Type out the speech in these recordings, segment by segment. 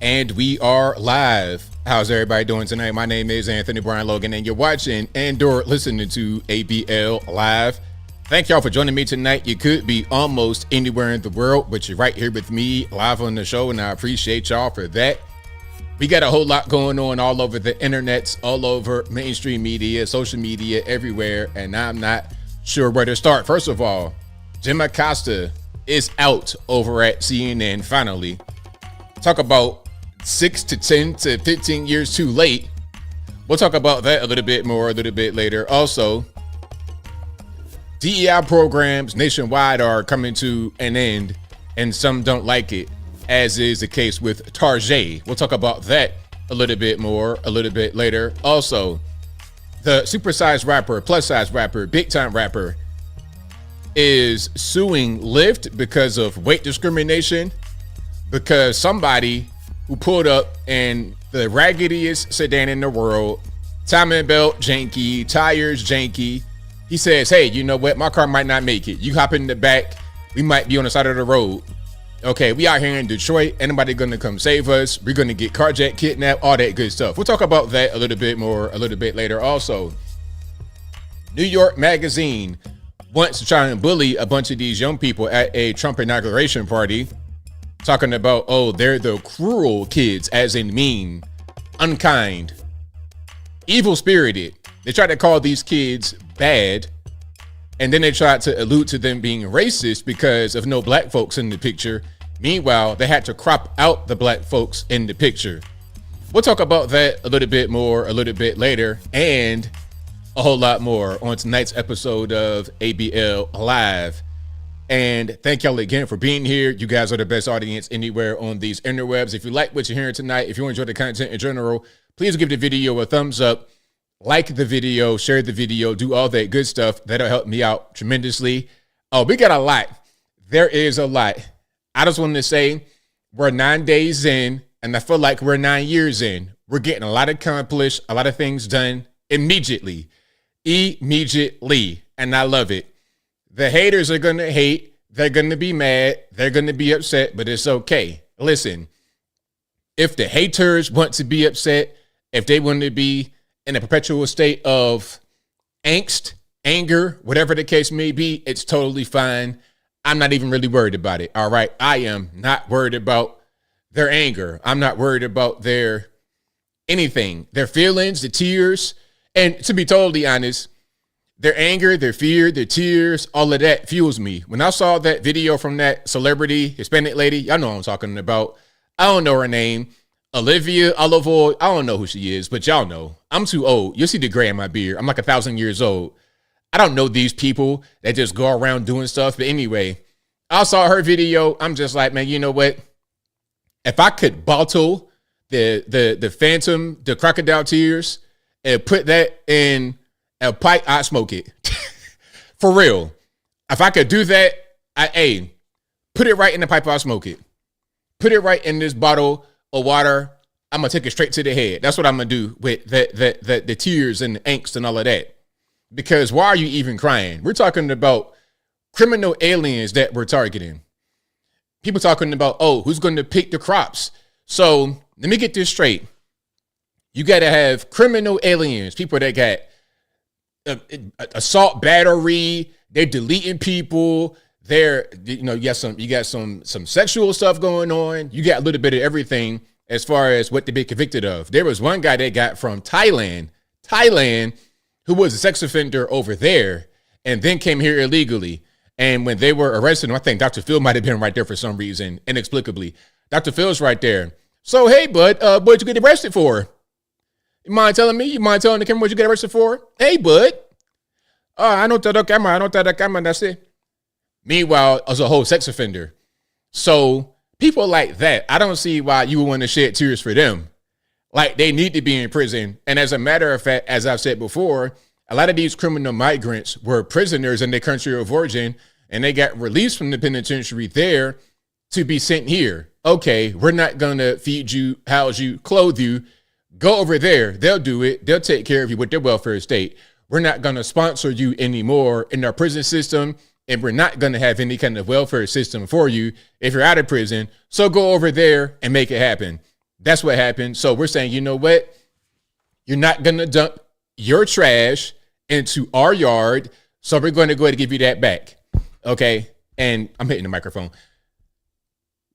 And we are live. How's everybody doing tonight? My name is Anthony Brian Logan, and you're watching and/or listening to ABL Live. Thank y'all for joining me tonight. You could be almost anywhere in the world, but you're right here with me live on the show, and I appreciate y'all for that. We got a whole lot going on all over the internets, all over mainstream media, social media, everywhere, and I'm not sure where to start. First of all, Jim Acosta is out over at CNN finally. Talk about 6 to 10 to 15 years too late. We'll talk about that a little bit more a little bit later. Also, DEI programs nationwide are coming to an end, and some don't like it, as is the case with Tarjay. We'll talk about that a little bit more a little bit later. Also, the supersized rapper, plus size rapper, big time rapper is suing Lyft because of weight discrimination, because somebody who pulled up in the raggediest sedan in the world, timing belt janky, tires janky. He says, hey, you know what? My car might not make it. You hop in the back. We might be on the side of the road. Okay, we out here in Detroit. Anybody gonna come save us? We're gonna get carjacked, kidnapped, all that good stuff. We'll talk about that a little bit more a little bit later. Also, New York Magazine wants to try and bully a bunch of these young people at a Trump inauguration party, talking about, oh, they're the cruel kids, as in mean, unkind, evil-spirited. They try to call these kids bad, and then they try to allude to them being racist because of no black folks in the picture. Meanwhile, they had to crop out the black folks in the picture. We'll talk about that a little bit more a little bit later, and a whole lot more on tonight's episode of ABL Live. And thank y'all again for being here. You guys are the best audience anywhere on these interwebs. If you like what you're hearing tonight, if you enjoy the content in general, please give the video a thumbs up, like the video, share the video, do all that good stuff. That'll help me out tremendously. Oh, we got a lot. There is a lot. I just wanted to say we're 9 days in, and I feel like we're 9 years in. We're getting a lot accomplished, a lot of things done immediately. Immediately. And I love it. The haters are going to hate. They're going to be mad. They're going to be upset, but it's okay. Listen, if the haters want to be upset, if they want to be in a perpetual state of angst, anger, whatever the case may be, it's totally fine. I'm not even really worried about it. All right. I am not worried about their anger. I'm not worried about their anything, their feelings, the tears. And to be totally honest, their anger, their fear, their tears, all of that fuels me. When I saw that video from that celebrity, Hispanic lady, y'all know what I'm talking about. I don't know her name. Olivia Olivo. I don't know who she is, but y'all know. I'm too old. You'll see the gray in my beard. I'm like 1,000 years old. I don't know these people that just go around doing stuff. But anyway, I saw her video. I'm just like, man, you know what? If I could bottle the phantom, the crocodile tears, and put that in a pipe, I'd smoke it. For real. If I could do that, put it right in the pipe, I'll smoke it. Put it right in this bottle of water. I'm going to take it straight to the head. That's what I'm going to do with the tears and the angst and all of that. Because why are you even crying? We're talking about criminal aliens that we're targeting. People talking about, oh, who's going to pick the crops? So let me get this straight. You got to have criminal aliens, people that got assault battery, they're deleting people, they're, you got some sexual stuff going on. You got a little bit of everything as far as what they've been convicted of. There was one guy that got from Thailand, who was a sex offender over there and then came here illegally. And when they were arrested him, I think Dr. Phil might have been right there for some reason, inexplicably. Dr. Phil's right there. So, hey, bud, what'd you get arrested for? You mind telling me? You mind telling the camera what you get arrested for? Hey, bud. I don't tell the camera. That's it. Meanwhile, as a whole sex offender. So people like that, I don't see why you would want to shed tears for them. Like, they need to be in prison. And as a matter of fact, as I've said before, a lot of these criminal migrants were prisoners in their country of origin, and they got released from the penitentiary there to be sent here. Okay, we're not going to feed you, house you, clothe you. Go over there. They'll do it. They'll take care of you with their welfare state. We're not going to sponsor you anymore in our prison system, and we're not going to have any kind of welfare system for you if you're out of prison. So go over there and make it happen. That's what happened. So we're saying, you know what? You're not going to dump your trash into our yard. So we're going to go ahead and give you that back. Okay. And I'm hitting the microphone.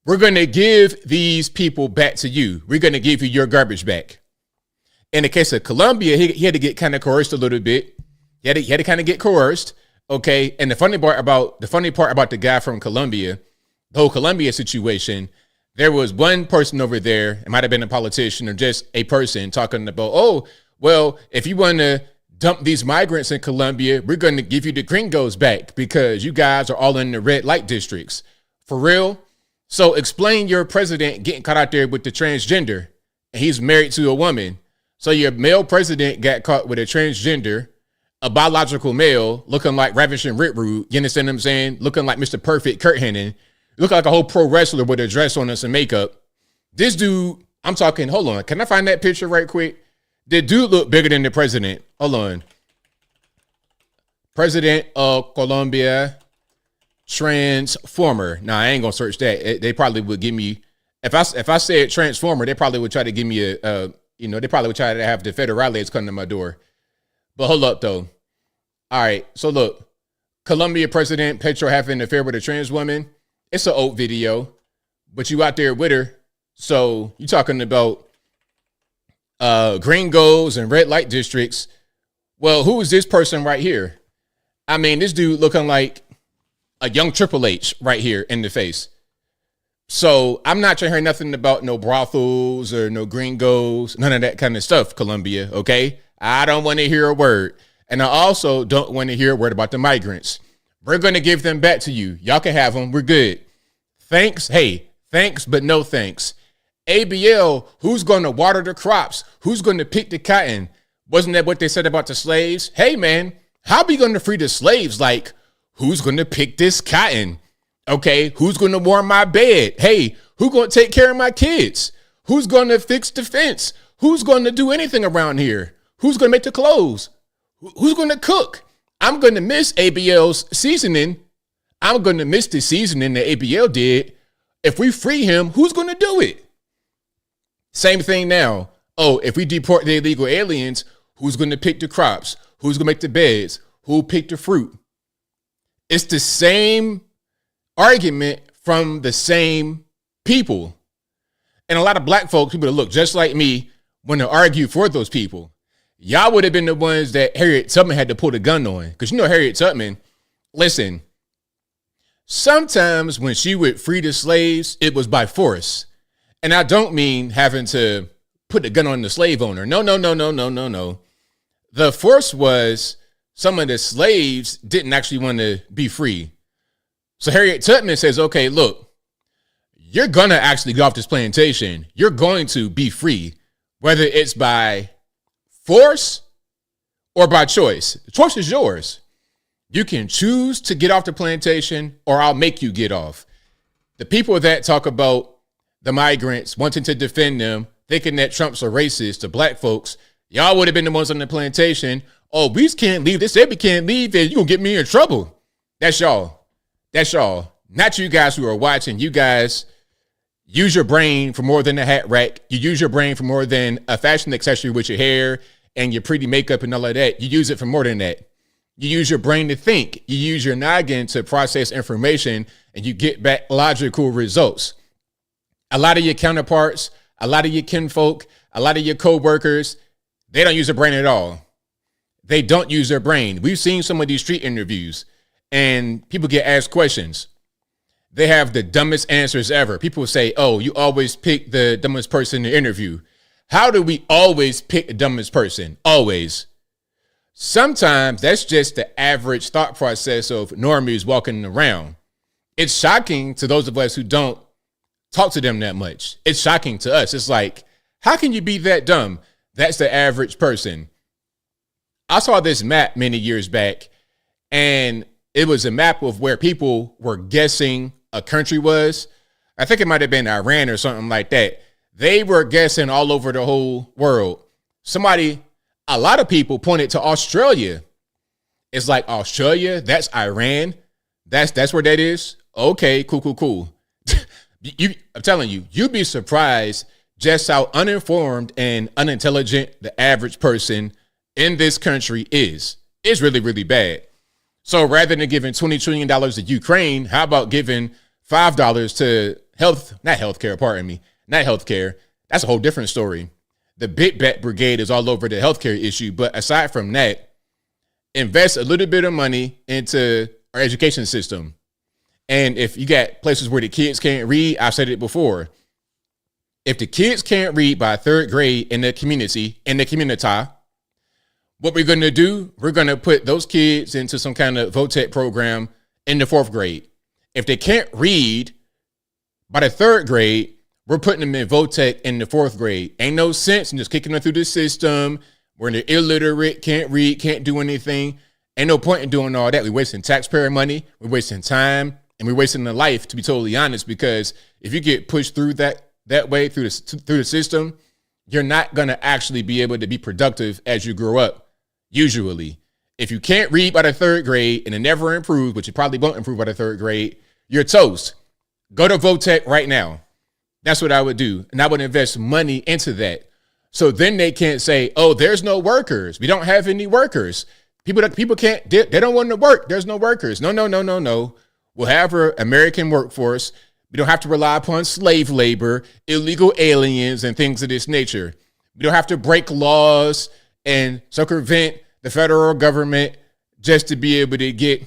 We're going to give these people back to you. We're going to give you your garbage back. In the case of Colombia, he had to get kind of coerced a little bit. He had to kind of get coerced. Okay. And the funny part about the guy from Colombia, the whole Colombia situation, there was one person over there, it might have been a politician or just a person talking about, oh, well, if you want to dump these migrants in Colombia, we're going to give you the gringos back because you guys are all in the red light districts. For real? So explain your president getting caught out there with the transgender, and he's married to a woman. So your male president got caught with a transgender, a biological male looking like Ravishing Rick Rude. You understand what I'm saying? Looking like Mr. Perfect Kurt Hennig. Look like a whole pro wrestler with a dress on and some makeup. This dude, I'm talking, hold on. Can I find that picture right quick? The dude look bigger than the president. Hold on. President of Colombia, transformer. Nah, I ain't gonna search that. They probably would give me, if I said transformer, they probably would try to give me they probably would try to have the federales come to my door. But hold up though. All right, so look, Colombia president Petro having an affair with a trans woman. It's an old video, but you out there with her. So you talking about gringos and red light districts. Well, who is this person right here? I mean, this dude looking like a young Triple H right here in the face. So I'm not trying to hear nothing about no brothels or no gringos, none of that kind of stuff, Colombia, okay? I don't want to hear a word. And I also don't want to hear a word about the migrants. We're going to give them back to you. Y'all can have them. We're good. Thanks. Hey, thanks, but no thanks. ABL, who's going to water the crops? Who's going to pick the cotton? Wasn't that what they said about the slaves? Hey, man, how are we going to free the slaves? Like, who's going to pick this cotton? Okay, who's going to warm my bed? Hey, who's going to take care of my kids? Who's going to fix the fence? Who's going to do anything around here? Who's going to make the clothes? Who's going to cook? I'm going to miss ABL's seasoning. I'm going to miss the seasoning that ABL did. If we free him, who's going to do it? Same thing now. Oh, if we deport the illegal aliens, who's going to pick the crops? Who's going to make the beds? Who'll pick the fruit? It's the same argument from the same people. And a lot of black folks, people that look just like me, want to argue for those people. Y'all would have been the ones that Harriet Tubman had to pull the gun on. Because you know Harriet Tubman, listen, sometimes when she would free the slaves, it was by force. And I don't mean having to put the gun on the slave owner. No. The force was some of the slaves didn't actually want to be free. So Harriet Tubman says, okay, look, you're going to actually get off this plantation. You're going to be free, whether it's by force or by choice. The choice is yours. You can choose to get off the plantation or I'll make you get off. The people that talk about the migrants wanting to defend them, thinking that Trump's a racist to black folks, y'all would have been the ones on the plantation. Oh, we can't leave. They said we can't leave and you're going to get me in trouble. That's y'all. That's y'all. Not you guys who are watching. You guys use your brain for more than a hat rack. You use your brain for more than a fashion accessory with your hair and your pretty makeup and all of that. You use it for more than that. You use your brain to think. You use your noggin to process information and you get back logical results. A lot of your counterparts, a lot of your kinfolk, a lot of your co-workers, they don't use their brain at all. They don't use their brain. We've seen some of these street interviews and people get asked questions. They have the dumbest answers ever. People say, oh, you always pick the dumbest person in the interview. How do we always pick the dumbest person? Always. Sometimes that's just the average thought process of normies walking around. It's shocking to those of us who don't talk to them that much. It's shocking to us. It's like, how can you be that dumb? That's the average person. I saw this map many years back, and it was a map of where people were guessing a country was. I think it might have been Iran or something like that. They were guessing all over the whole world. A lot of people pointed to Australia. It's like, Australia, that's Iran. That's where that is. Okay, cool. I'm telling you, you'd be surprised just how uninformed and unintelligent the average person in this country is. It's really, really bad. So rather than giving $20 trillion to Ukraine, how about giving $5 to not healthcare. That's a whole different story. The Big Bet Brigade is all over the healthcare issue. But aside from that, invest a little bit of money into our education system. And if you got places where the kids can't read, I've said it before. If the kids can't read by third grade in the community, what we're going to do, we're going to put those kids into some kind of VOTEC program in the fourth grade. If they can't read by the third grade, we're putting them in VOTEC in the fourth grade. Ain't no sense in just kicking them through the system when they're illiterate, can't read, can't do anything. Ain't no point in doing all that. We're wasting taxpayer money, we're wasting time, and we're wasting the life, to be totally honest, because if you get pushed through that way through the system, you're not going to actually be able to be productive as you grow up. Usually, if you can't read by the third grade and it never improves, but you probably won't improve by the third grade, you're toast. Go to VOTEC right now. That's what I would do. And I would invest money into that. So then they can't say, oh, there's no workers. We don't have any workers. People can't, they don't want to work. There's no workers. No. We'll have our American workforce. We don't have to rely upon slave labor, illegal aliens, and things of this nature. We don't have to break laws and circumvent the federal government just to be able to get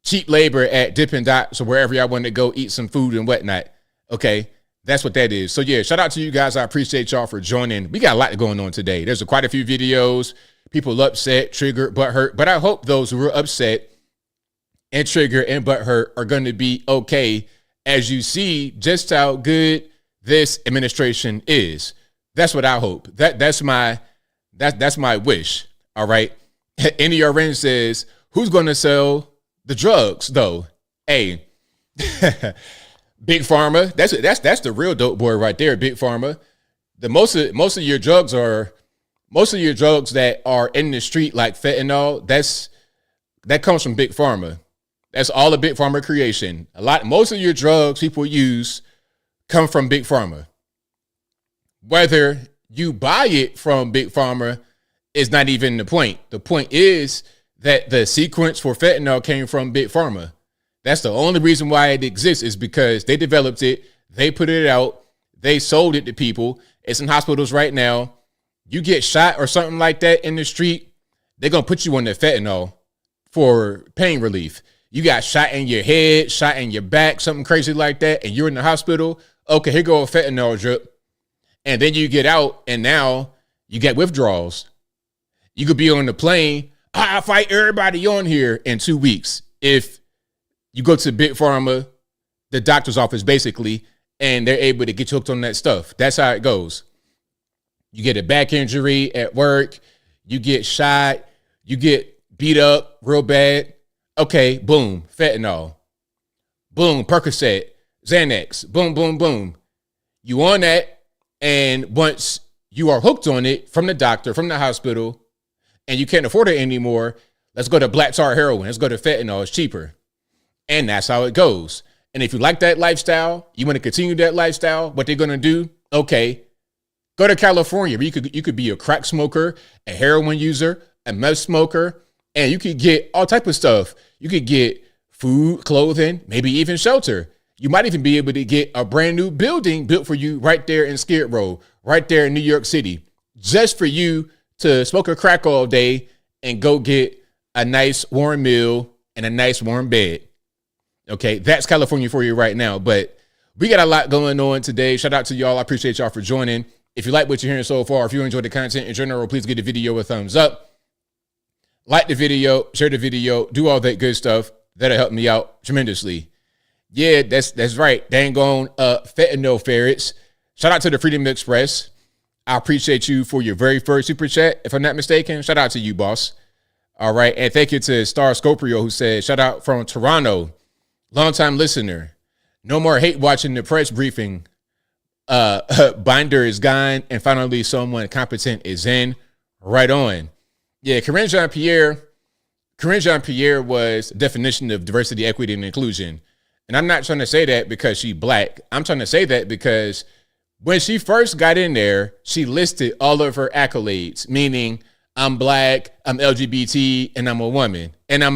cheap labor at Dippin' Dots or wherever y'all want to go eat some food and whatnot. Okay, that's what that is. So yeah, shout out to you guys. I appreciate y'all for joining. We got a lot going on today. There's quite a few videos, people upset, triggered, butthurt. But I hope those who are upset and triggered and butthurt are going to be okay as you see just how good this administration is. That's what I hope. That's my wish. All right. NERN says, who's going to sell the drugs though? Hey, Big Pharma. That's the real dope boy right there. Big Pharma. Most of your drugs that are in the street, like fentanyl, that comes from Big Pharma. That's all a Big Pharma creation. Most of your drugs people use come from Big Pharma. Whether you buy it from Big Pharma is not even the point. The point is that the sequence for fentanyl came from Big Pharma. That's the only reason why it exists, is because they developed it, they put it out, they sold it to people. It's in hospitals right now. You get shot or something like that in the street, they're going to put you on the fentanyl for pain relief. You got shot in your head, shot in your back, something crazy like that, and you're in the hospital. Okay, here go a fentanyl drip. And then you get out, and now you get withdrawals. You could be on the plane. I'll fight everybody on here in 2 weeks. If you go to Big Pharma, the doctor's office basically, and they're able to get you hooked on that stuff. That's how it goes. You get a back injury at work. You get shot. You get beat up real bad. Okay, boom, fentanyl. Boom, Percocet, Xanax. Boom, boom, boom. You on that, and once you are hooked on it from the doctor, from the hospital, and you can't afford it anymore, let's go to black tar heroin. Let's go to fentanyl. It's cheaper. And that's how it goes. And if you like that lifestyle, you want to continue that lifestyle, what they're going to do, okay, go to California. You could be a crack smoker, a heroin user, a meth smoker, and you could get all type of stuff. You could get food, clothing, maybe even shelter. You might even be able to get a brand new building built for you right there in Skid Row, right there in New York City, just for you to smoke a crack all day and go get a nice warm meal and a nice warm bed. Okay, that's California for you right now. But we got a lot going on today. Shout out to y'all. I appreciate y'all for joining. If you like what you're hearing so far, if you enjoy the content in general, please give the video a thumbs up. Like the video, share the video, do all that good stuff. That'll help me out tremendously. Yeah, that's right. Dang on fentanyl ferrets. Shout out to the Freedom Express. I appreciate you for your very first super chat, if I'm not mistaken. Shout out to you, boss. All right. And thank you to Star Scoprio, who said, shout out from Toronto. Longtime listener. No more hate watching the press briefing. Binder is gone. And finally, someone competent is in. Right on. Yeah, Corinne Jean-Pierre was the definition of diversity, equity, and inclusion. And I'm not trying to say that because she's black. I'm trying to say that because When she first got in there, she listed all of her accolades, meaning I'm black, I'm LGBT, and I'm a woman. And I'm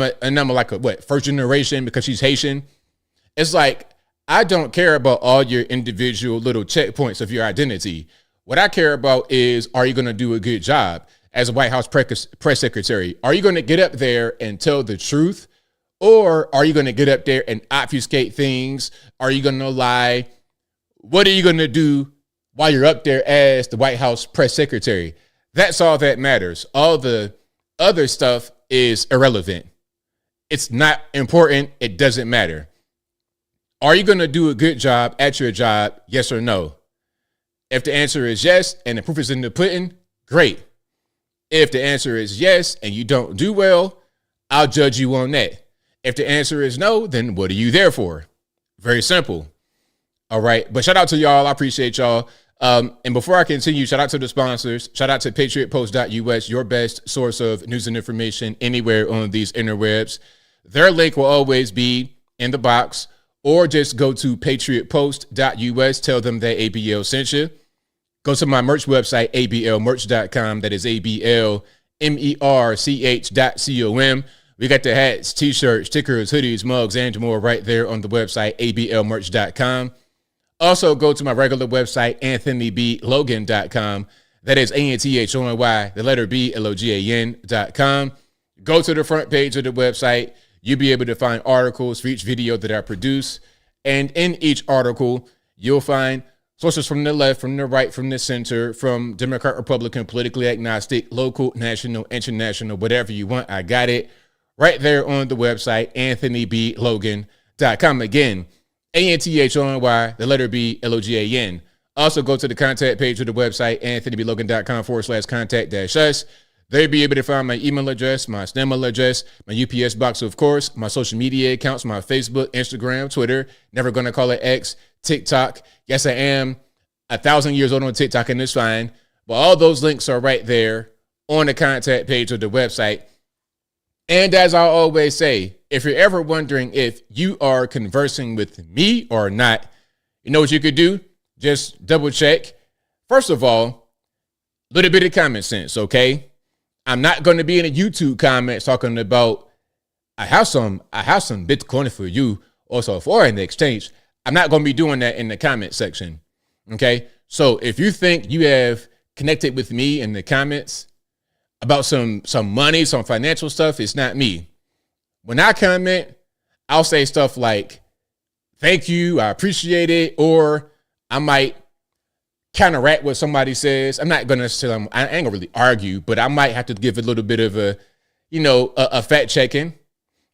like a what, first generation because she's Haitian. It's like, I don't care about all your individual little checkpoints of your identity. What I care about is, are you going to do a good job as a White House press secretary? Are you going to get up there and tell the truth? Or are you going to get up there and obfuscate things? Are you going to lie? What are you going to do while you're up there as the White House press secretary? That's all that matters. All the other stuff is irrelevant. It's not important. It doesn't matter. Are you going to do a good job at your job? Yes or no? If the answer is yes, and the proof is in the pudding, great. If the answer is yes, and you don't do well, I'll judge you on that. If the answer is no, then what are you there for? Very simple. All right. But shout out to y'all. I appreciate y'all. And before I continue, shout out to the sponsors. Shout out to patriotpost.us, your best source of news and information anywhere on these interwebs. Their link will always be in the box, or just go to patriotpost.us. Tell them that ABL sent you. Go to my merch website, ablmerch.com. That is ABLmerch.com. We got the hats, t-shirts, stickers, hoodies, mugs, and more right there on the website, ablmerch.com. Also, go to my regular website, anthonyblogan.com. That is ANTHONY, the letter B, LOGAN.com. Go to the front page of the website. You'll be able to find articles for each video that I produce. And in each article, you'll find sources from the left, from the right, from the center, from Democrat, Republican, politically agnostic, local, national, international, whatever you want. I got it right there on the website, anthonyblogan.com. Again, ANTHONY, the letter B, LOGAN. Also go to the contact page of the website, anthonyblogan.com/contact-us. They'll be able to find my email address, my SNAML address, my UPS box, of course, my social media accounts, my Facebook, Instagram, Twitter, never going to call it X, TikTok. Yes, I am 1,000 years old on TikTok, and it's fine. But all those links are right there on the contact page of the website. And as I always say, if you're ever wondering if you are conversing with me or not, you know what you could do? Just double check. First of all, a little bit of common sense, okay? I'm not going to be in a YouTube comments talking about, I have some Bitcoin for you, also foreign exchange. I'm not going to be doing that in the comment section, okay? So if you think you have connected with me in the comments about some money, some financial stuff, it's not me. When I comment, I'll say stuff like, thank you, I appreciate it, or I might counteract what somebody says. I'm not going to say, I ain't going to really argue, but I might have to give a little bit of a fact checking,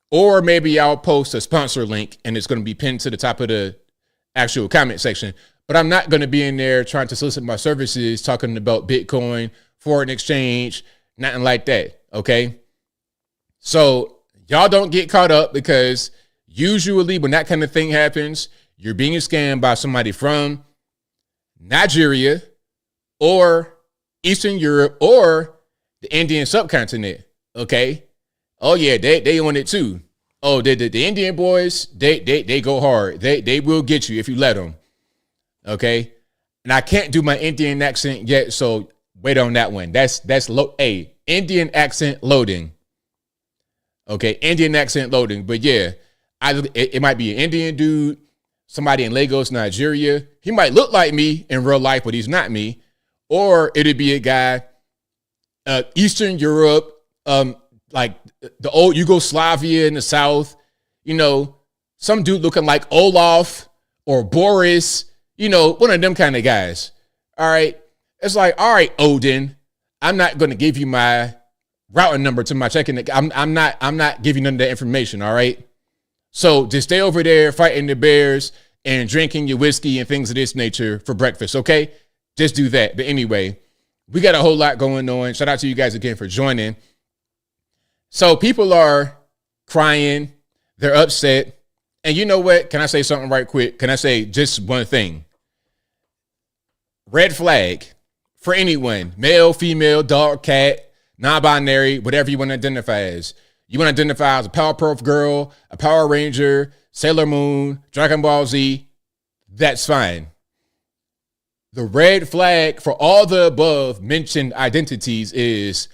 or maybe I'll post a sponsor link and it's going to be pinned to the top of the actual comment section. But I'm not going to be in there trying to solicit my services, talking about Bitcoin, foreign exchange, nothing like that. Okay. So y'all don't get caught up, because usually when that kind of thing happens, you're being scammed by somebody from Nigeria or Eastern Europe or the Indian subcontinent. Okay. Oh yeah, they on it too. Oh, the Indian boys, they go hard. They will get you if you let them. Okay. And I can't do my Indian accent yet, so wait on that one. That's Indian accent loading. Okay, Indian accent loading. But yeah, it might be an Indian dude, somebody in Lagos, Nigeria. He might look like me in real life, but he's not me. Or it'd be a guy, Eastern Europe, like the old Yugoslavia in the South, some dude looking like Olaf or Boris, one of them kind of guys. All right. It's like, all right, Odin, I'm not going to give you my routing number to my checking. I'm not giving none of that information. All right. So just stay over there fighting the bears and drinking your whiskey and things of this nature for breakfast. Okay. Just do that. But anyway, we got a whole lot going on. Shout out to you guys again for joining. So people are crying. They're upset. And you know what? Can I say something right quick? Can I say just one thing? Red flag for anyone, male, female, dog, cat, non-binary, whatever you want to identify as. You want to identify as a Powerpuff Girl, a Power Ranger, Sailor Moon, Dragon Ball Z, that's fine. The red flag for all the above mentioned identities is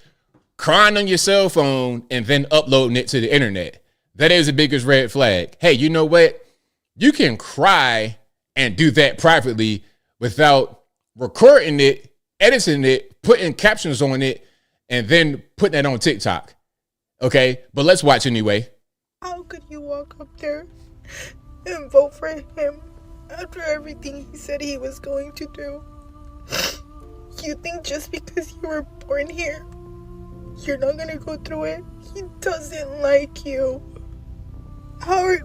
crying on your cell phone and then uploading it to the internet. That is the biggest red flag. Hey, you know what? You can cry and do that privately without recording it, editing it, putting captions on it, and then putting that on TikTok. Okay, but let's watch anyway. How could you walk up there and vote for him after everything he said he was going to do? You think just because you were born here, you're not gonna go through it? He doesn't like you.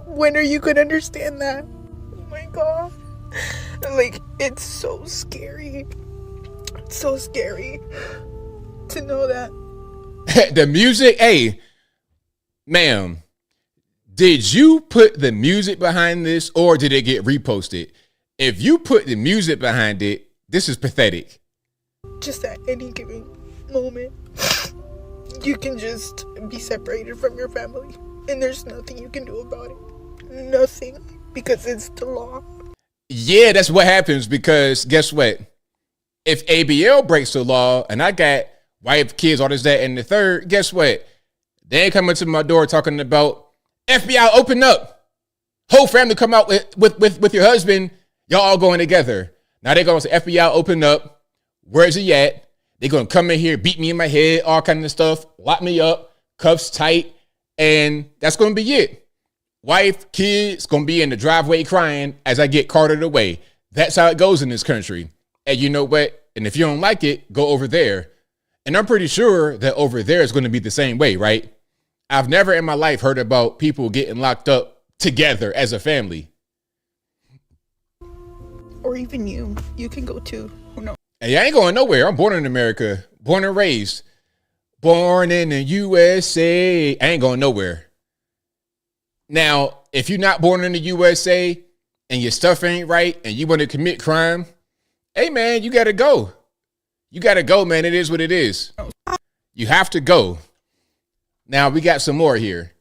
When are you gonna understand that? Oh my God. Like, it's so scary. It's so scary to know that. The music, hey, ma'am, did you put the music behind this or did it get reposted? If you put the music behind it, this is pathetic. Just at any given moment, you can just be separated from your family, and there's nothing you can do about it. Nothing, because it's the law. Yeah, that's what happens, because guess what? If ABL breaks the law and I got wife, kids, all this, that, and the third, guess what? They ain't coming to my door talking about FBI, open up. Whole family come out with your husband. Y'all all going together. Now they're going to say, FBI, open up. Where's he at? They're going to come in here, beat me in my head, all kind of stuff, lock me up, cuffs tight, and that's going to be it. Wife, kids, going to be in the driveway crying as I get carted away. That's how it goes in this country. And you know what? And if you don't like it, go over there. And I'm pretty sure that over there is going to be the same way, right? I've never in my life heard about people getting locked up together as a family. Or even you can go too. Who knows? Hey, I ain't going nowhere. I'm born in America, born and raised, born in the USA. I ain't going nowhere. Now, if you're not born in the USA and your stuff ain't right and you want to commit crime, hey, man, you got to go. You got to go, man. It is what it is. You have to go. Now, we got some more here.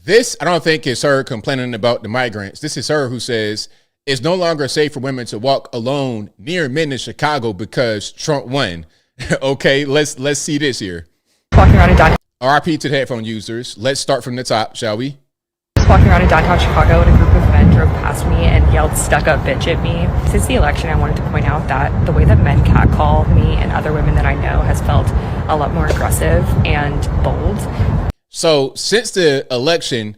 This, I don't think is her complaining about the migrants. This is her who says it's no longer safe for women to walk alone near men in Chicago because Trump won. Okay, let's see this here. Walking around in downtown. RIP to the headphone users. Let's start from the top, shall we? Walking around in downtown Chicago and a group of men drove past me and yelled stuck up bitch at me. Since the election, I wanted to point out that the way that men catcall me and other women that I know has felt a lot more aggressive and bold. So since the election,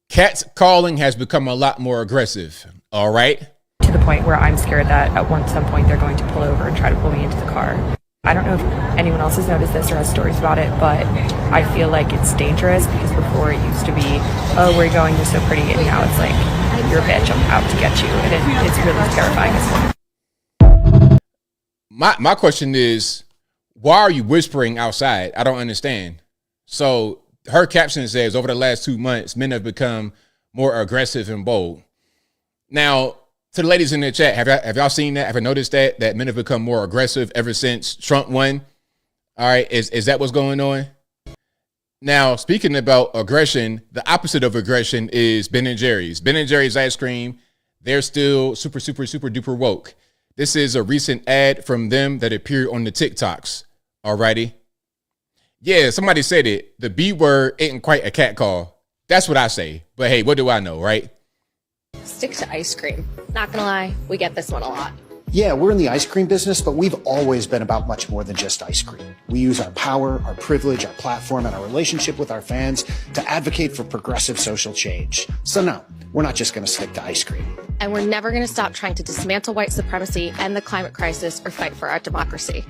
catcalling has become a lot more aggressive. All right. To the point where I'm scared that at some point they're going to pull over and try to pull me into the car. I don't know if anyone else has noticed this or has stories about it, but I feel like it's dangerous because before it used to be, oh, where are you going? You're so pretty. And now it's like, you're a bitch. I'm out to get you. And it's really terrifying. My question is, why are you whispering outside? I don't understand. So her caption says, over the last 2 months, men have become more aggressive and bold. Now, to the ladies in the chat, have y'all seen that? Have you noticed that men have become more aggressive ever since Trump won? All right, is that what's going on? Now, speaking about aggression, the opposite of aggression is Ben and Jerry's. Ben and Jerry's ice cream, they're still super, super, super duper woke. This is a recent ad from them that appeared on the TikToks. All righty. Yeah, somebody said it. The B word ain't quite a cat call. That's what I say. But hey, what do I know, right? Stick to ice cream. Not gonna lie, we get this one a lot. Yeah, we're in the ice cream business, but we've always been about much more than just ice cream. We use our power, our privilege, our platform, and our relationship with our fans to advocate for progressive social change. So no, we're not just gonna stick to ice cream. And we're never gonna stop trying to dismantle white supremacy and the climate crisis or fight for our democracy.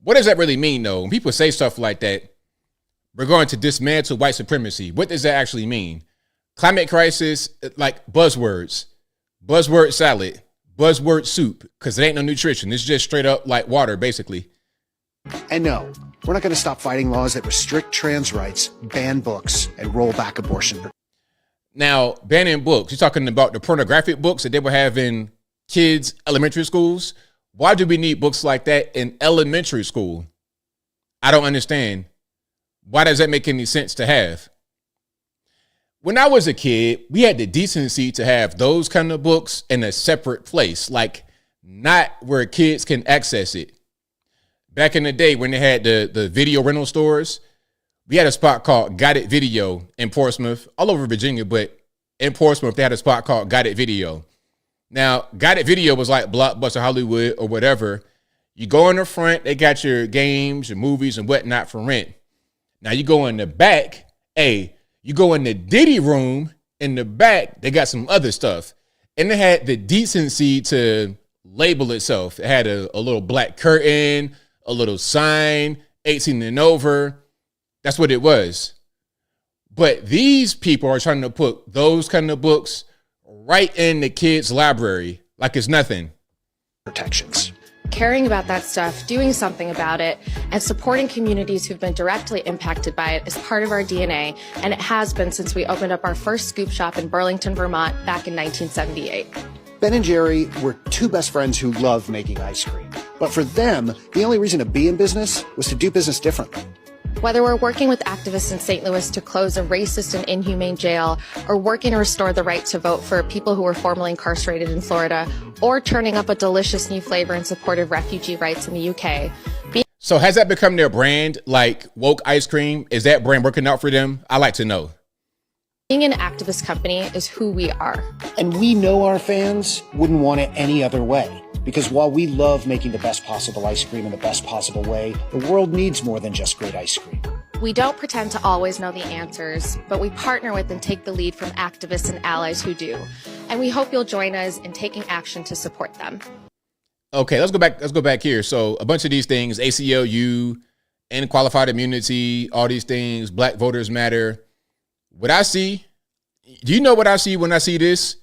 What does that really mean, though? When people say stuff like that, we're going to dismantle white supremacy. What does that actually mean? Climate crisis, like buzzwords, buzzword salad, buzzword soup, because it ain't no nutrition. It's just straight up like water, basically. And no, we're not going to stop fighting laws that restrict trans rights, ban books, and roll back abortion. Now, banning books, you're talking about the pornographic books that they were having kids' elementary schools. Why do we need books like that in elementary school? I don't understand. Why does that make any sense to have? When I was a kid, we had the decency to have those kind of books in a separate place, like not where kids can access it. Back in the day when they had the video rental stores, we had a spot called Got It Video in Portsmouth, all over Virginia, but in Portsmouth, they had a spot called Got It Video. Now, Got It Video was like Blockbuster Hollywood or whatever. You go in the front, they got your games, your movies, and whatnot for rent. Now, you go in the back, you go in the Diddy room, in the back, they got some other stuff. And it had the decency to label itself. It had a little black curtain, a little sign, 18 and over. That's what it was. But these people are trying to put those kind of books right in the kids' library like it's nothing. Protections. Caring about that stuff, doing something about it, and supporting communities who've been directly impacted by it is part of our DNA, and it has been since we opened up our first scoop shop in Burlington, Vermont back in 1978. Ben and Jerry were two best friends who loved making ice cream. But for them, the only reason to be in business was to do business differently. Whether we're working with activists in St. Louis to close a racist and inhumane jail, or working to restore the right to vote for people who were formerly incarcerated in Florida, or turning up a delicious new flavor in support of refugee rights in the UK. So has that become their brand, like woke ice cream? Is that brand working out for them? I like to know. Being an activist company is who we are. And we know our fans wouldn't want it any other way. Because while we love making the best possible ice cream in the best possible way, the world needs more than just great ice cream. We don't pretend to always know the answers, but we partner with and take the lead from activists and allies who do. And we hope you'll join us in taking action to support them. Okay, let's go back here. So a bunch of these things, ACLU, unqualified immunity, all these things, Black Voters Matter. What I see, do you know what I see when I see this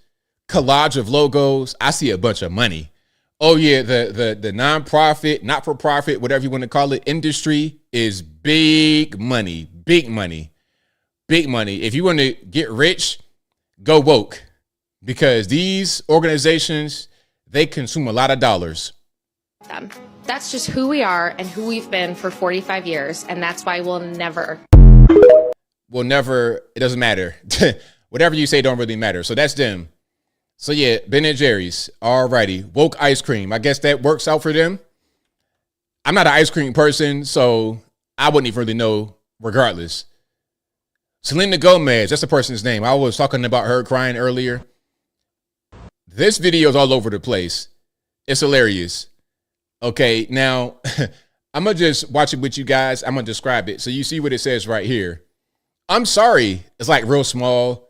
collage of logos? I see a bunch of money. Oh yeah, the nonprofit, not-for-profit, whatever you want to call it, industry is big money, big money, big money. If you want to get rich, go woke, because these organizations, they consume a lot of dollars. That's just who we are and who we've been for 45 years, and that's why we'll never, it doesn't matter. Whatever you say don't really matter. So that's them. So yeah, Ben and Jerry's, alrighty, woke ice cream. I guess that works out for them. I'm not an ice cream person, so I wouldn't even really know regardless. Selena Gomez, that's the person's name. I was talking about her crying earlier. This video is all over the place. It's hilarious. Okay, now I'm going to just watch it with you guys. I'm going to describe it. So you see what it says right here. I'm sorry. It's like real small.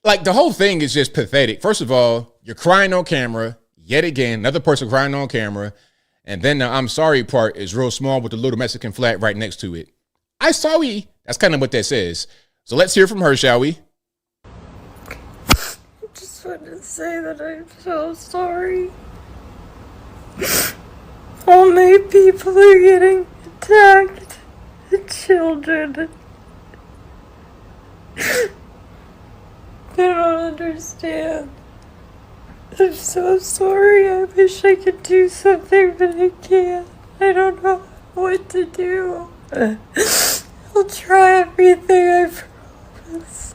Like the whole thing is just pathetic. First of all, you're crying on camera. Yet again, another person crying on camera. And then the I'm sorry part is real small with the little Mexican flag right next to it. I sorry. That's kind of what that says. So let's hear from her, shall we? I just wanted to say that I'm so sorry. All my people are getting attacked. The children. They don't understand. I'm so sorry. I wish I could do something, but I can't. I don't know what to do. I'll try everything, I promise.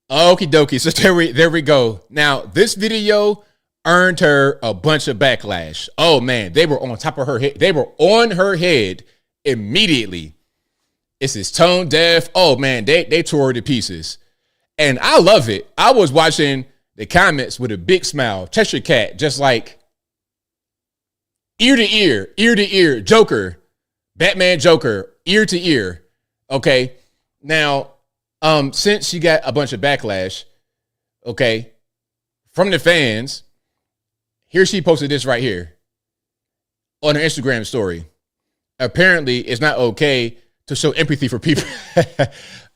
Okie dokie. So there we go. Now, this video earned her a bunch of backlash. Oh, man. They were on top of her head. They were on her head immediately. It's his tone deaf. Oh, man. They tore her to pieces. And I love it. I was watching the comments with a big smile. Cheshire Cat, just like ear to ear, Joker, Batman Joker, ear to ear. Okay. Now, since she got a bunch of backlash, okay, from the fans, here she posted this right here on her Instagram story. Apparently, it's not okay to show empathy for people.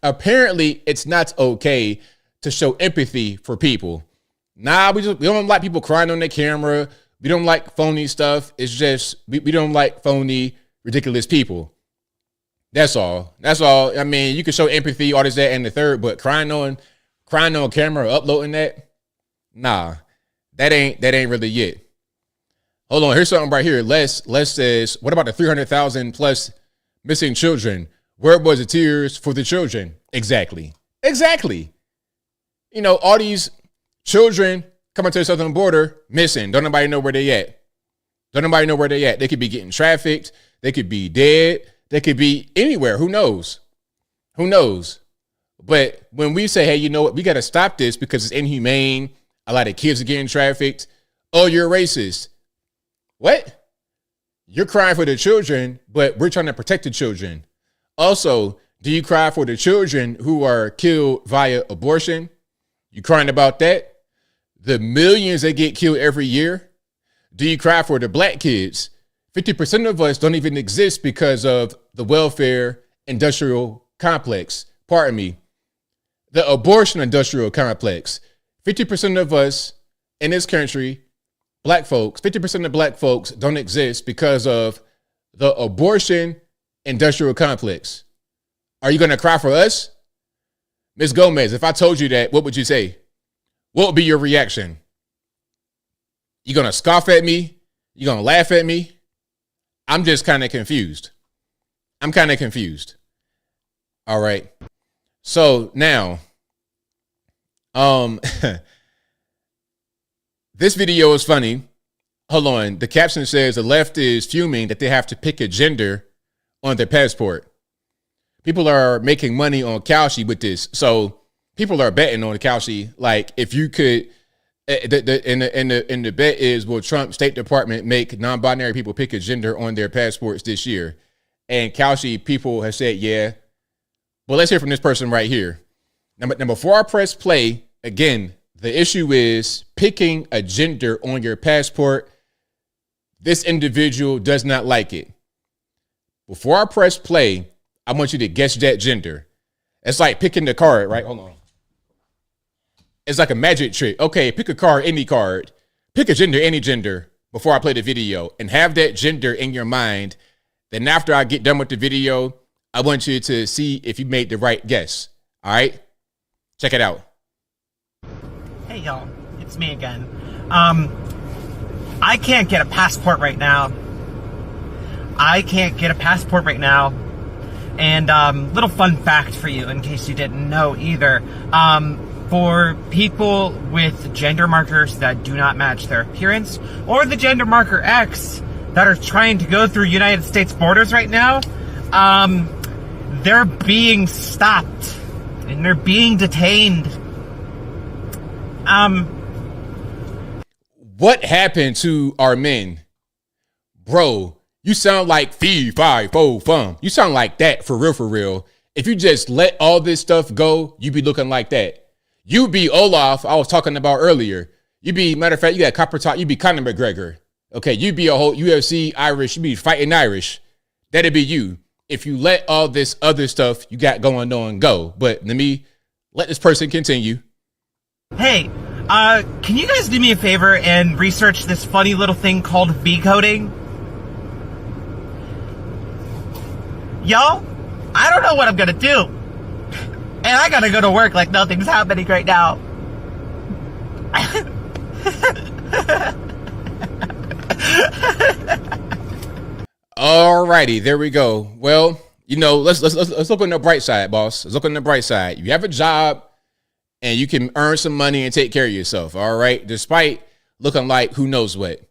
Apparently, it's not okay to show empathy for people. Nah, we don't like people crying on their camera. We don't like phony stuff. It's just we don't like phony, ridiculous people. That's all. That's all. I mean, you can show empathy, all this, that, and the third, but crying on camera or uploading that, nah, that ain't really it. Hold on, here's something right here. Les says, what about the 300,000 plus missing children? Where was the tears for the children? Exactly. You know, all these children coming to the southern border, missing. Don't nobody know where they at. Don't nobody know where they at. They could be getting trafficked. They could be dead. They could be anywhere. Who knows? Who knows? But when we say, hey, you know what? We got to stop this because it's inhumane. A lot of kids are getting trafficked. Oh, you're a racist. What? You're crying for the children, but we're trying to protect the children. Also, do you cry for the children who are killed via abortion? You crying about that? The millions that get killed every year? Do you cry for the black kids? 50% of us don't even exist because of the welfare industrial complex. Pardon me. The abortion industrial complex. 50% of us in this country, black folks, 50% of black folks don't exist because of the abortion industrial complex. Are you going to cry for us? Ms. Gomez, if I told you that, what would you say? What would be your reaction? You going to scoff at me? You going to laugh at me? I'm just kind of confused. I'm kind of confused. All right. So now, this video is funny. Hold on. The caption says the left is fuming that they have to pick a gender on their passport. People are making money on Kalshi with this. So people are betting on Kalshi. Like if you could, the bet is, will Trump State Department make non-binary people pick a gender on their passports this year? And Kalshi people have said, yeah. Well, let's hear from this person right here. Now, before I press play, again, the issue is picking a gender on your passport. This individual does not like it. Before I press play, I want you to guess that gender. It's like picking the card, right? Hold on. It's like a magic trick. Okay, pick a card, any card. Pick a gender, any gender, before I play the video, and have that gender in your mind. Then after I get done with the video, I want you to see if you made the right guess. All right? Check it out. Hey, y'all. It's me again. I can't get a passport right now. And little fun fact for you, in case you didn't know either. For people with gender markers that do not match their appearance, or the gender marker X that are trying to go through United States borders right now, they're being stopped and they're being detained. What happened to our men? Bro, you sound like fee, fi, fo, fum. You sound like that for real, for real. If you just let all this stuff go, you be looking like that. You be Olaf, I was talking about earlier. You be, matter of fact, you got copper top, you be Conor McGregor. Okay, you be a whole UFC Irish, you be fighting Irish. That'd be you. If you let all this other stuff you got going on go. But let this person continue. Hey, can you guys do me a favor and research this funny little thing called V-coding? Y'all, I don't know what I'm gonna do. And I gotta go to work like nothing's happening right now. Alrighty, there we go. Well, let's look on the bright side, boss. Let's look on the bright side. You have a job and you can earn some money and take care of yourself. All right. Despite looking like who knows what.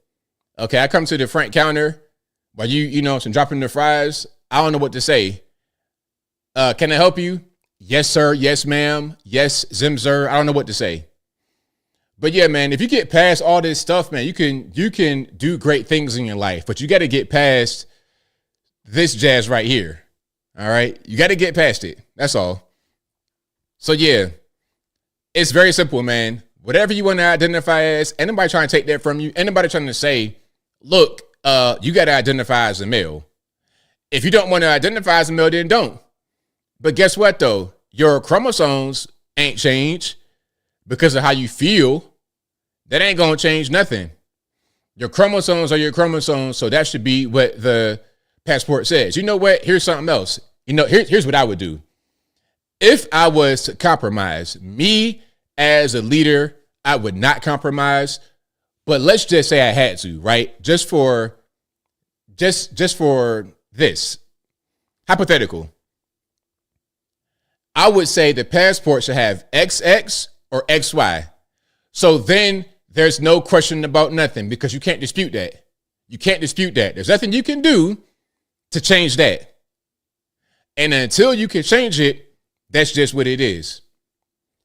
Okay. I come to the front counter while some dropping the fries. I don't know what to say. Can I help you? Yes, sir. Yes, ma'am. Yes, Zimzer. I don't know what to say. But yeah, man, if you get past all this stuff, man, you can do great things in your life, but you got to get past this jazz right here. All right. You got to get past it. That's all. So yeah, it's very simple, man. Whatever you want to identify as, anybody trying to take that from you, anybody trying to say, look, you got to identify as a male. If you don't want to identify as a male, then don't. But guess what, though? Your chromosomes ain't changed because of how you feel. That ain't going to change nothing. Your chromosomes are your chromosomes, so that should be what the passport says. You know what? Here's something else. Here's what I would do. If I was to compromise, me as a leader, I would not compromise. But let's just say I had to, right? Just for this hypothetical. I would say the passport should have XX or XY. So then there's no question about nothing because you can't dispute that. You can't dispute that. There's nothing you can do to change that. And until you can change it, that's just what it is.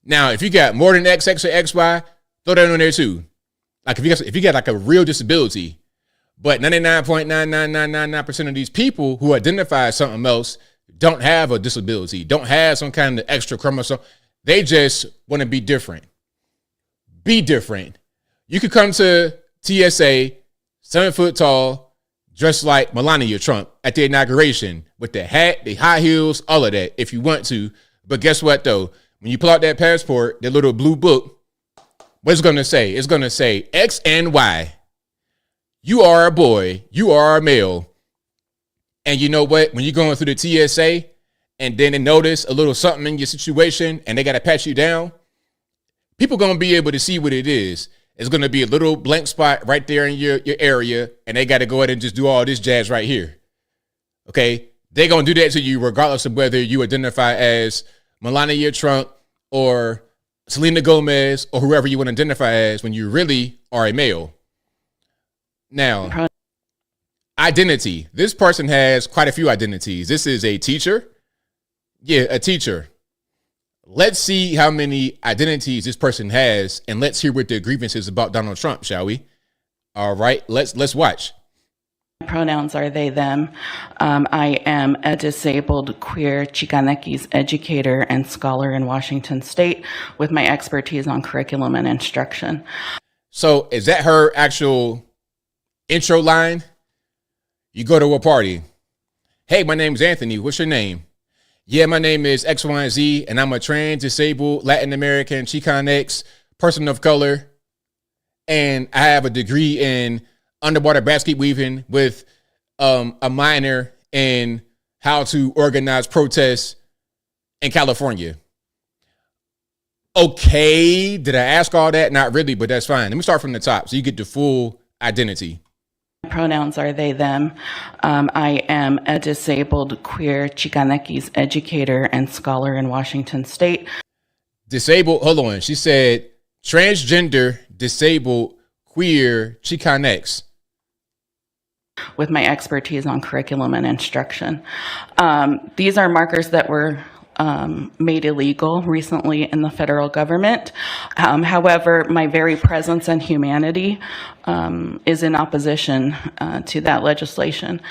Now, if you got more than X, X, or XY, throw that on there too. Like if you got like a real disability, but 99.99999% of these people who identify as something else don't have a disability, don't have some kind of extra chromosome. They just want to be different. Be different. You could come to TSA, 7 foot tall, dressed like Melania Trump at the inauguration with the hat, the high heels, all of that if you want to. But guess what though? When you pull out that passport, that little blue book, what's it going to say? It's going to say X and Y. You are a boy. You are a male. And you know what? When you're going through the TSA and then they notice a little something in your situation and they got to pat you down, people going to be able to see what it is. It's going to be a little blank spot right there in your area, and they got to go ahead and just do all this jazz right here. Okay? They're going to do that to you regardless of whether you identify as Melania Trump or Selena Gomez or whoever you want to identify as when you really are a male. Now, identity. This person has quite a few identities. This is a teacher. Yeah, a teacher. Let's see how many identities this person has, and let's hear what their grievances about Donald Trump, shall we? All right, let's watch. Pronouns are they, them. I am a disabled queer Chicanx educator and scholar in Washington State with my expertise on curriculum and instruction. So is that her actual intro line? You go to a party. Hey, my name's Anthony. What's your name? Yeah, my name is X, Y, and Z, and I'm a trans, disabled, Latin American, Chicanx, person of color, and I have a degree in underwater basket weaving with a minor in how to organize protests in California. Okay, did I ask all that? Not really, but that's fine. Let me start from the top so you get the full identity. Pronouns are they, them. I am a disabled queer Chicanx educator and scholar in Washington State. Disabled, hold on. She said transgender, disabled, queer, Chicanx. With my expertise on curriculum and instruction. These are markers that were made illegal recently in the federal government. However, my very presence and humanity is in opposition to that legislation.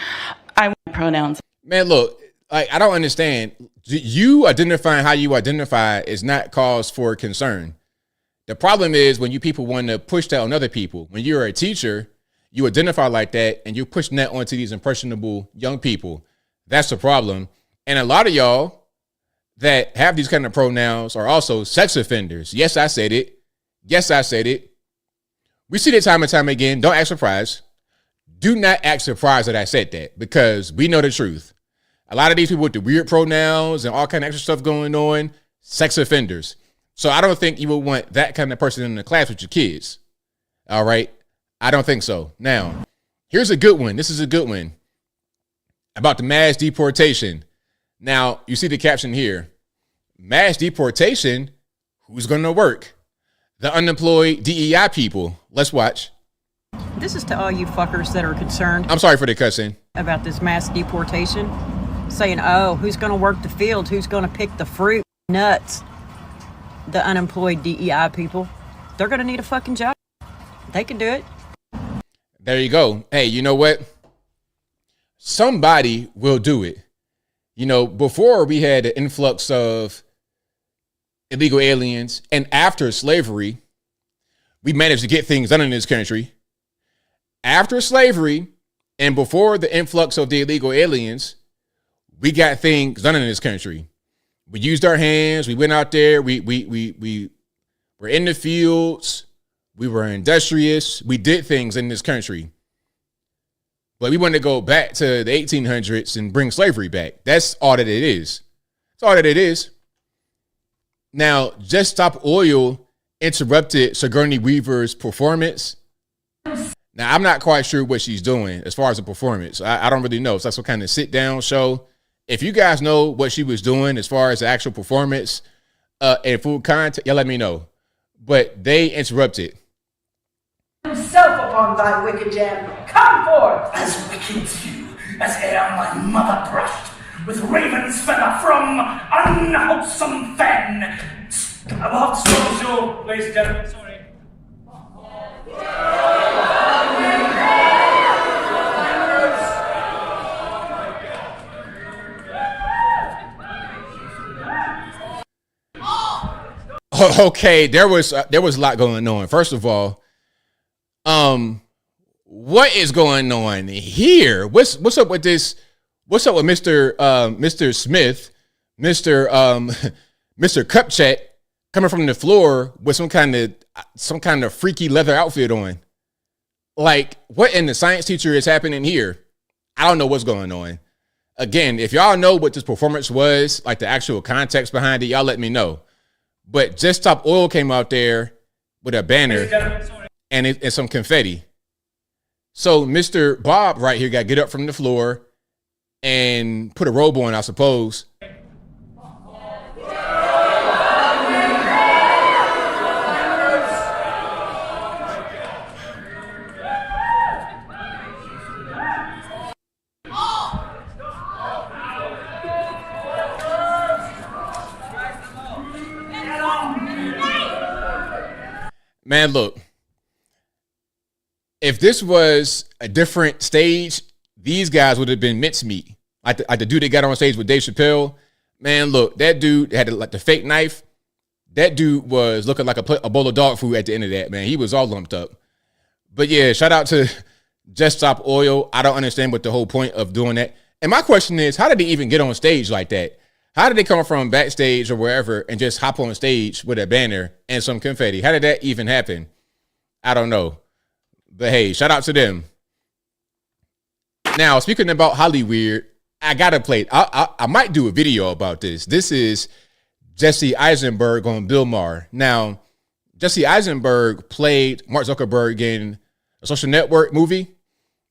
I want pronouns. Man, look, I don't understand. You identifying how you identify is not cause for concern. The problem is when you people want to push that on other people. When you're a teacher, you identify like that and you're pushing that onto these impressionable young people. That's the problem. And a lot of y'all that have these kind of pronouns are also sex offenders. Yes, I said it. Yes, I said it. We see it time and time again. Don't act surprised. Do not act surprised that I said that because we know the truth. A lot of these people with the weird pronouns and all kind of extra stuff going on, sex offenders. So I don't think you would want that kind of person in the class with your kids. All right. I don't think so. Now, here's a good one. This is a good one about the mass deportation. Now, you see the caption here. Mass deportation, who's going to work? The unemployed DEI people. Let's watch. This is to all you fuckers that are concerned. I'm sorry for the cussing. About this mass deportation. Saying, oh, who's going to work the fields? Who's going to pick the fruit? Nuts. The unemployed DEI people. They're going to need a fucking job. They can do it. There you go. Hey, you know what? Somebody will do it. You know, before we had the influx of illegal aliens and after slavery, we managed to get things done in this country. After slavery and before the influx of the illegal aliens, we got things done in this country. We used our hands. We went out there. We were in the fields. We were industrious. We did things in this country. But we want to go back to the 1800s and bring slavery back. That's all that it is. That's all that it is. Now, Just Stop Oil interrupted Sigourney Weaver's performance. Now, I'm not quite sure what she's doing as far as the performance. I don't really know. It's like some kind of sit-down show. If you guys know what she was doing as far as the actual performance and full content, y'all let me know. But they interrupted. himself upon thy wicked jam. Come forth! As wicked you, as ere my mother brushed with raven's feather from unwholesome fen. About to stop the show, ladies and gentlemen. Sorry. Okay, there was a lot going on. First of all, what is going on here? What's up with this? What's up with Mr. Smith, Mr. Cupchet coming from the floor with some kind of freaky leather outfit on? Like, what in the science teacher is happening here? I don't know what's going on. Again, if y'all know what this performance was, like the actual context behind it, y'all let me know. But Just Stop Oil came out there with a banner and some confetti. So Mr. Bob right here got to get up from the floor and put a robe on, I suppose. Man, look, if this was a different stage, these guys would have been mincemeat. Like the dude that got on stage with Dave Chappelle. Man, look, that dude had like the fake knife. That dude was looking like a bowl of dog food at the end of that, man. He was all lumped up. But yeah, shout out to Just Stop Oil. I don't understand what the whole point of doing that. And my question is, how did they even get on stage like that? How did they come from backstage or wherever and just hop on stage with a banner and some confetti? How did that even happen? I don't know. But hey, shout out to them. Now, speaking about Hollyweird, I got to play. I might do a video about this. This is Jesse Eisenberg on Bill Maher. Now, Jesse Eisenberg played Mark Zuckerberg in a Social Network movie.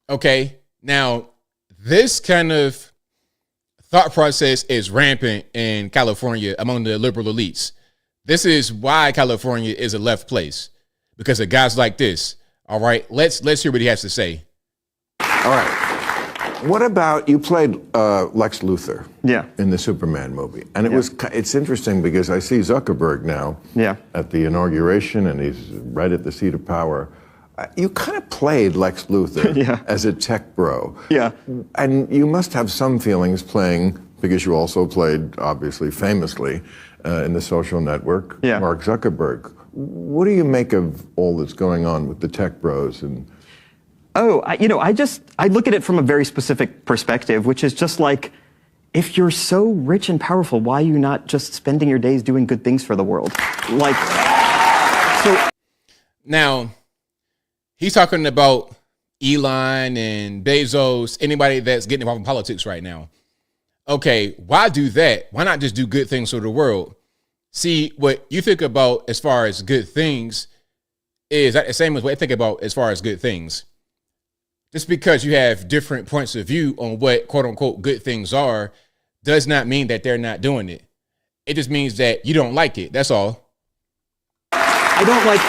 Okay. Now, this kind of thought process is rampant in California among the liberal elites. This is why California is a left place, because of guys like this. All right, let's hear what he has to say. All right. What about, you played Lex Luthor in the Superman movie. And it's interesting because I see Zuckerberg now at the inauguration, and he's right at the seat of power. You kind of played Lex Luthor as a tech bro. Yeah. And you must have some feelings playing, because you also played, obviously, famously, in the Social Network, Mark Zuckerberg. What do you make of all that's going on with the tech bros? And I look at it from a very specific perspective, which is just like, if you're so rich and powerful, why are you not just spending your days doing good things for the world? Like, so. Now, he's talking about Elon and Bezos, anybody that's getting involved in politics right now. Okay, why do that? Why not just do good things for the world? See, what you think about as far as good things is the same as what I think about as far as good things. Just because you have different points of view on what quote unquote good things are does not mean that they're not doing it. It just means that you don't like it. That's all. I don't like,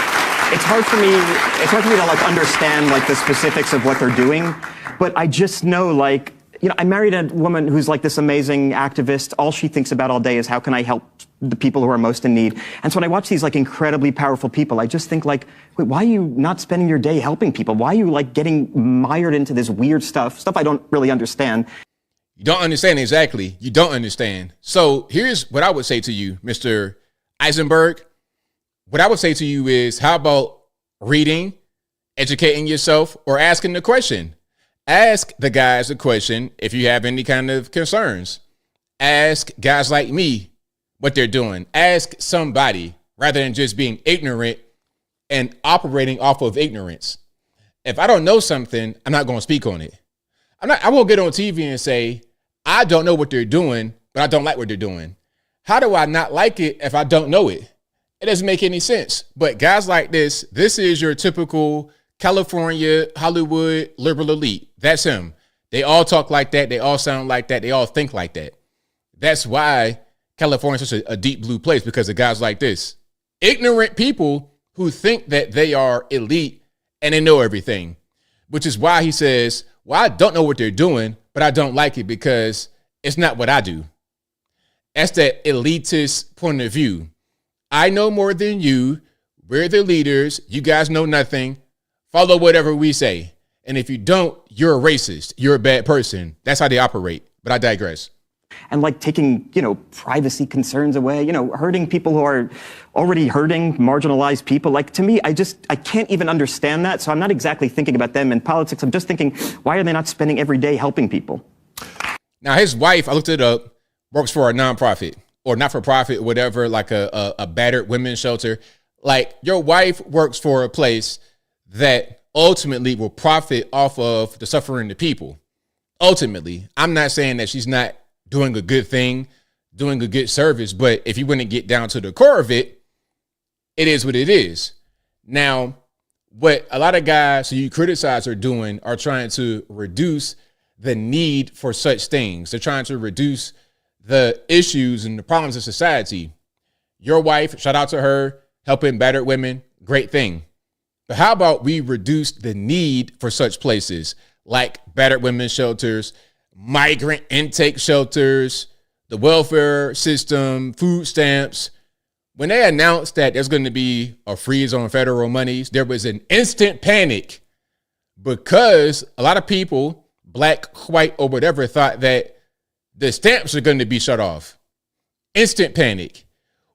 it's hard for me to like understand like the specifics of what they're doing, but I just know, like, I married a woman who's like this amazing activist. All she thinks about all day is how can I help the people who are most in need. And so when I watch these like incredibly powerful people, I just think like, wait, why are you not spending your day helping people? Why are you like getting mired into this weird stuff I don't really understand? You don't understand, exactly. You don't understand. So here's what I would say to you, Mr. Eisenberg. What I would say to you is, how about reading, educating yourself, or asking the question? Ask the guys a question if you have any kind of concerns. Ask guys like me what they're doing. Ask somebody rather than just being ignorant and operating off of ignorance. If I don't know something, I'm not going to speak on it. I won't get on TV and say, I don't know what they're doing, but I don't like what they're doing. How do I not like it if I don't know it? It doesn't make any sense. But guys like this is your typical California, Hollywood, liberal elite. That's him. They all talk like that. They all sound like that. They all think like that. That's why California is such a deep blue place, because of guys like this. Ignorant people who think that they are elite and they know everything, which is why he says, well, I don't know what they're doing, but I don't like it because it's not what I do. That's that elitist point of view. I know more than you. We're the leaders. You guys know nothing. Follow whatever we say. And if you don't, you're a racist. You're a bad person. That's how they operate. But I digress. And like taking, privacy concerns away, hurting people who are already hurting marginalized people. Like, to me, I can't even understand that. So I'm not exactly thinking about them in politics. I'm just thinking, why are they not spending every day helping people? Now, his wife, I looked it up, works for a nonprofit or not for profit, whatever, like a battered women's shelter. Like, your wife works for a place that ultimately will profit off of the suffering of people. Ultimately, I'm not saying that she's not doing a good thing, doing a good service, but if you wouldn't get down to the core of it, it is what it is. Now, what a lot of guys who you criticize are doing are trying to reduce the need for such things. They're trying to reduce the issues and the problems of society. Your wife, shout out to her, helping battered women, great thing. But how about we reduce the need for such places like battered women's shelters, migrant intake shelters, the welfare system, food stamps. When they announced that there's going to be a freeze on federal monies, there was an instant panic because a lot of people, black, white, or whatever, thought that the stamps are going to be shut off. Instant panic.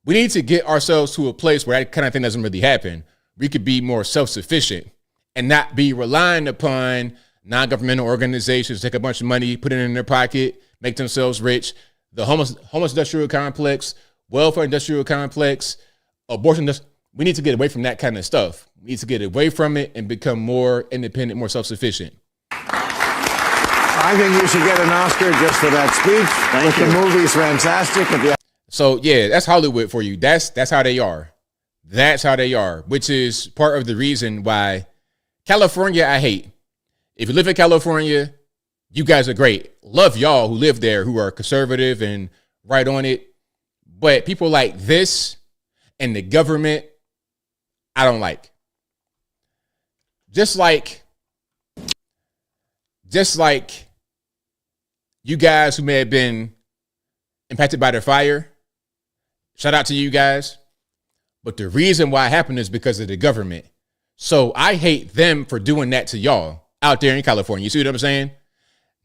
We need to get ourselves to a place where that kind of thing doesn't really happen. We could be more self-sufficient and not be relying upon non-governmental organizations to take a bunch of money, put it in their pocket, make themselves rich. The homeless industrial complex, welfare industrial complex, abortion. We need to get away from that kind of stuff. We need to get away from it and become more independent, more self-sufficient. I think you should get an Oscar just for that speech. Thank you. The movie's fantastic. So yeah, that's Hollywood for you. That's how they are. That's how they are, which is part of the reason why California I hate. If you live in California, you guys are great. Love y'all who live there, who are conservative and right on it. But people like this and the government, I don't like. Just like you guys who may have been impacted by the fire, shout out to you guys. But the reason why it happened is because of the government. So I hate them for doing that to y'all out there in California. You see what I'm saying?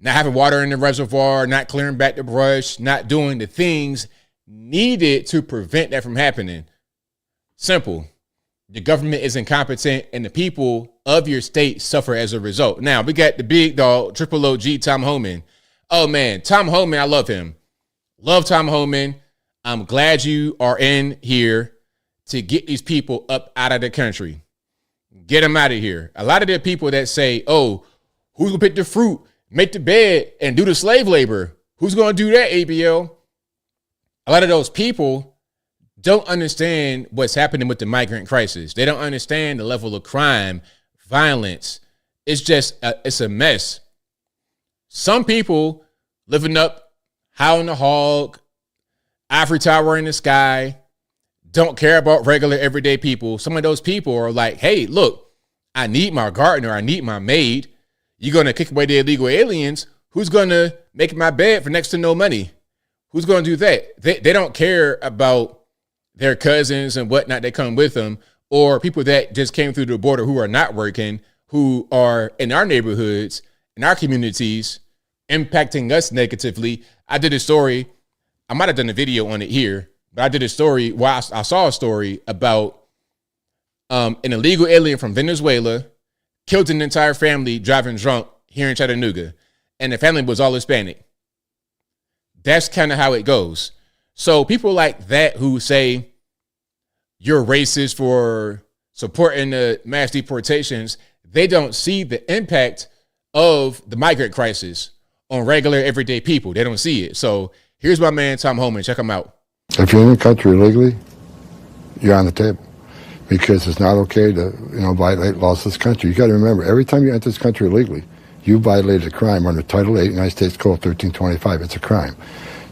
Not having water in the reservoir, not clearing back the brush, not doing the things needed to prevent that from happening. Simple. The government is incompetent and the people of your state suffer as a result. Now, we got the big dog, Triple OG, Tom Homan. Oh, man, Tom Homan, I love him. Love Tom Homan. I'm glad you are in here to get these people up out of the country. Get them out of here. A lot of the people that say, oh, who's going to pick the fruit, make the bed, and do the slave labor? Who's going to do that, ABL? A lot of those people don't understand what's happening with the migrant crisis. They don't understand the level of crime, violence. It's just, it's a mess. Some people living up high on the hog, ivory tower in the sky, don't care about regular everyday people. Some of those people are like, hey, look, I need my gardener. I need my maid. You're going to kick away the illegal aliens. Who's going to make my bed for next to no money? Who's going to do that? They don't care about their cousins and whatnot that come with them, or people that just came through the border who are not working, who are in our neighborhoods, in our communities, impacting us negatively. I did a story. I might have done a video on it here, but I did a story. I saw a story about an illegal alien from Venezuela killed an entire family driving drunk here in Chattanooga, and the family was all Hispanic. That's kind of how it goes. So people like that who say you're racist for supporting the mass deportations, they don't see the impact of the migrant crisis on regular everyday people. They don't see it. So here's my man, Tom Homan. Check him out. If you're in the country illegally, you're on the table because it's not okay to, violate laws of this country. You got to remember, every time you enter this country illegally, you violated a crime under Title 8, United States Code 1325. It's a crime.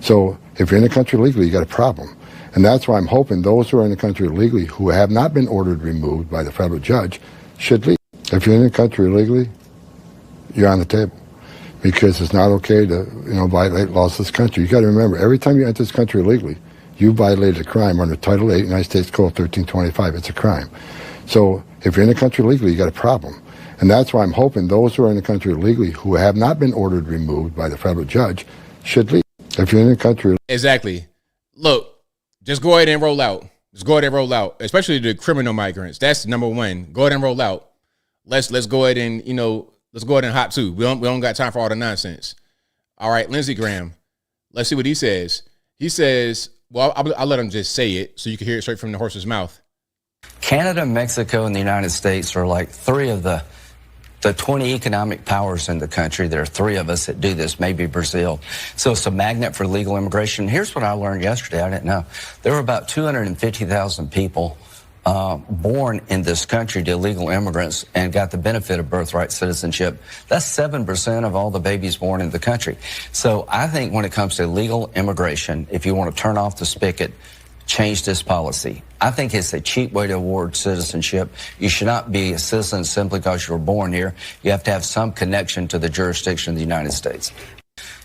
So if you're in the country illegally, you got a problem. And that's why I'm hoping those who are in the country illegally who have not been ordered removed by the federal judge should leave. If you're in the country illegally, you're on the table, because it's not okay to, violate laws of this country. You got to remember, every time you enter this country illegally, you violated a crime under Title 8, United States Code 1325. It's a crime. So if you're in the country illegally, you got a problem. And that's why I'm hoping those who are in the country illegally, who have not been ordered removed by the federal judge, should leave. If you're in the country... Exactly. Look, just go ahead and roll out. Just go ahead and roll out, especially the criminal migrants. That's number one. Go ahead and roll out. Let's go ahead and, let's go ahead and hop too. We don't got time for all the nonsense. All right, Lindsey Graham. Let's see what he says. He says, well, I'll let him just say it so you can hear it straight from the horse's mouth. Canada, Mexico, and the United States are like three of the 20 economic powers in the country. There are three of us that do this, maybe Brazil. So it's a magnet for legal immigration. Here's what I learned yesterday. I didn't know. There were about 250,000 people born in this country to illegal immigrants and got the benefit of birthright citizenship. That's 7% of all the babies born in the country. So I think when it comes to legal immigration, if you want to turn off the spigot, change this policy. I think it's a cheap way to award citizenship. You should not be a citizen simply because you were born here. You have to have some connection to the jurisdiction of the United States.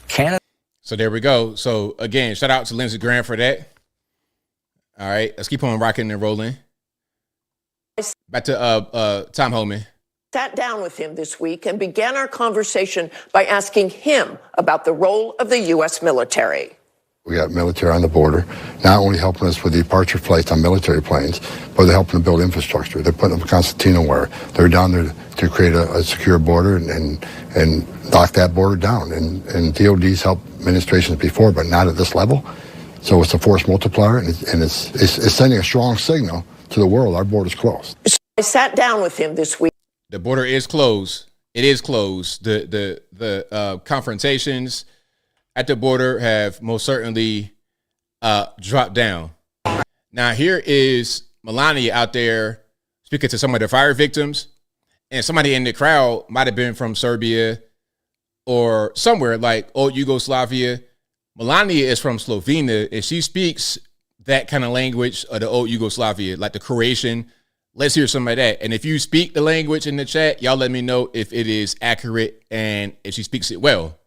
Canada. So there we go. So again, shout out to Lindsey Graham for that. All right, let's keep on rocking and rolling. Back to Tom Homan. Sat down with him this week and began our conversation by asking him about the role of the U.S. military. We got military on the border, not only helping us with departure flights on military planes, but they're helping to build infrastructure. They're putting up Constantino wire. They're down there to create a secure border and lock that border down. And DOD's helped administrations before, but not at this level. So it's a force multiplier, and it's sending a strong signal to the world. Our border's closed. I sat down with him this week. The border is closed. It is closed. The confrontations at the border have most certainly dropped down. Now, here is Melania out there speaking to some of the fire victims, and somebody in the crowd might have been from Serbia or somewhere like old Yugoslavia. Melania is from Slovenia, and she speaks that kind of language of the old Yugoslavia, like the Croatian. Let's hear some of that. And if you speak the language in the chat, y'all let me know if it is accurate and if she speaks it well.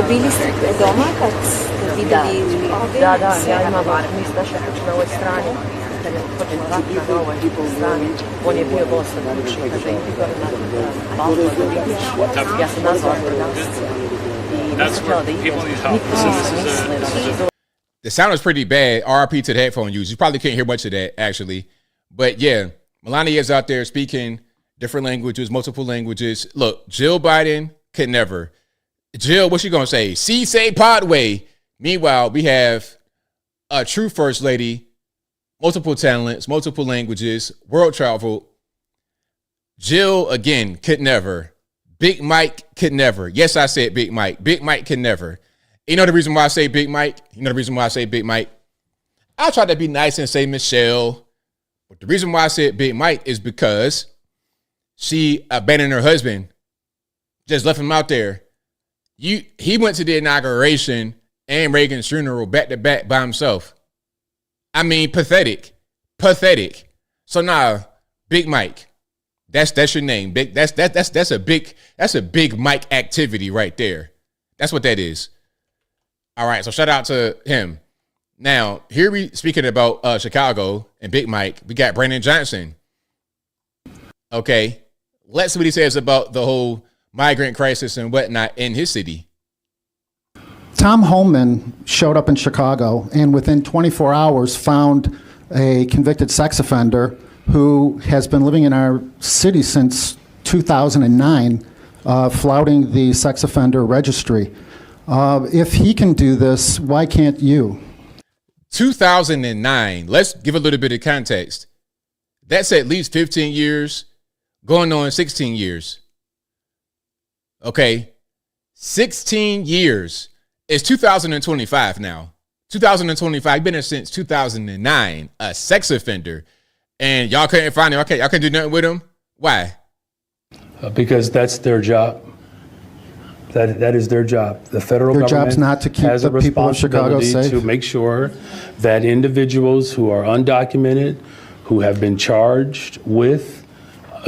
Bili ste doma kad ste videli ove? Da, ja imam naša kuća na ovoj strani. Kad je počeo rat na ovoj strani, on je bio dosta naručen. Kaže, Igor na balkonu da vidiš. Ja sam nazvala prodavnice. I nisam htjela da idem. Niko nisam mislila. The sound is pretty bad. RIP to the headphone use. You probably can't hear much of that, actually. But yeah, Melania is out there speaking different languages, multiple languages. Look, Jill Biden could never. Jill, what's she going to say? See, say Podway. Meanwhile, we have a true first lady, multiple talents, multiple languages, world travel. Jill, again, could never. Big Mike could never. Yes, I said Big Mike. Big Mike could never. You know the reason why I say Big Mike? I try to be nice and say Michelle. But the reason why I said Big Mike is because she abandoned her husband. Just left him out there. He went to the inauguration and Reagan's funeral back to back by himself. I mean, pathetic. So now, Big Mike. That's your name. That's a big Mike activity right there. That's what that is. All right, so shout out to him. Now, here we speaking about Chicago and Big Mike. We got Brandon Johnson. Okay, let's see what he says about the whole migrant crisis and whatnot in his city. Tom Homan showed up in Chicago and within 24 hours found a convicted sex offender who has been living in our city since 2009, flouting the sex offender registry. If he can do this, why can't you? 2009. Let's give a little bit of context. That's at least 15 years, going on 16 years. Okay. 16 years. It's 2025 now. 2025. Been there since 2009. A sex offender. And y'all couldn't find him. Okay, y'all couldn't do nothing with him. Why? Because that's their job. That is their job. The federal Their government job's not to keep has a the people of Chicago responsibility safe. to make sure that individuals who are undocumented, who have been charged with,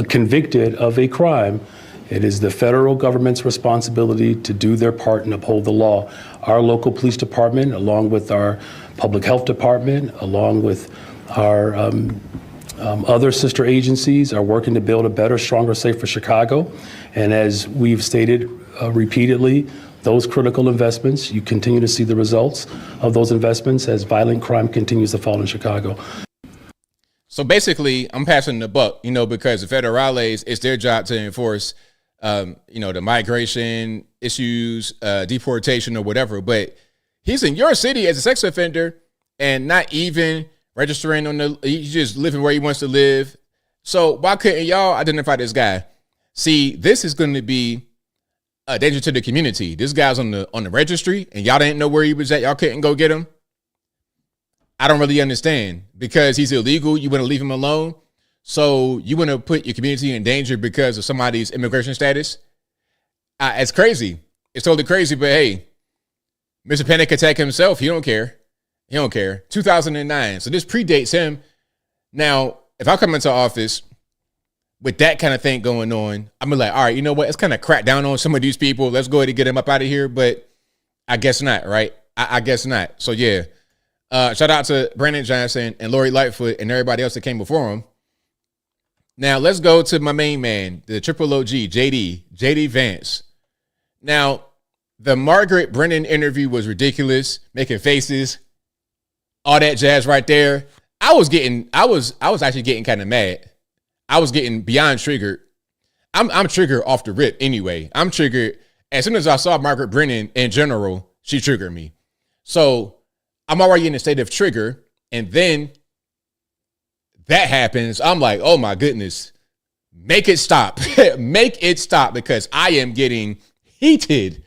convicted of a crime, it is the federal government's responsibility to do their part and uphold the law. Our local police department, along with our public health department, along with our other sister agencies, are working to build a better, stronger, safer Chicago. And as we've stated repeatedly, those critical investments, you continue to see the results of those investments as violent crime continues to fall in Chicago. So basically, I'm passing the buck, because the federales, it's their job to enforce, the migration issues, deportation or whatever. But he's in your city as a sex offender and not even registering he's just living where he wants to live. So why couldn't y'all identify this guy? See, this is going to be a danger to the community. This guy's on the registry and y'all didn't know where he was at. Y'all couldn't go get him. I don't really understand, because he's illegal. You want to leave him alone. So you want to put your community in danger because of somebody's immigration status. It's crazy. It's totally crazy. But hey, Mr. Panic Attack himself, he don't care. He don't care. 2009. So this predates him. Now, if I come into office with that kind of thing going on, I'm like, all right, you know what? Let's kind of crack down on some of these people. Let's go ahead and get them up out of here. But I guess not, right? I guess not. So yeah. Shout out to Brandon Johnson and Lori Lightfoot and everybody else that came before him. Now let's go to my main man, the triple OG, JD Vance. Now, the Margaret Brennan interview was ridiculous, making faces, all that jazz right there. I was actually getting kind of mad. I was getting beyond triggered. I'm triggered off the rip anyway. I'm triggered. As soon as I saw Margaret Brennan in general, she triggered me. So I'm already in a state of trigger, and then that happens. I'm like, oh my goodness, make it stop. Make it stop, because I am getting heated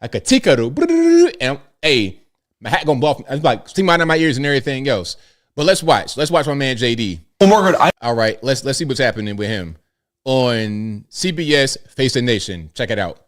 like a tikaro. And hey, my hat gonna blow off. I'm like steam out of my ears and everything else. But let's watch my man JD. Well, Margaret, all right, let's see what's happening with him on CBS Face the Nation. Check it out.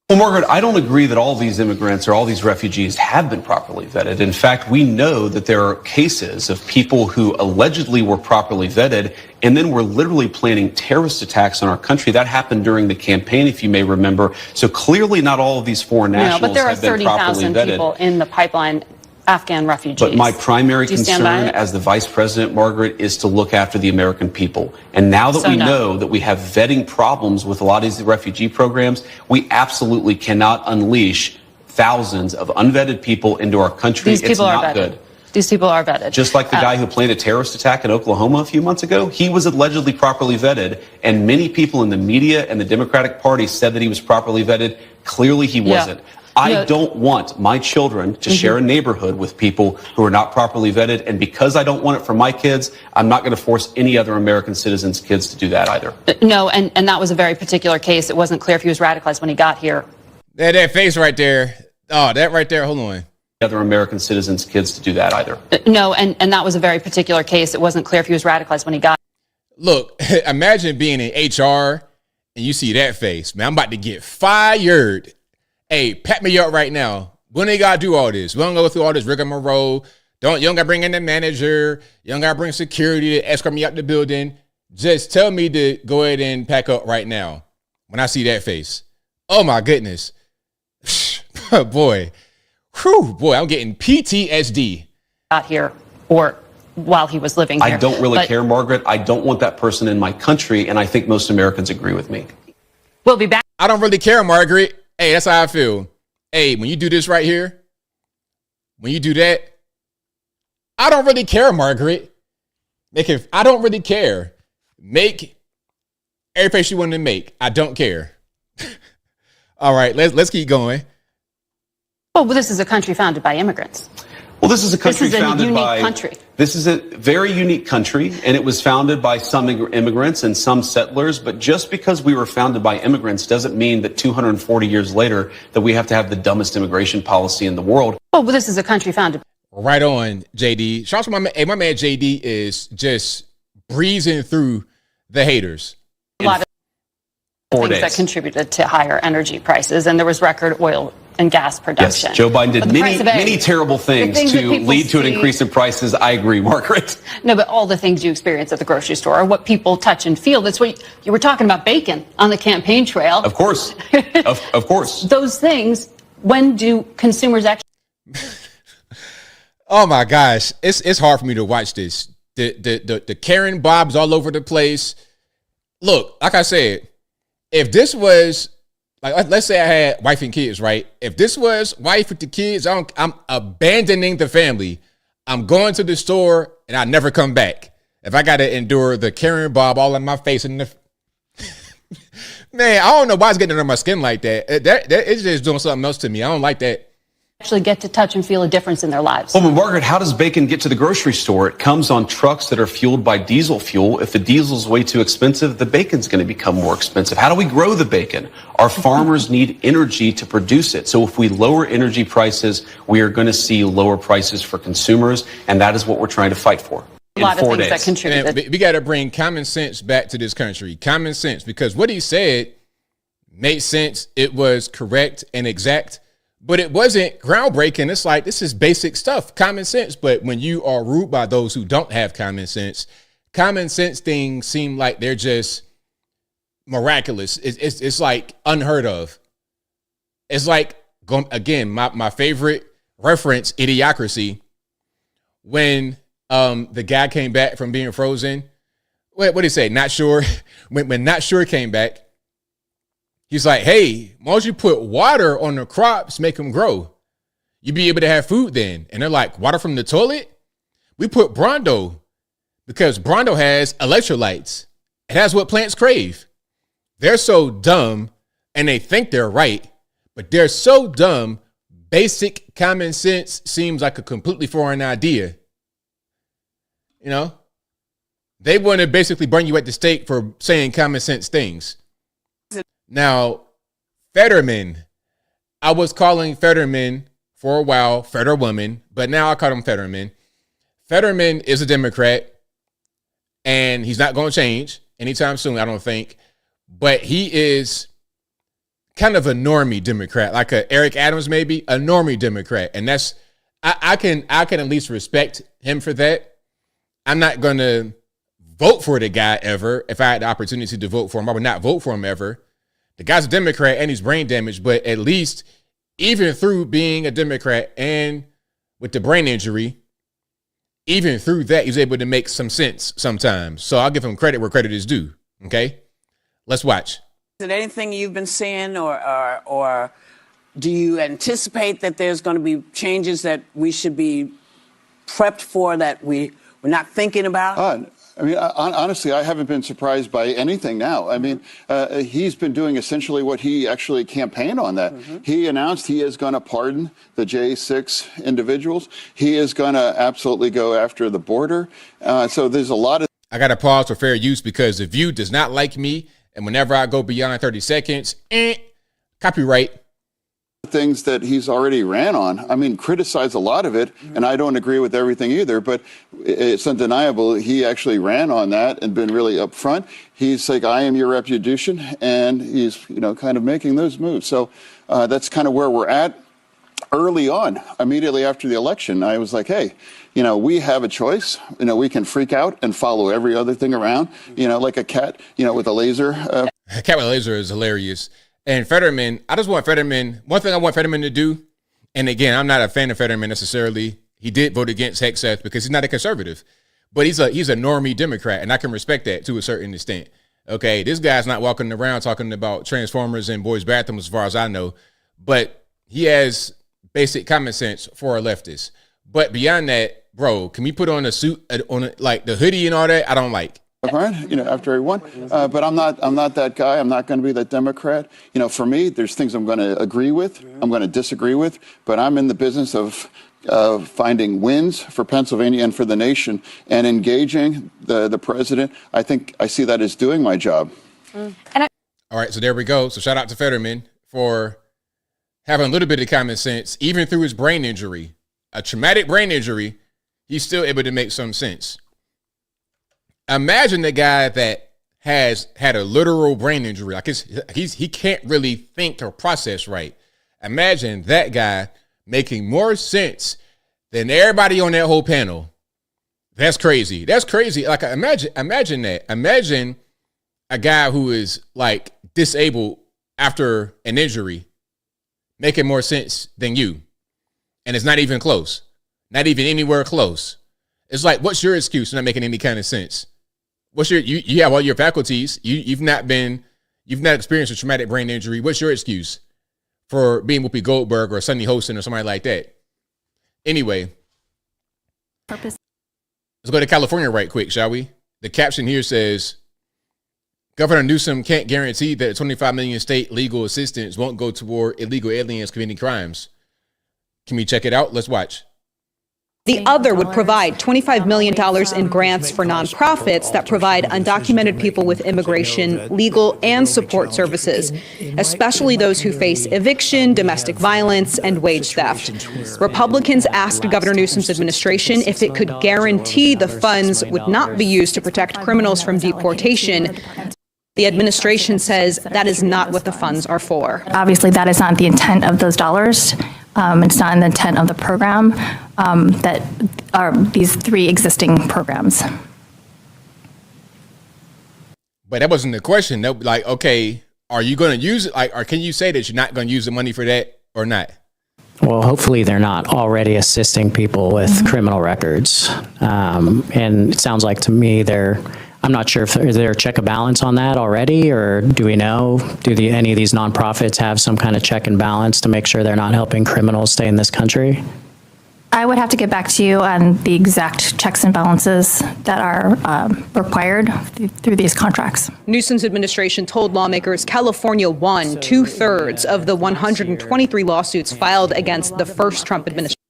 Well, Margaret, I don't agree that all these immigrants or all these refugees have been properly vetted. In fact, we know that there are cases of people who allegedly were properly vetted and then were literally planning terrorist attacks on our country. That happened during the campaign, if you may remember. So clearly not all of these foreign nationals have been properly vetted. But there are 30,000 people in the pipeline, Afghan refugees. But my primary concern as the vice president, Margaret, is to look after the American people. And now that we know that we have vetting problems with a lot of these refugee programs, we absolutely cannot unleash thousands of unvetted people into our country. These people are vetted. Good. These people are vetted. Just like the guy who planned a terrorist attack in Oklahoma a few months ago, he was allegedly properly vetted, and many people in the media and the Democratic Party said that he was properly vetted. Clearly he wasn't. I don't want my children to share a neighborhood with people who are not properly vetted. And because I don't want it for my kids, I'm not going to force any other American citizens' kids to do that either. No, and that was a very particular case. It wasn't clear if he was radicalized when he got here. That face right there. Oh, that right there. Hold on. Other American citizens' kids to do that either. No, and that was a very particular case. It wasn't clear if he was radicalized when he got here. Look, imagine being in HR and you see that face. Man, I'm about to get fired. Hey, pat me up right now. When they gotta do all this? We don't go through all this rigmarole. You don't gotta bring in the manager. You don't gotta bring security to escort me out the building. Just tell me to go ahead and pack up right now when I see that face. Oh my goodness. Boy. Whew, boy, I'm getting PTSD. Got here or while he was living here. I don't really care, Margaret. I don't want that person in my country, and I think most Americans agree with me. We'll be back. I don't really care, Margaret. Hey, that's how I feel. Hey, when you do this right here, when you do that, I don't really care, Margaret. I don't really care. Make every face you want to make. I don't care. All right, let's keep going. Well, this is a country founded by immigrants. Well, this is a country founded by... country. This is a very unique country, and it was founded by some immigrants and some settlers. But just because we were founded by immigrants doesn't mean that 240 years later that we have to have the dumbest immigration policy in the world. Well, this is a country founded... Right on, JD. Shout out to my man. Hey, my man JD is just breezing through the haters. A lot of things that contributed to higher energy prices, and there was record oil and gas production. Yes, Joe Biden did But the many, price of eggs, many terrible things things that to people lead to an see- increase in prices. I agree, Margaret. No, but all the things you experience at the grocery store are what people touch and feel. That's what you were talking about, bacon on the campaign trail. Of course. of course. Those things, when do consumers actually... Oh my gosh, it's hard for me to watch this. The Karen Bobs all over the place. Look, like I said, if this was like, let's say I had wife and kids, right? If this was wife with the kids, I'm abandoning the family. I'm going to the store and I never come back. If I got to endure the Karen Bob all in my face and man, I don't know why it's getting under my skin like that. It's just doing something else to me. I don't like that. actually get to touch and feel a difference in their lives. Well, but Margaret, how does bacon get to the grocery store? It comes on trucks that are fueled by diesel fuel. If the diesel's way too expensive, the bacon's going to become more expensive. How do we grow the bacon? Our farmers need energy to produce it. So if we lower energy prices, we are going to see lower prices for consumers, and that is what we're trying to fight for. A lot of things that contribute. Man, we got to bring common sense back to this country. Common sense, because what he said made sense. It was correct and exact. But it wasn't groundbreaking. It's like, this is basic stuff, common sense. But when you are ruled by those who don't have common sense things seem like they're just miraculous. It's like unheard of. It's like, again, my favorite reference, Idiocracy, when the guy came back from being frozen. What did he say? Not sure. When Not Sure came back, he's like, hey, why don't you put water on the crops, make them grow? You'd be able to have food then. And they're like, water from the toilet? We put Brondo because Brondo has electrolytes. It has what plants crave. They're so dumb and they think they're right, but they're so dumb. Basic common sense seems like a completely foreign idea. You know, they want to basically burn you at the stake for saying common sense things. Now, Fetterman, I was calling Fetterman for a while, Fetterwoman, but now I call him Fetterman. Fetterman is a Democrat, and he's not going to change anytime soon, I don't think. But he is kind of a normie Democrat, like a Eric Adams maybe, a normie Democrat. And that's, I can at least respect him for that. I'm not going to vote for the guy ever. If I had the opportunity to vote for him, I would not vote for him ever. The guy's a Democrat and he's brain damaged, but at least even through being a Democrat and with the brain injury, even through that, he's able to make some sense sometimes. So I'll give him credit where credit is due. Okay, let's watch. Is it anything you've been seeing, or do you anticipate that there's going to be changes that we should be prepped for that we're not thinking about? I mean, honestly, I haven't been surprised by anything now. I mean, he's been doing essentially what he actually campaigned on that. Mm-hmm. He announced he is going to pardon the J6 individuals. He is going to absolutely go after the border. So there's a lot of... I got to pause for fair use because The View does not like me. And whenever I go beyond 30 seconds, copyright. Things that he's already ran on. I mean, criticize a lot of it, and I don't agree with everything either, but it's undeniable he actually ran on that and been really upfront. He's like, I am your reputation, and he's, kind of making those moves. So that's kind of where we're at. Early on, immediately after the election, I was like, hey, we have a choice. We can freak out and follow every other thing around, like a cat, with a laser. A cat with a laser is hilarious. And Fetterman, I just want Fetterman, one thing I want Fetterman to do, and again, I'm not a fan of Fetterman necessarily. He did vote against Hegseth because he's not a conservative, but he's a normie Democrat, and I can respect that to a certain extent. Okay, this guy's not walking around talking about Transformers and boys' bathrooms as far as I know, but he has basic common sense for a leftist. But beyond that, bro, can we put on a suit, like the hoodie and all that? I don't like. After he won. But I'm not that guy. I'm not going to be that Democrat. For me, there's things I'm going to agree with, I'm going to disagree with, but I'm in the business of finding wins for Pennsylvania and for the nation and engaging the president. I think I see that as doing my job. All right, so there we go. So shout out to Fetterman for having a little bit of common sense, even through his brain injury, a traumatic brain injury. He's still able to make some sense. Imagine the guy that has had a literal brain injury, like he can't really think or process right. Imagine that guy making more sense than everybody on that whole panel. That's crazy. That's crazy. Like, imagine that. Imagine a guy who is like disabled after an injury making more sense than you. And it's not even close. Not even anywhere close. It's like, what's your excuse for not making any kind of sense? What's you have all your faculties. You've not experienced a traumatic brain injury. What's your excuse for being Whoopi Goldberg or Sunny Hostin or somebody like that? Anyway, let's go to California right quick, shall we? The caption here says, Governor Newsom can't guarantee that $25 million state legal assistance won't go toward illegal aliens committing crimes. Can we check it out? Let's watch. The other would provide $25 million in grants for nonprofits that provide undocumented people with immigration, legal, and support services, especially those who face eviction, domestic violence, and wage theft. Republicans asked Governor Newsom's administration if it could guarantee the funds would not be used to protect criminals from deportation. The administration says that is not what the funds are for. Obviously, that is not the intent of those dollars. It's not in the intent of the program that are these three existing programs. But that wasn't the question. They'll be like, okay, are you going to use it? Like, or can you say that you're not going to use the money for that or not? Well, hopefully they're not already assisting people with criminal records. And it sounds like to me I'm not sure if is there a check and balance on that already, or do we know, any of these nonprofits have some kind of check and balance to make sure they're not helping criminals stay in this country? I would have to get back to you on the exact checks and balances that are required through these contracts. Newsom's administration told lawmakers California won 2/3 of the 123 lawsuits filed against the first Trump administration.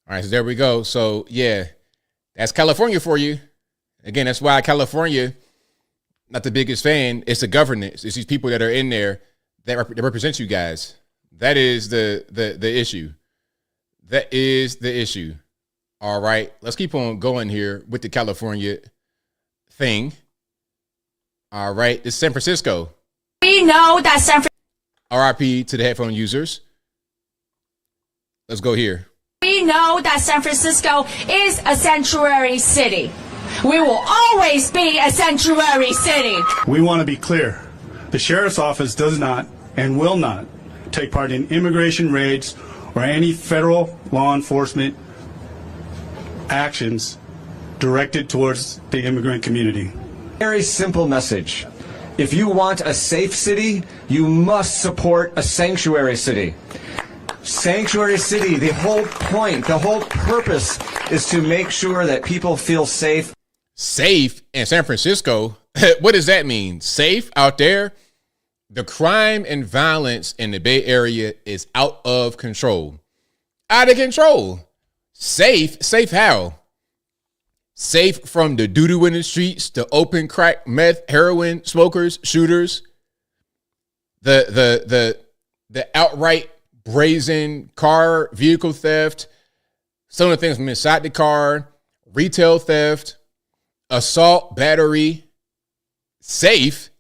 All right, so there we go. So, yeah, that's California for you. Again, that's why California, not the biggest fan. It's the governance. It's these people that are in there that represent you guys. That is the issue. That is the issue. All right, let's keep on going here with the California thing. All right, this is San Francisco. We know that San Francisco. RIP to the headphone users. Let's go here. We know that San Francisco is a sanctuary city. We will always be a sanctuary city. We want to be clear. The sheriff's office does not and will not take part in immigration raids or any federal law enforcement actions directed towards the immigrant community. Very simple message. If you want a safe city, you must support a sanctuary city. Sanctuary city, the whole point, the whole purpose is to make sure that people feel safe. Safe in San Francisco? What does that mean? Safe out there? The crime and violence in the Bay Area is out of control. Out of control. Safe? Safe how? Safe from the doo-doo in the streets, the open crack, meth, heroin, smokers, shooters, the outright brazen car, vehicle theft, some of the things from inside the car, retail theft, assault, battery. Safe.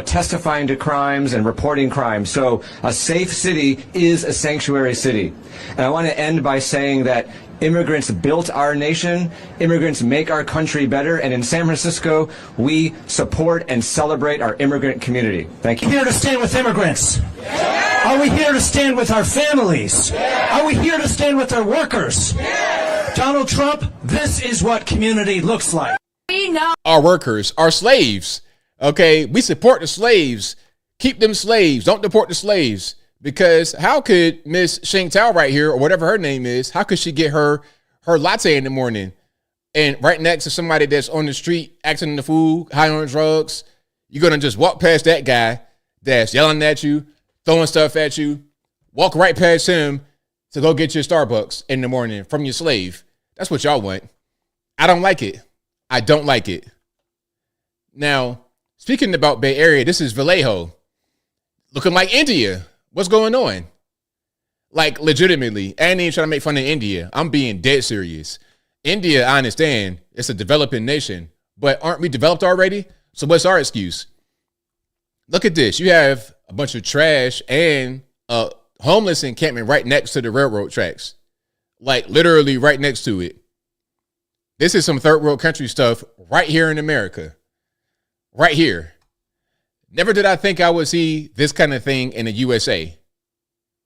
Testifying to crimes and reporting crimes. So a safe city is a sanctuary city. And I want to end by saying that immigrants built our nation. Immigrants make our country better. And in San Francisco, we support and celebrate our immigrant community. Thank you. Are we here to stand with immigrants? Yeah. Are we here to stand with our families? Yeah. Are we here to stand with our workers? Yeah. Donald Trump, this is what community looks like. We know our workers, our slaves. Okay, we support the slaves. Keep them slaves. Don't deport the slaves. Because how could Miss Shing Tao right here, or whatever her name is, how could she get her latte in the morning and right next to somebody that's on the street acting the fool, high on drugs? You're going to just walk past that guy that's yelling at you, throwing stuff at you, walk right past him to go get your Starbucks in the morning from your slave. That's what y'all want. I don't like it. I don't like it. Now, speaking about Bay Area, this is Vallejo. Looking like India. What's going on? Like, legitimately, I ain't even trying to make fun of India. I'm being dead serious. India, I understand, it's a developing nation, but aren't we developed already? So what's our excuse? Look at this. You have a bunch of trash and homeless encampment right next to the railroad tracks, like literally right next to it. This is some third world country stuff right here in America, right here. Never did I think I would see this kind of thing in the USA.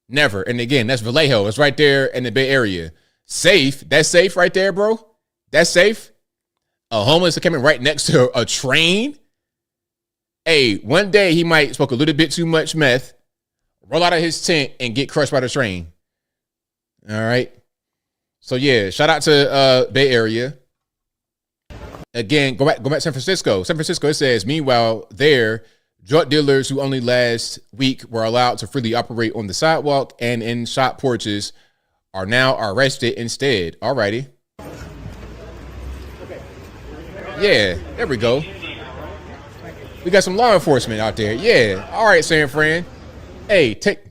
Never. And again, that's Vallejo. It's right there in the Bay Area. Safe. That's safe right there, bro. That's safe. A homeless encampment right next to a train. Hey, one day he might smoke a little bit too much meth, roll out of his tent, and get crushed by the train. All right. So yeah, shout out to Bay Area. Again, go back to San Francisco. San Francisco, it says, meanwhile, there, drug dealers who only last week were allowed to freely operate on the sidewalk and in shop porches are now arrested instead. All righty. Yeah, there we go. We got some law enforcement out there. Yeah. All right, San Fran. Hey, take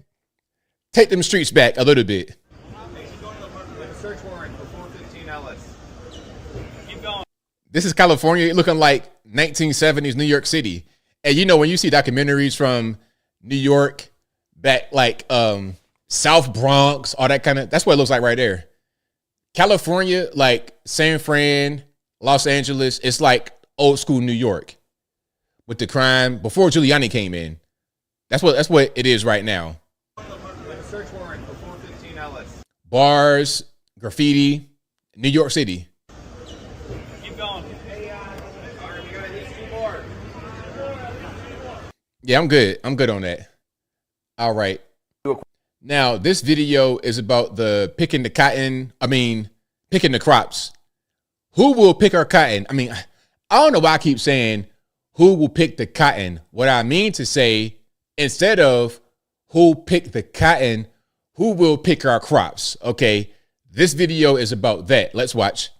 them streets back a little bit. This is California looking like 1970s New York City. And you know, when you see documentaries from New York, back like South Bronx, all that kind of, that's what it looks like right there. California, like San Fran, Los Angeles, it's like old school New York with the crime before Giuliani came in. That's what it is right now. Bars, graffiti, New York City. Yeah, I'm good. I'm good on that. All right. Now, this video is about picking the crops. Who will pick our cotton? I mean, I don't know why I keep saying who will pick the cotton. What I mean to say, instead of who pick the cotton, who will pick our crops? Okay, this video is about that. Let's watch.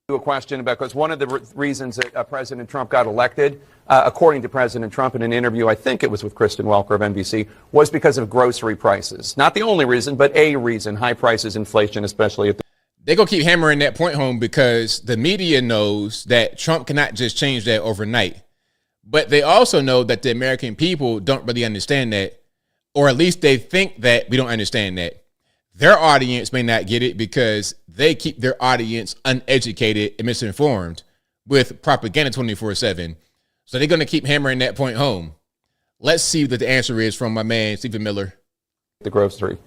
A question about, because one of the reasons that President Trump got elected, according to President Trump in an interview, I think it was with Kristen Welker of NBC, was because of grocery prices. Not the only reason, but a reason: high prices, inflation, especially at the. They're going to keep hammering that point home because the media knows that Trump cannot just change that overnight. But they also know that the American people don't really understand that, or at least they think that we don't understand that. Their audience may not get it because they keep their audience uneducated and misinformed with propaganda 24/7. So they're going to keep hammering that point home. Let's see what the answer is from my man, Stephen Miller. The grocery.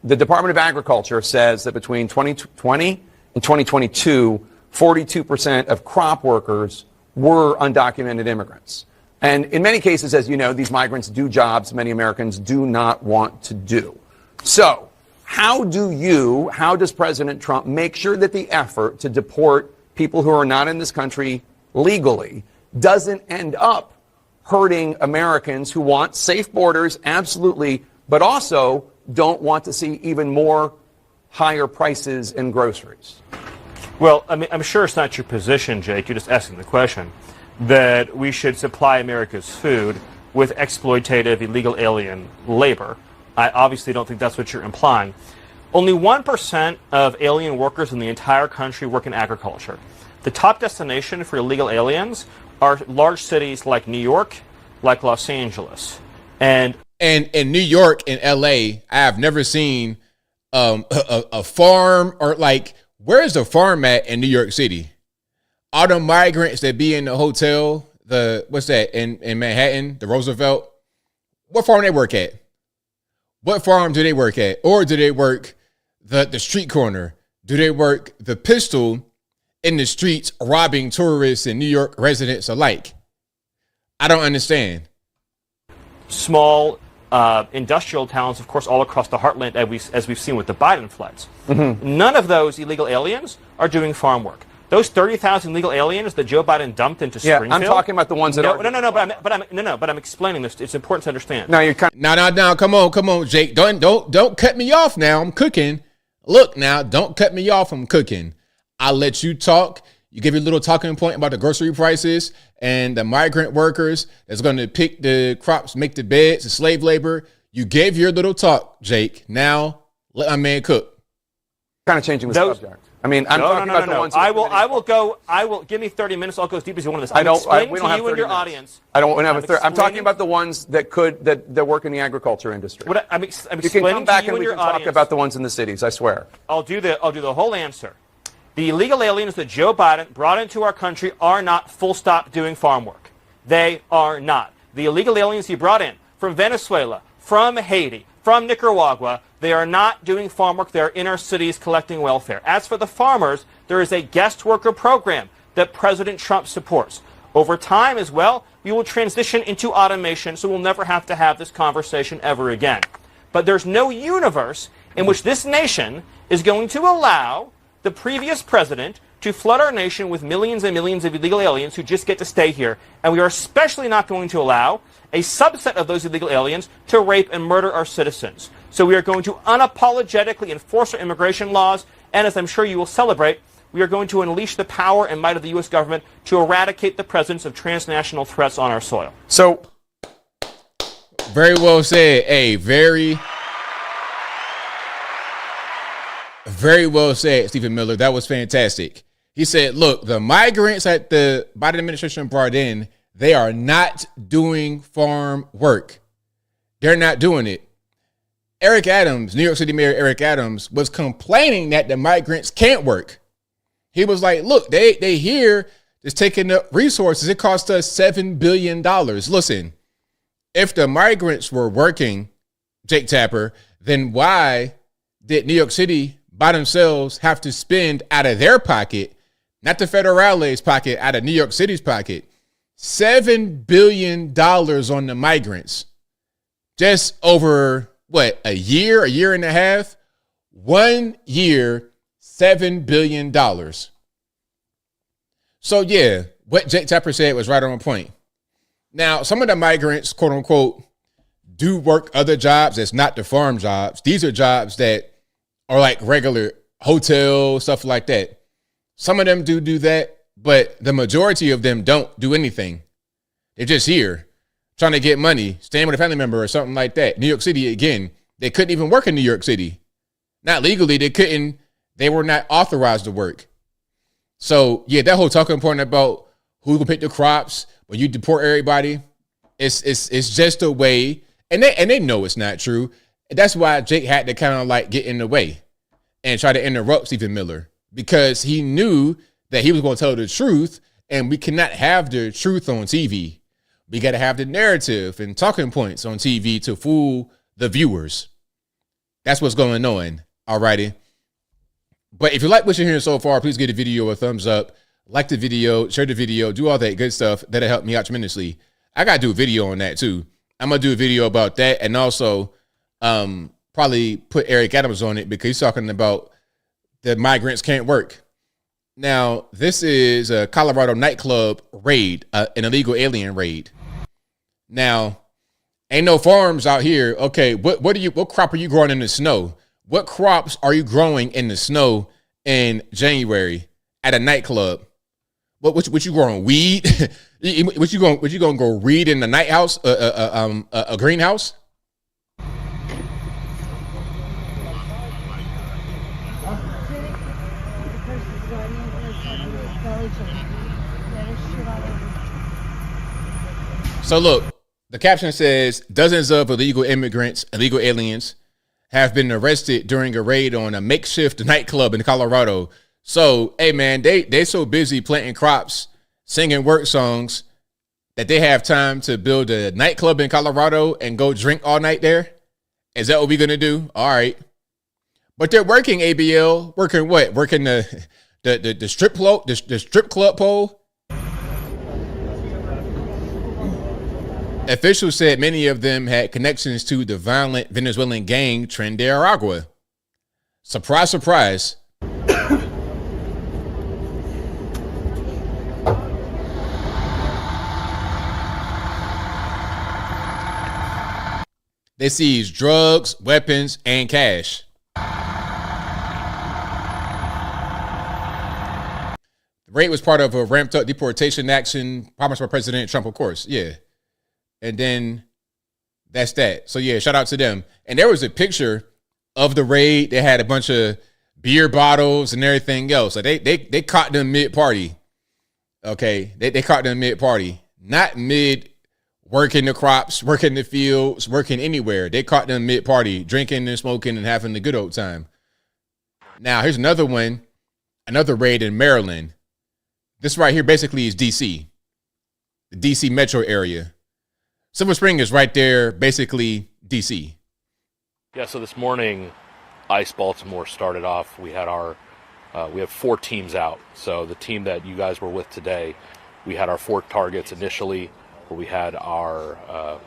The Department of Agriculture says that between 2020 and 2022, 42% of crop workers were undocumented immigrants. And in many cases, as you know, these migrants do jobs many Americans do not want to do. So how does President Trump make sure that the effort to deport people who are not in this country legally doesn't end up hurting Americans who want safe borders, absolutely, but also don't want to see even more higher prices in groceries? Well, I mean, I'm sure it's not your position, Jake, you're just asking the question, that we should supply America's food with exploitative illegal alien labor. I obviously don't think that's what you're implying. Only 1% of alien workers in the entire country work in agriculture. The top destination for illegal aliens are large cities like New York, like Los Angeles. And in New York and LA, I have never seen a farm, or like, where's the farm at in New York City? All the migrants that be in the hotel, what's that, in Manhattan, the Roosevelt, what farm they work at? What farm do they work at? Or do they work the street corner? Do they work the pistol in the streets robbing tourists and New York residents alike? I don't understand. Small industrial towns, of course, all across the heartland, as we've seen with the Biden floods. Mm-hmm. None of those illegal aliens are doing farm work. Those 30,000 illegal aliens that Joe Biden dumped into Springfield. I'm talking about the ones that are. But I'm explaining this. It's important to understand. No, you're No, come on, Jake. Don't cut me off now. I'm cooking. Look now, don't cut me off. I'm cooking. I'll let you talk. You give your little talking point about the grocery prices and the migrant workers that's going to pick the crops, make the beds, the slave labor. You gave your little talk, Jake. Now let my man cook. Kind of changing the subject. I mean, I'm talking about the ones. I will give me 30 minutes. I'll go as deep as you want on this. We don't explain have to 30 you and your minutes. audience. I don't have I'm talking about the ones that work in the agriculture industry. I'm you can explaining come back to you and we your can talk audience. about the ones in the cities. I swear. I'll do the whole answer. The illegal aliens that Joe Biden brought into our country are not full stop doing farm work. They are not. The illegal aliens he brought in from Venezuela, from Haiti, from Nicaragua, they are not doing farm work. They are in our cities collecting welfare. As for the farmers, there is a guest worker program that President Trump supports. Over time as well, we will transition into automation, so we'll never have to have this conversation ever again. But there's no universe in which this nation is going to allow the previous president to flood our nation with millions and millions of illegal aliens who just get to stay here. And we are especially not going to allow a subset of those illegal aliens to rape and murder our citizens. So we are going to unapologetically enforce our immigration laws, and as I'm sure you will celebrate, we are going to unleash the power and might of the U.S. government to eradicate the presence of transnational threats on our soil. So, very well said. Hey, very well said, Stephen Miller. That was fantastic. He said, look, the migrants that the Biden administration brought in, they are not doing farm work. They're not doing it. Eric Adams, New York City Mayor Eric Adams, was complaining that the migrants can't work. He was like, look, they here just taking up resources. It cost us $7 billion. Listen, if the migrants were working, Jake Tapper, then why did New York City by themselves have to spend out of their pocket, not the federale's pocket, out of New York City's pocket, $7 billion on the migrants just over, what, a year and a half? 1 year, $7 billion. So, yeah, what Jake Tapper said was right on point. Now, some of the migrants, quote unquote, do work other jobs that's not the farm jobs. These are jobs that are like regular hotel, stuff like that. Some of them do that, but the majority of them don't do anything. They're just here trying to get money, staying with a family member or something like that. New York City, again, they couldn't even work in New York City. Not legally, they were not authorized to work. So, yeah, that whole talking point about who will pick the crops when you deport everybody, it's just a way, and they know it's not true. That's why Jake had to kind of like get in the way and try to interrupt Stephen Miller, because he knew that he was going to tell the truth, and we cannot have the truth on TV. We got to have the narrative and talking points on TV to fool the viewers. That's what's going on. All righty. But if you like what you're hearing so far, please give the video a thumbs up, like the video, share the video, do all that good stuff. That'll help me out tremendously. I got to do a video on that too. I'm going to do a video about that, and also probably put Eric Adams on it, because he's talking about the migrants can't work. Now, this is a Colorado nightclub raid, an illegal alien raid. Now, ain't no farms out here. Okay, what crop are you growing in the snow? What crops are you growing in the snow in January at a nightclub? What you growing? Weed? what you going to go read in the night house? A greenhouse? So look, the caption says dozens of illegal aliens have been arrested during a raid on a makeshift nightclub in Colorado. So, hey man, they so busy planting crops, singing work songs, that they have time to build a nightclub in Colorado and go drink all night there? Is that what we're gonna do? All right. But they're working, ABL. Working what? Working the strip club pole? Officials said many of them had connections to the violent Venezuelan gang Tren de Aragua. Surprise, surprise. They seized drugs, weapons, and cash. The raid was part of a ramped up deportation action promised by President Trump, of course. Yeah. And then that's that. So, yeah, shout out to them. And there was a picture of the raid. They had a bunch of beer bottles and everything else. So they caught them mid-party. Okay, they caught them mid-party, not mid working the crops, working the fields, working anywhere. They caught them mid-party, drinking and smoking and having the good old time. Now, here's another one, another raid in Maryland. This right here basically is D.C., the D.C. metro area. Silver Spring is right there, basically D.C. Yeah, so this morning, ICE Baltimore started off. We had we have 4 teams out. So the team that you guys were with today, we had our 4 targets initially, where we had our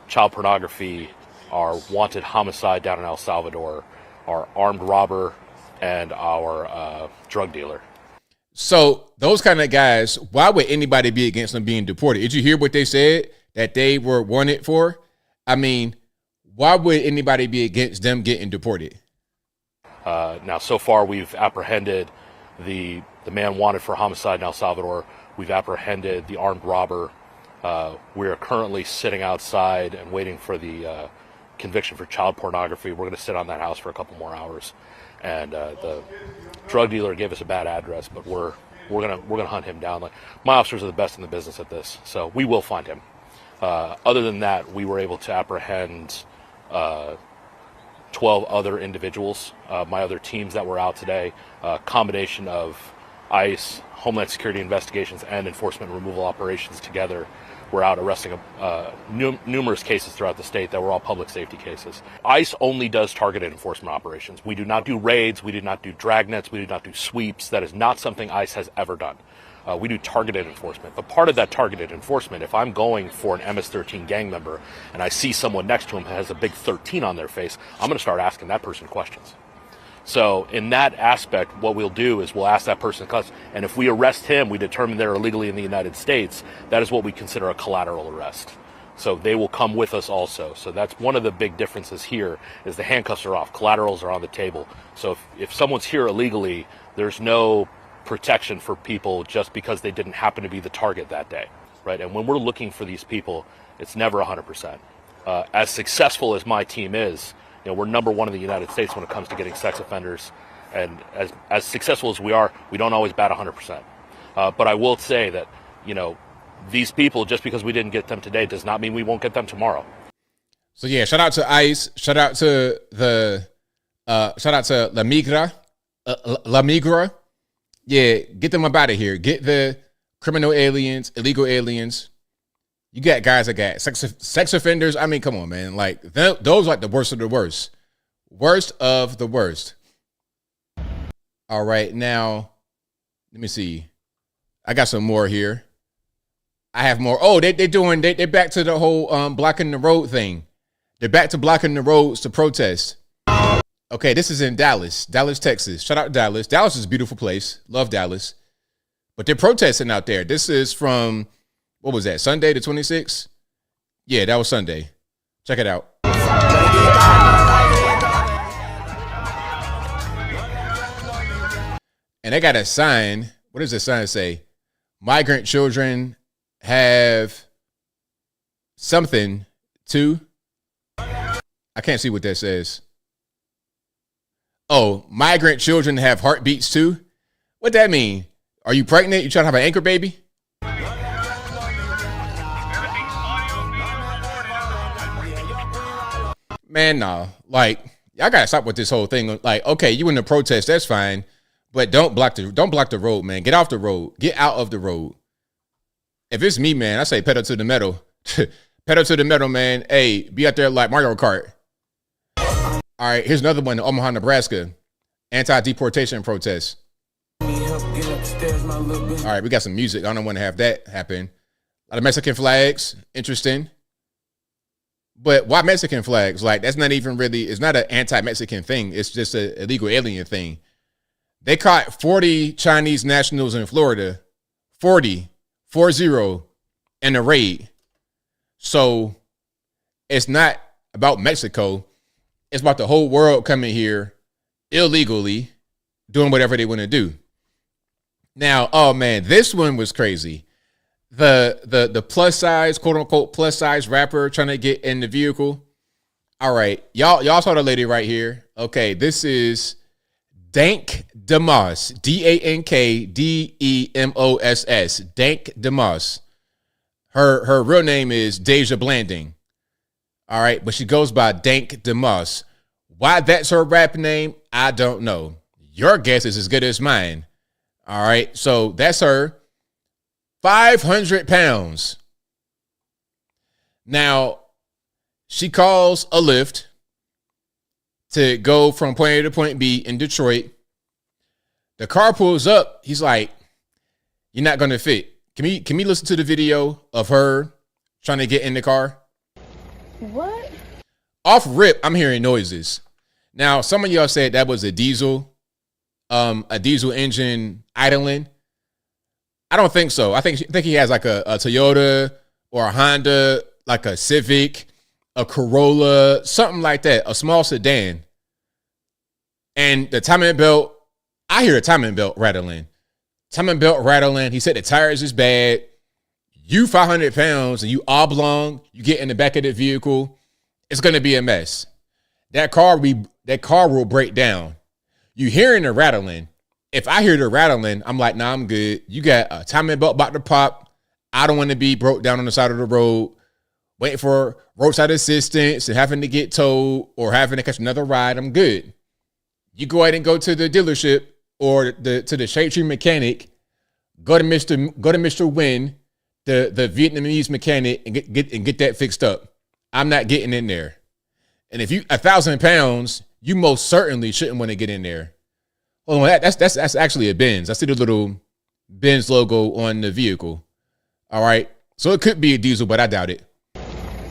child pornography, our wanted homicide down in El Salvador, our armed robber, and our drug dealer. So those kind of guys, why would anybody be against them being deported? Did you hear what they said that they were wanted for? I mean, why would anybody be against them getting deported? Now, so far, we've apprehended the man wanted for homicide in El Salvador. We've apprehended the armed robber. We are currently sitting outside and waiting for the conviction for child pornography. We're going to sit on that house for a couple more hours. And the drug dealer gave us a bad address, but we're gonna hunt him down. Like, my officers are the best in the business at this, so we will find him. Other than that, we were able to apprehend 12 other individuals. My other teams that were out today, combination of ICE, Homeland Security investigations, and enforcement removal operations together, were out arresting numerous cases throughout the state that were all public safety cases. ICE only does targeted enforcement operations. We do not do raids. We do not do dragnets. We do not do sweeps. That is not something ICE has ever done. We do targeted enforcement. But part of that targeted enforcement, if I'm going for an MS-13 gang member and I see someone next to him that has a big 13 on their face, I'm going to start asking that person questions. So in that aspect, what we'll do is we'll ask that person, and if we arrest him, we determine they're illegally in the United States, that is what we consider a collateral arrest. So they will come with us also. So that's one of the big differences here, is the handcuffs are off, collaterals are on the table. So if someone's here illegally, there's no protection for people just because they didn't happen to be the target that day, right? And when we're looking for these people, it's never 100%. As successful as my team is, we're number 1 in the United States when it comes to getting sex offenders. And as successful as we are, we don't always bat 100%. But I will say that, these people, just because we didn't get them today, does not mean we won't get them tomorrow. So yeah, shout out to ICE. Shout out to La Migra. Yeah, get them up out of here. Get the criminal aliens, illegal aliens. You got guys that got sex offenders. I mean, come on, man. Like, those are like the worst of the worst. Worst of the worst. All right, now, let me see. I got some more here. I have more. Oh, they're back to the whole blocking the road thing. They're back to blocking the roads to protest. Okay, this is in Dallas, Texas. Shout out to Dallas. Dallas is a beautiful place. Love Dallas. But they're protesting out there. This is from, what was that, Sunday the 26th? Yeah, that was Sunday. Check it out. And they got a sign. What does the sign say? Migrant children have something to. I can't see what that says. Oh, migrant children have heartbeats too? What that mean? Are you pregnant? You trying to have an anchor baby? Man, no. Like, y'all gotta stop with this whole thing. Like, okay, you in the protest, that's fine, but don't block the road, man. Get off the road. Get out of the road. If it's me, man, I say pedal to the metal. Pedal to the metal, man. Hey, be out there like Mario Kart. All right, here's another one in Omaha, Nebraska. Anti-deportation protest. All right, we got some music. I don't want to have that happen. A lot of Mexican flags. Interesting. But why Mexican flags? Like, that's not even really, it's not an anti-Mexican thing. It's just an illegal alien thing. They caught 40 Chinese nationals in Florida. 40 in a raid. So it's not about Mexico. It's about the whole world coming here illegally, doing whatever they want to do. Now, oh man, this one was crazy. The plus size, quote unquote, plus size rapper trying to get in the vehicle. All right, y'all saw the lady right here. Okay, this is Dank DeMoss, DankDemoss, Dank DeMoss. Her real name is Deja Blanding. All right, but she goes by Dank DeMoss. Why that's her rap name, I don't know. Your guess is as good as mine. All right, so that's her. 500 pounds. Now, she calls a Lyft to go from point A to point B in Detroit. The car pulls up. He's like, "You're not going to fit." Can we listen to the video of her trying to get in the car? What? Off rip, I'm hearing noises. Now, some of y'all said that was a diesel engine idling. I don't think so. I think he has like a Toyota or a Honda, like a Civic, a Corolla, something like that, a small sedan. And the timing belt, I hear a timing belt rattling. Timing belt rattling. He said the tires is bad. You 500 pounds and you oblong, you get in the back of the vehicle, it's going to be a mess. That car will break down. You hearing the rattling. If I hear the rattling, I'm like, nah, I'm good. You got a timing belt about to pop. I don't want to be broke down on the side of the road, waiting for roadside assistance and having to get towed or having to catch another ride. I'm good. You go ahead and go to the dealership or to the shade tree mechanic. Go to Mr. Win, the Vietnamese mechanic, and get that fixed up. I'm not getting in there. And if you 1,000 pounds, you most certainly shouldn't want to get in there. Oh, that's actually a Benz. I see the little Benz logo on the vehicle. All right, so it could be a diesel, but I doubt it.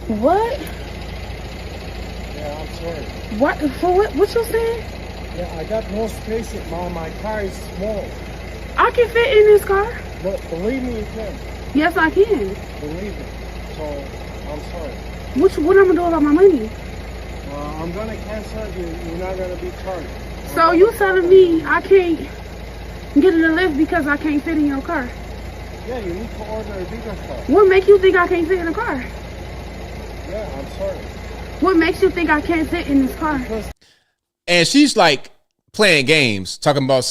What? Yeah, I'm sorry. What? For what? What you saying? Yeah, I got no space in my car is small. I can fit in this car. No, believe me, you can. Yes, I can. Believe me. So, I'm sorry. What I'm gonna do about my money? I'm gonna cancel you. You're not gonna be charged. So you telling me I can't get in the Lyft because I can't fit in your car? Yeah, you need to order a bigger car. What makes you think I can't fit in the car? Yeah, I'm sorry. What makes you think I can't fit in this car? And she's like playing games, talking about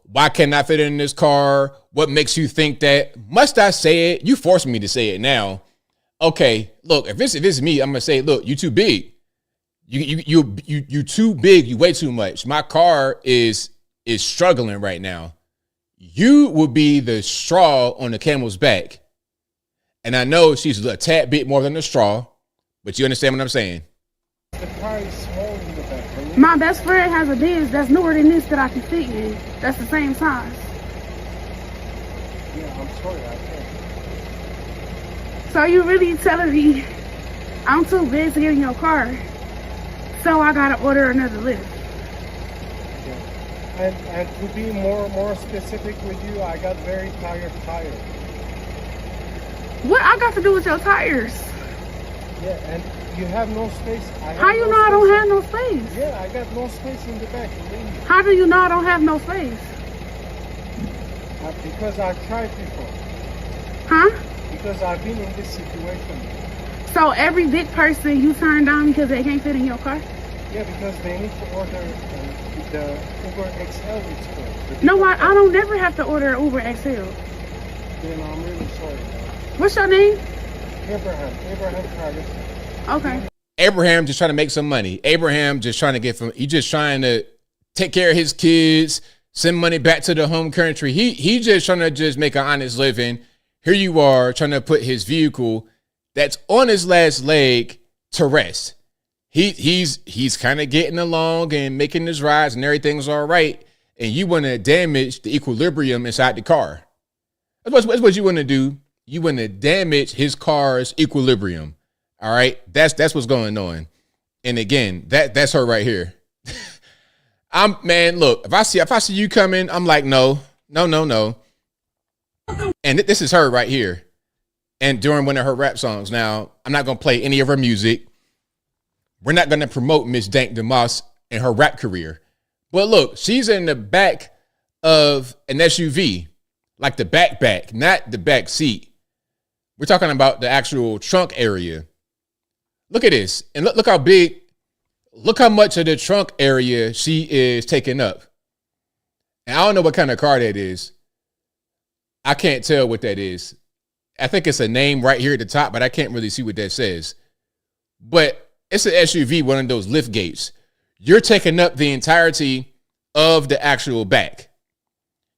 why can't I fit in this car? What makes you think that? Must I say it? You forced me to say it now. Okay, look, if it's me, I'm gonna say, look, you too big. You too big. You weigh too much. My car is struggling right now. You will be the straw on the camel's back. And I know she's a tad bit more than a straw, but you understand what I'm saying? The car is small in the back. My best friend has a Benz that's newer than this that I can fit in. That's the same size. Yeah, I'm sorry, I can't. So you really telling me I'm too big to get in your car? So I gotta order another Lyft. Yeah. And to be more specific with you, I got very tired tires. What I got to do with your tires? Yeah, and you have no space. How you know I don't have no space? Yeah, I got no space in the back. How do you know I don't have no space? Because I've tried before. Huh? Because I've been in this situation. So every big person you turn down because they can't fit in your car? Yeah, because they need to order the Uber XL it's called. No, I don't never have to order an Uber XL. Then I'm really sorry. What's your name? Abraham Travis. Okay. Abraham just trying to make some money. Abraham just trying to he's just trying to take care of his kids, send money back to the home country. He just trying to just make an honest living. Here you are trying to put his vehicle that's on his last leg to rest. He's kind of getting along and making his rides and everything's all right. And you want to damage the equilibrium inside the car. That's what you want to do. You want to damage his car's equilibrium. All right. That's what's going on. And again, that's her right here. Look, if I see you coming, I'm like, no. And this is her right here. And during one of her rap songs. Now, I'm not going to play any of her music. We're not going to promote Miss Dank DeMoss and her rap career. But look, she's in the back of an SUV, like the back, not the back seat. We're talking about the actual trunk area. Look at this. And look how big look how much of the trunk area she is taking up. And I don't know what kind of car that is. I can't tell what that is. I think it's a name right here at the top, but I can't really see what that says. But it's an SUV, one of those lift gates. You're taking up the entirety of the actual back.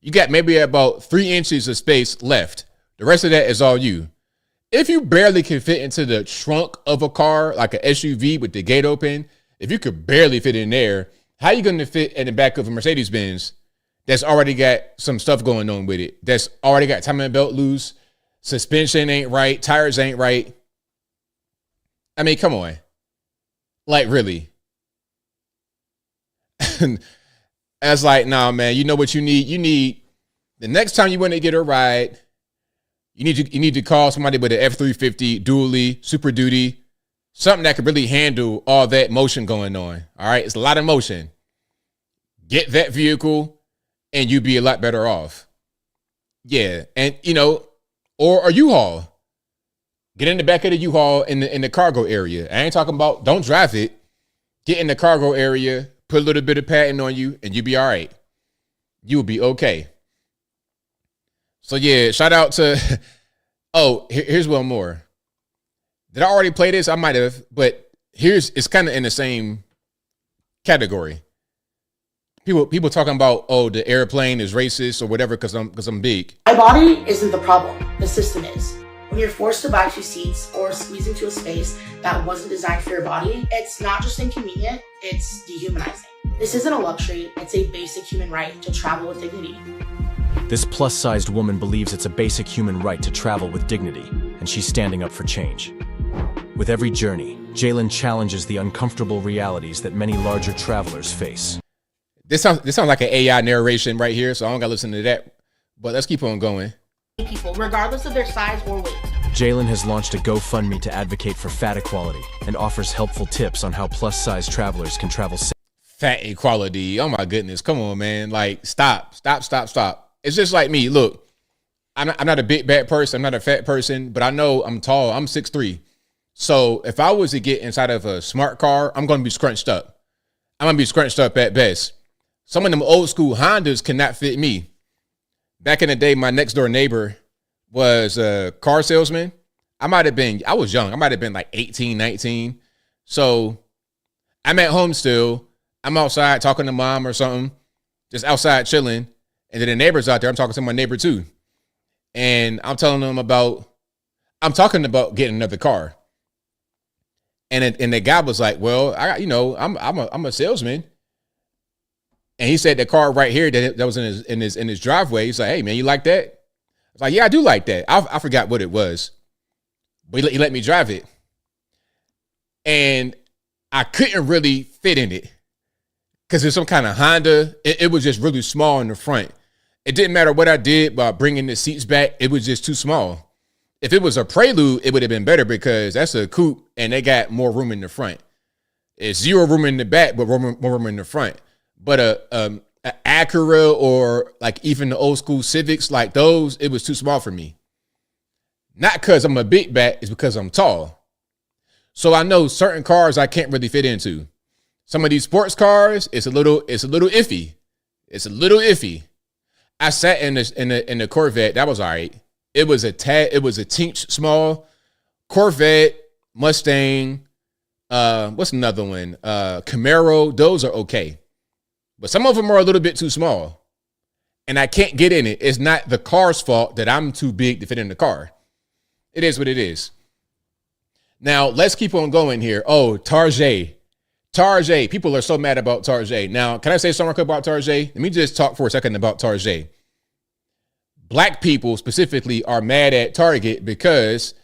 You got maybe about 3 inches of space left. The rest of that is all you. If you barely can fit into the trunk of a car, like an SUV with the gate open, if you could barely fit in there, how are you going to fit in the back of a Mercedes-Benz that's already got some stuff going on with it, that's already got timing belt loose, suspension ain't right, tires ain't right? I mean, come on. Like, really? I was like, nah, man, you know what you need? You need, the next time you want to get a ride, you need to call somebody with an F-350, dually, Super Duty, something that could really handle all that motion going on. All right, it's a lot of motion. Get that vehicle, and you'd be a lot better off. Yeah, and or a U-Haul. Get in the back of the U-Haul in the cargo area. I ain't talking about don't drive it. Get in the cargo area, put a little bit of padding on you, and you'll be all right. You'll be okay. So yeah, shout out to, here's one more. Did I already play this? I might have, but it's kind of in the same category. People talking about, the airplane is racist or whatever because I'm big. My body isn't the problem. The system is. When you're forced to buy 2 seats or squeeze into a space that wasn't designed for your body, it's not just inconvenient, it's dehumanizing. This isn't a luxury, it's a basic human right to travel with dignity. This plus-sized woman believes it's a basic human right to travel with dignity, and she's standing up for change. With every journey, Jalen challenges the uncomfortable realities that many larger travelers face. This sounds like an AI narration right here, so I don't gotta listen to that. But let's keep on going. People, regardless of their size or weight. Jalen has launched a GoFundMe to advocate for fat equality and offers helpful tips on how plus-size travelers can travel safely. Fat equality. Oh my goodness. Come on, man. Like, stop. It's just like me. Look, I'm not a big bad person. I'm not a fat person, but I know I'm tall. I'm 6'3". So if I was to get inside of a smart car, I'm going to be scrunched up. I'm going to be scrunched up at best. Some of them old school Hondas cannot fit me. Back in the day, my next door neighbor was a car salesman. I was young. I might have been like 18, 19. So I'm at home still. I'm outside talking to mom or something, just outside chilling. And then the neighbor's out there. I'm talking to my neighbor too. And I'm talking about getting another car. And the guy was like, well, I'm a salesman. And he said the car right here that was in his driveway. He's like, hey man, you like that? I was like, yeah, I do like that. I forgot what it was, but he let me drive it. And I couldn't really fit in it because it's some kind of Honda. It was just really small in the front. It didn't matter what I did by bringing the seats back. It was just too small. If it was a Prelude, it would have been better because that's a coupe and they got more room in the front. It's zero room in the back, but more room in the front. But a Acura or like even the old school Civics, like those, it was too small for me. Not because I'm a big bat, it's because I'm tall. So I know certain cars I can't really fit into. Some of these sports cars, it's a little iffy. It's a little iffy. I sat in the Corvette. That was all right. It was a tinch small Corvette, Mustang. What's another one? Camaro. Those are okay. But some of them are a little bit too small. And I can't get in it. It's not the car's fault that I'm too big to fit in the car. It is what it is. Now, let's keep on going here. Oh, Tarjay. Tarjay. People are so mad about Tarjay. Now, can I say something about Tarjay? Let me just talk for a second about Tarjay. Black people specifically are mad at Target because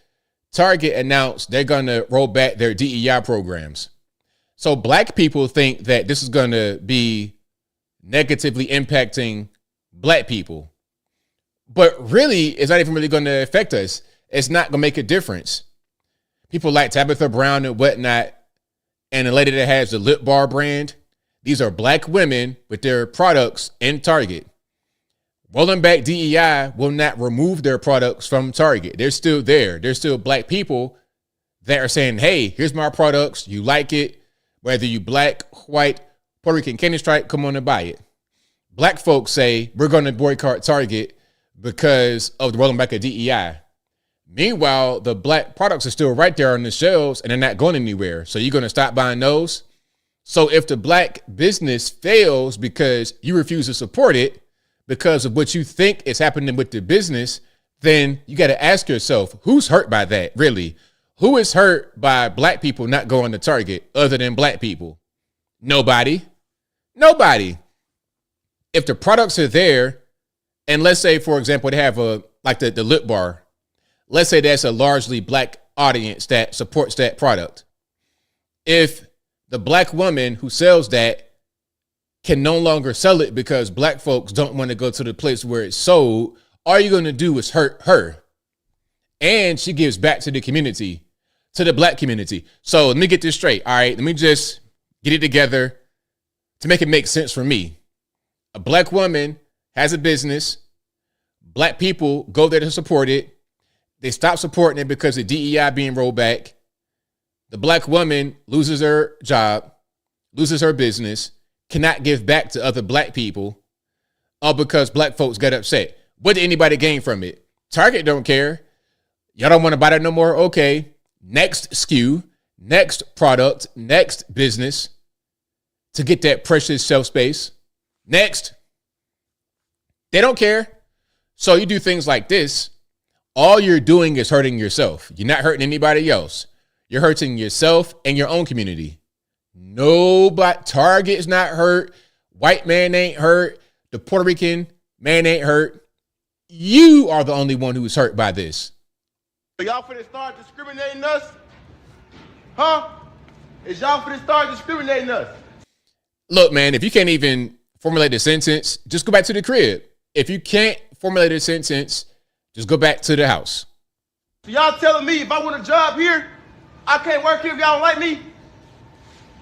Target announced they're going to roll back their DEI programs. So black people think that this is going to be negatively impacting black people. But really, it's not even really going to affect us. It's not going to make a difference. People like Tabitha Brown and whatnot, and the lady that has the Lip Bar brand, these are black women with their products in Target. Rolling back DEI will not remove their products from Target. They're still there. There's still black people that are saying, hey, here's my products. You like it. Whether you black, white, Puerto Rican, candy stripe, come on and buy it. Black folks say we're going to boycott Target because of the rolling back of DEI. Meanwhile, the black products are still right there on the shelves and they're not going anywhere. So you're going to stop buying those? So if the black business fails because you refuse to support it because of what you think is happening with the business, then you got to ask yourself, who's hurt by that, really? Who is hurt by black people not going to Target other than black people? Nobody. Nobody. If the products are there, and let's say, for example, they have the lip bar. Let's say that's a largely black audience that supports that product. If the black woman who sells that can no longer sell it because black folks don't want to go to the place where it's sold, all you're going to do is hurt her. And she gives back to the community, to the black community. So let me get this straight. All right, let me just get it together to make it make sense for me. A black woman has a business. Black people go there to support it. They stop supporting it because of DEI being rolled back. The black woman loses her job, loses her business, cannot give back to other black people, all because black folks got upset. What did anybody gain from it? Target don't care. Y'all don't want to buy that no more? Okay. Next SKU, next product, next business to get that precious shelf space. Next. They don't care. So you do things like this. All you're doing is hurting yourself. You're not hurting anybody else. You're hurting yourself and your own community. Nobody, Target's not hurt. White man ain't hurt. The Puerto Rican man ain't hurt. You are the only one who's hurt by this. So y'all finna start discriminating us? Huh? Is y'all finna start discriminating us? Look, man, if you can't even formulate a sentence, just go back to the crib. If you can't formulate a sentence, just go back to the house. So y'all telling me if I want a job here, I can't work here if y'all don't like me?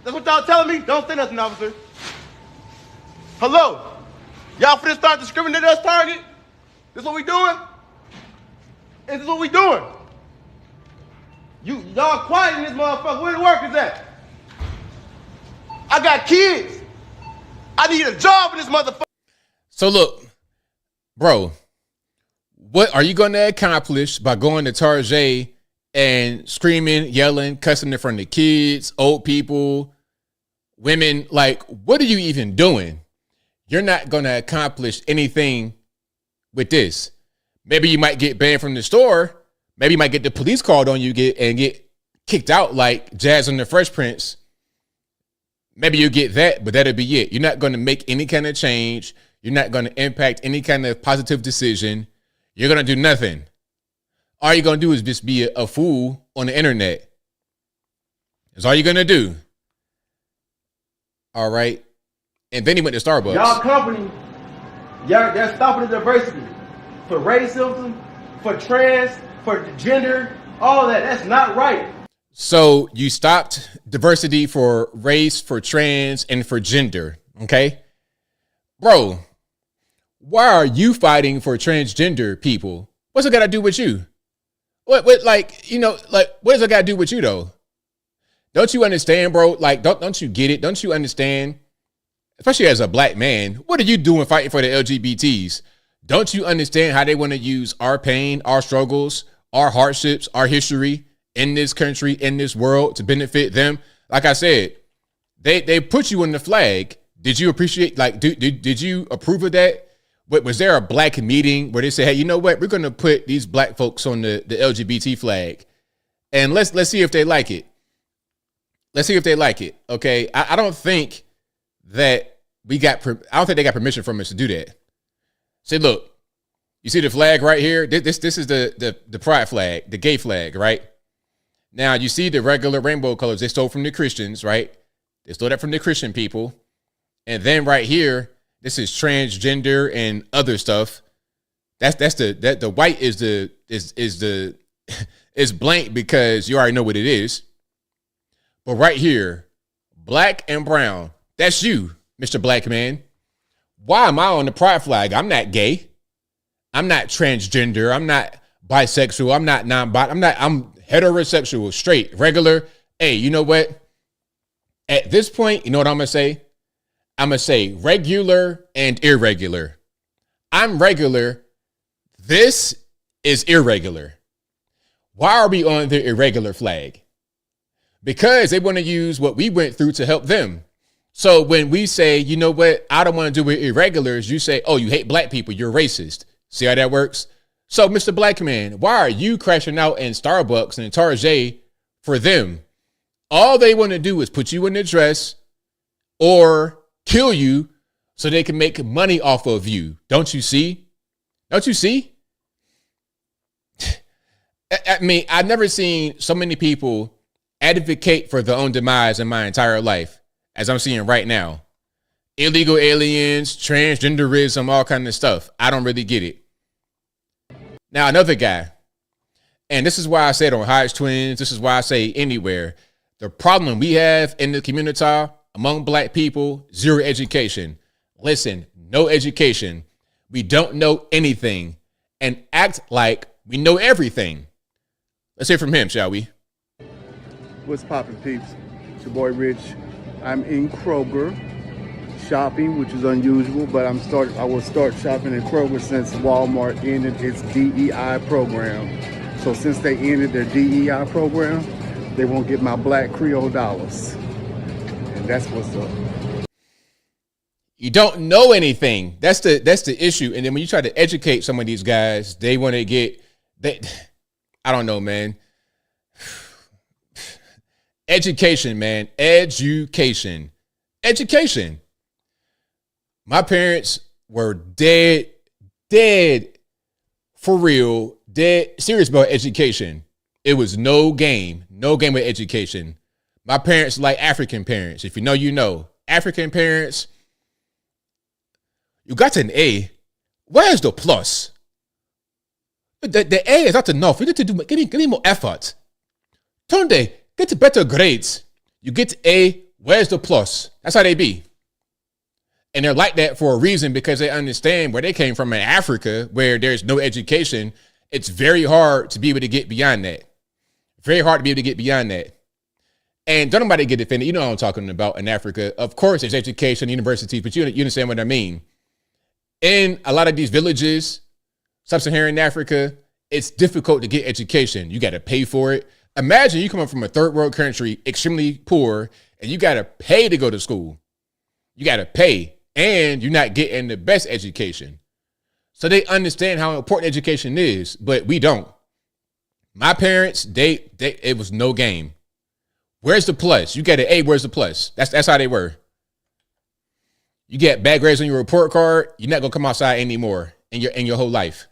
That's what y'all telling me? Don't say nothing, officer. Hello? Y'all finna start discriminating us, Target? This what we doing? Is this what we doing? Y'all quiet in this motherfucker. Where the workers at? I got kids. I need a job in this motherfucker. So look, bro, what are you going to accomplish by going to Target and screaming, yelling, cussing in front of kids, old people, women? Like, what are you even doing? You're not going to accomplish anything with this. Maybe you might get banned from the store. Maybe you might get the police called on you and get kicked out like Jazz and the Fresh Prince. Maybe you get that, but that'll be it. You're not going to make any kind of change. You're not going to impact any kind of positive decision. You're going to do nothing. All you're going to do is just be a fool on the internet. That's all you're going to do. All right. And then he went to Starbucks. Y'all company, they're stopping the diversity for racism, for trans, for gender, all that. That's not right. So you stopped diversity for race, for trans, and for gender. Okay. Bro, why are you fighting for transgender people? What's it got to do with you? What like, you know, like, what does it got to do with you though? Don't you understand, bro? Like, don't you get it? Don't you understand? Especially as a black man, what are you doing fighting for the LGBTs? Don't you understand how they want to use our pain, our struggles, our hardships, our history in this country, in this world to benefit them? Like I said, they put you in the flag. Did you appreciate, like, did you approve of that? But was there a black meeting where they say, hey, you know what? We're going to put these black folks on the LGBT flag and let's see if they like it. Let's see if they like it. Okay. I don't think that I don't think they got permission from us to do that. Say, look, you see the flag right here? This is the pride flag, the gay flag, right? Now you see the regular rainbow colors they stole from the Christians, right? They stole that from the Christian people. And then right here, this is transgender and other stuff. That's the white is blank because you already know what it is. But right here, black and brown, that's you, Mr. Black Man. Why am I on the pride flag? I'm not gay. I'm not transgender. I'm not bisexual. I'm not I'm heterosexual, straight, regular. Hey, you know what? At this point, you know what I'm going to say? I'm going to say regular and irregular. I'm regular. This is irregular. Why are we on the irregular flag? Because they want to use what we went through to help them. So when we say, you know what, I don't want to do with irregulars, you say, oh, you hate black people, you're racist. See how that works? So, Mr. Black Man, why are you crashing out in Starbucks and Target for them? All they want to do is put you in the dress or kill you so they can make money off of you. Don't you see? Don't you see? I mean, I've never seen so many people advocate for their own demise in my entire life as I'm seeing right now. Illegal aliens, transgenderism, all kind of stuff. I don't really get it. Now, another guy, and this is why I said on Hodge Twins, this is why I say anywhere, the problem we have in the community among black people, zero education. Listen, no education. We don't know anything and act like we know everything. Let's hear from him, shall we? What's poppin', peeps? It's your boy Rich. I'm in Kroger shopping, which is unusual, but I will start shopping in Kroger since Walmart ended its DEI program. So since they ended their DEI program, they won't get my black Creole dollars. And that's what's up. You don't know anything. That's the issue. And then when you try to educate some of these guys, they want to get I don't know, man. Education, man. Education. My parents were dead for real, dead serious about education. It was no game with education. My parents like African parents. If you know, you know. African parents, you got an A. Where's the plus? The A is not enough. You need to give more effort. Tunde, get to better grades. You get A, where's the plus? That's how they be. And they're like that for a reason, because they understand where they came from in Africa, where there's no education. It's very hard to be able to get beyond that. Very hard to be able to get beyond that. And don't nobody get offended. You know what I'm talking about in Africa. Of course, there's education, universities, but you understand what I mean. In a lot of these villages, sub-Saharan Africa, it's difficult to get education. You got to pay for it. Imagine you coming from a third world country, extremely poor, and you got to pay to go to school. You got to pay, and you're not getting the best education. So they understand how important education is, but we don't. My parents, it was no game. Where's the plus? You got an A, where's the plus? That's how they were. You get bad grades on your report card, you're not gonna come outside anymore in your whole life.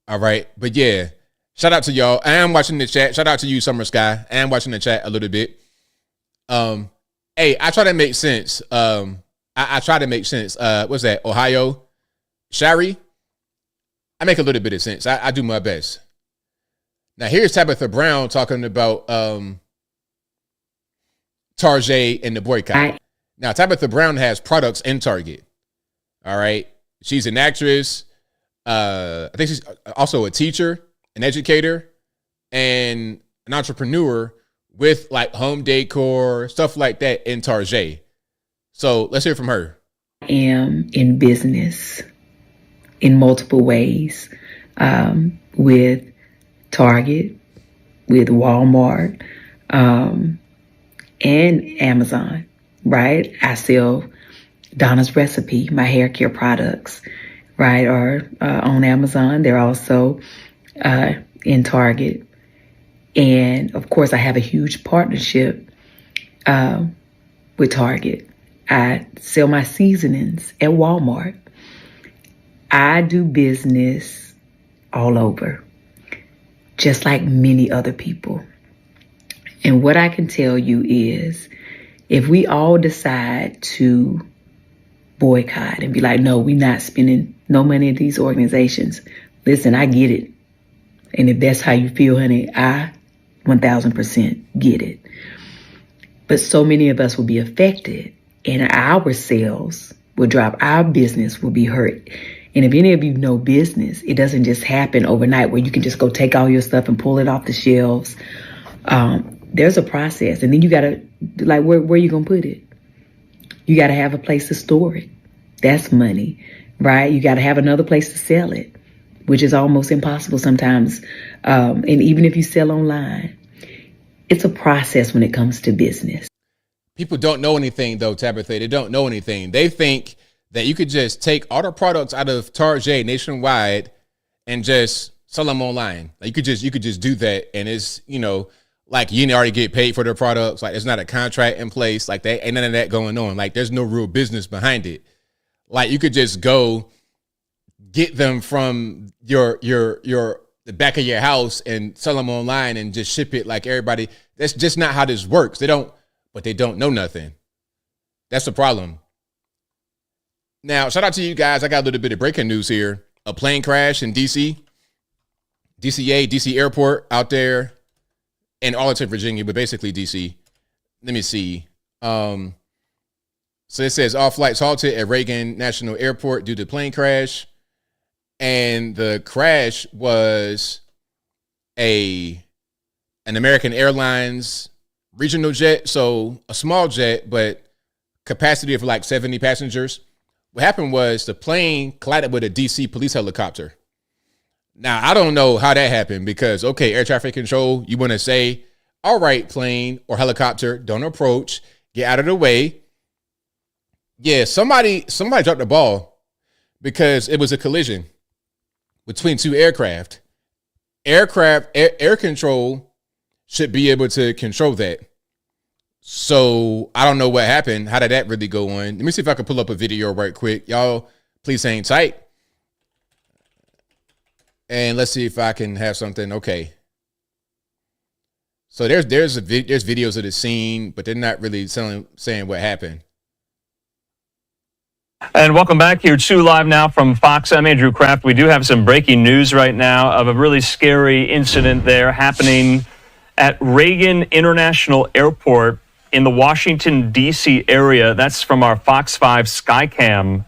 All right, but yeah, shout out to y'all. I am watching the chat. Shout out to you, Summer Sky. I am watching the chat a little bit. Hey, I try to make sense. I try to make sense. What's that? Ohio, Shari. I make a little bit of sense. I do my best. Now here's Tabitha Brown talking about Target and the boycott. Now Tabitha Brown has products in Target. All right, she's an actress. I think she's also a teacher, an educator, and an entrepreneur with like home decor, stuff like that in Target. So let's hear from her. I am in business in multiple ways, with Target, with Walmart, and Amazon, right? I sell Donna's Recipe, my hair care products, right, are on Amazon. They're also in Target. And of course, I have a huge partnership with Target. I sell my seasonings at Walmart. I do business all over, just like many other people. And what I can tell you is, if we all decide to boycott and be like, no, we're not spending no money at these organizations. Listen, I get it. And if that's how you feel, honey, I 1000% get it. But so many of us will be affected, and our sales will drop. Our business will be hurt. And if any of you know business, it doesn't just happen overnight where you can just go take all your stuff and pull it off the shelves. there's a process. And then you got to, like, where you going to put it? You got to have a place to store it. That's money, right? You got to have another place to sell it, which is almost impossible sometimes. And even if you sell online, it's a process when it comes to business. People don't know anything, though, Tabitha. They don't know anything. They think that you could just take all the products out of Target nationwide and just sell them online. Like you could just do that, and it's, you know, like you already get paid for their products. Like there's not a contract in place. Like they ain't none of that going on. Like there's no real business behind it. Like you could just go get them from the back of your house and sell them online and just ship it like everybody. That's just not how this works. They don't know nothing. That's the problem. Now, shout out to you guys. I got a little bit of breaking news here. A plane crash in DC airport out there in Arlington, Virginia, but basically DC. Let me see. So it says all flights halted at Reagan National Airport due to plane crash. And the crash was an American Airlines regional jet. So a small jet, but capacity of like 70 passengers. What happened was the plane collided with a DC police helicopter. Now, I don't know how that happened because, okay, air traffic control, you want to say, all right, plane or helicopter, don't approach, get out of the way. Yeah, somebody dropped the ball because it was a collision between two aircraft. Air control should be able to control that. So I don't know what happened. How did that really go on? Let me see if I can pull up a video right quick. Y'all, please hang tight. And let's see if I can have something. Okay. So there's videos of the scene, but they're not really saying what happened. And welcome back here to Live Now from Fox. I'm Andrew Kraft. We do have some breaking news right now of a really scary incident there happening at Reagan International Airport in the Washington, D.C. area. That's from our Fox 5 Skycam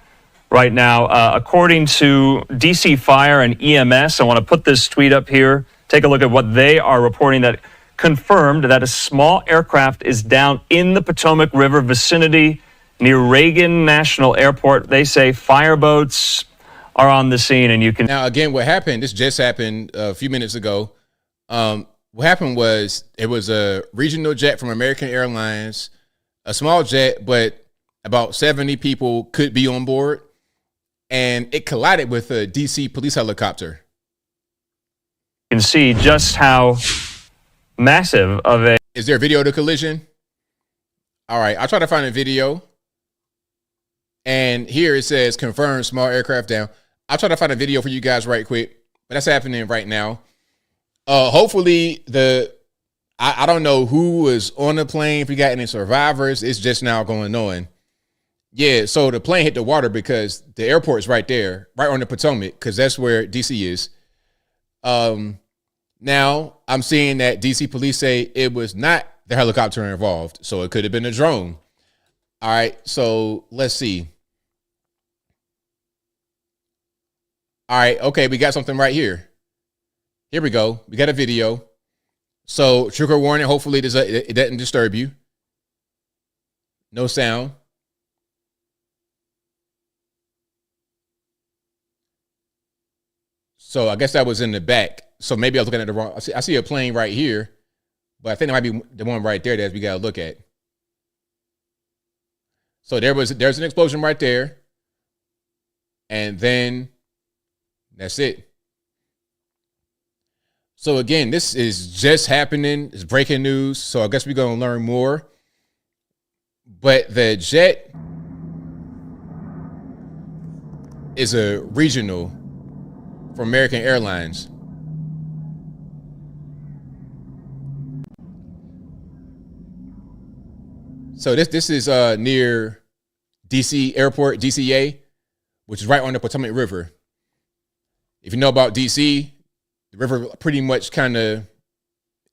right now. According to D.C. Fire and EMS, I want to put this tweet up here. Take a look at what they are reporting, that confirmed that a small aircraft is down in the Potomac River vicinity near Reagan National Airport. They say fireboats are on the scene, and you can... Now, again, what happened, this just happened a few minutes ago. What happened was it was a regional jet from American Airlines, a small jet, but about 70 people could be on board, and it collided with a DC police helicopter. You can see just how massive of a... Is there a video of the collision? All right, I'll try to find a video. And here it says confirmed small aircraft down. I'll try to find a video for you guys right quick, but that's happening right now. Hopefully I don't know who was on the plane, if we got any survivors. It's just now going on. Yeah, so the plane hit the water because the airport is right there, right on the Potomac, because that's where DC is. Now I'm seeing that DC police say it was not the helicopter involved, so it could have been a drone. All right, so let's see. All right, okay, we got something right here. Here we go. We got a video. So trigger warning. Hopefully it doesn't disturb you. No sound. So I guess that was in the back. So maybe I was looking at the wrong. I see a plane right here, but I think it might be the one right there that we got to look at. So there's an explosion right there. And then that's it. So again, this is just happening. It's breaking news. So I guess we're going to learn more. But the jet is a regional for American Airlines. So this is near DC Airport, DCA, which is right on the Potomac River. If you know about DC, the river pretty much kind of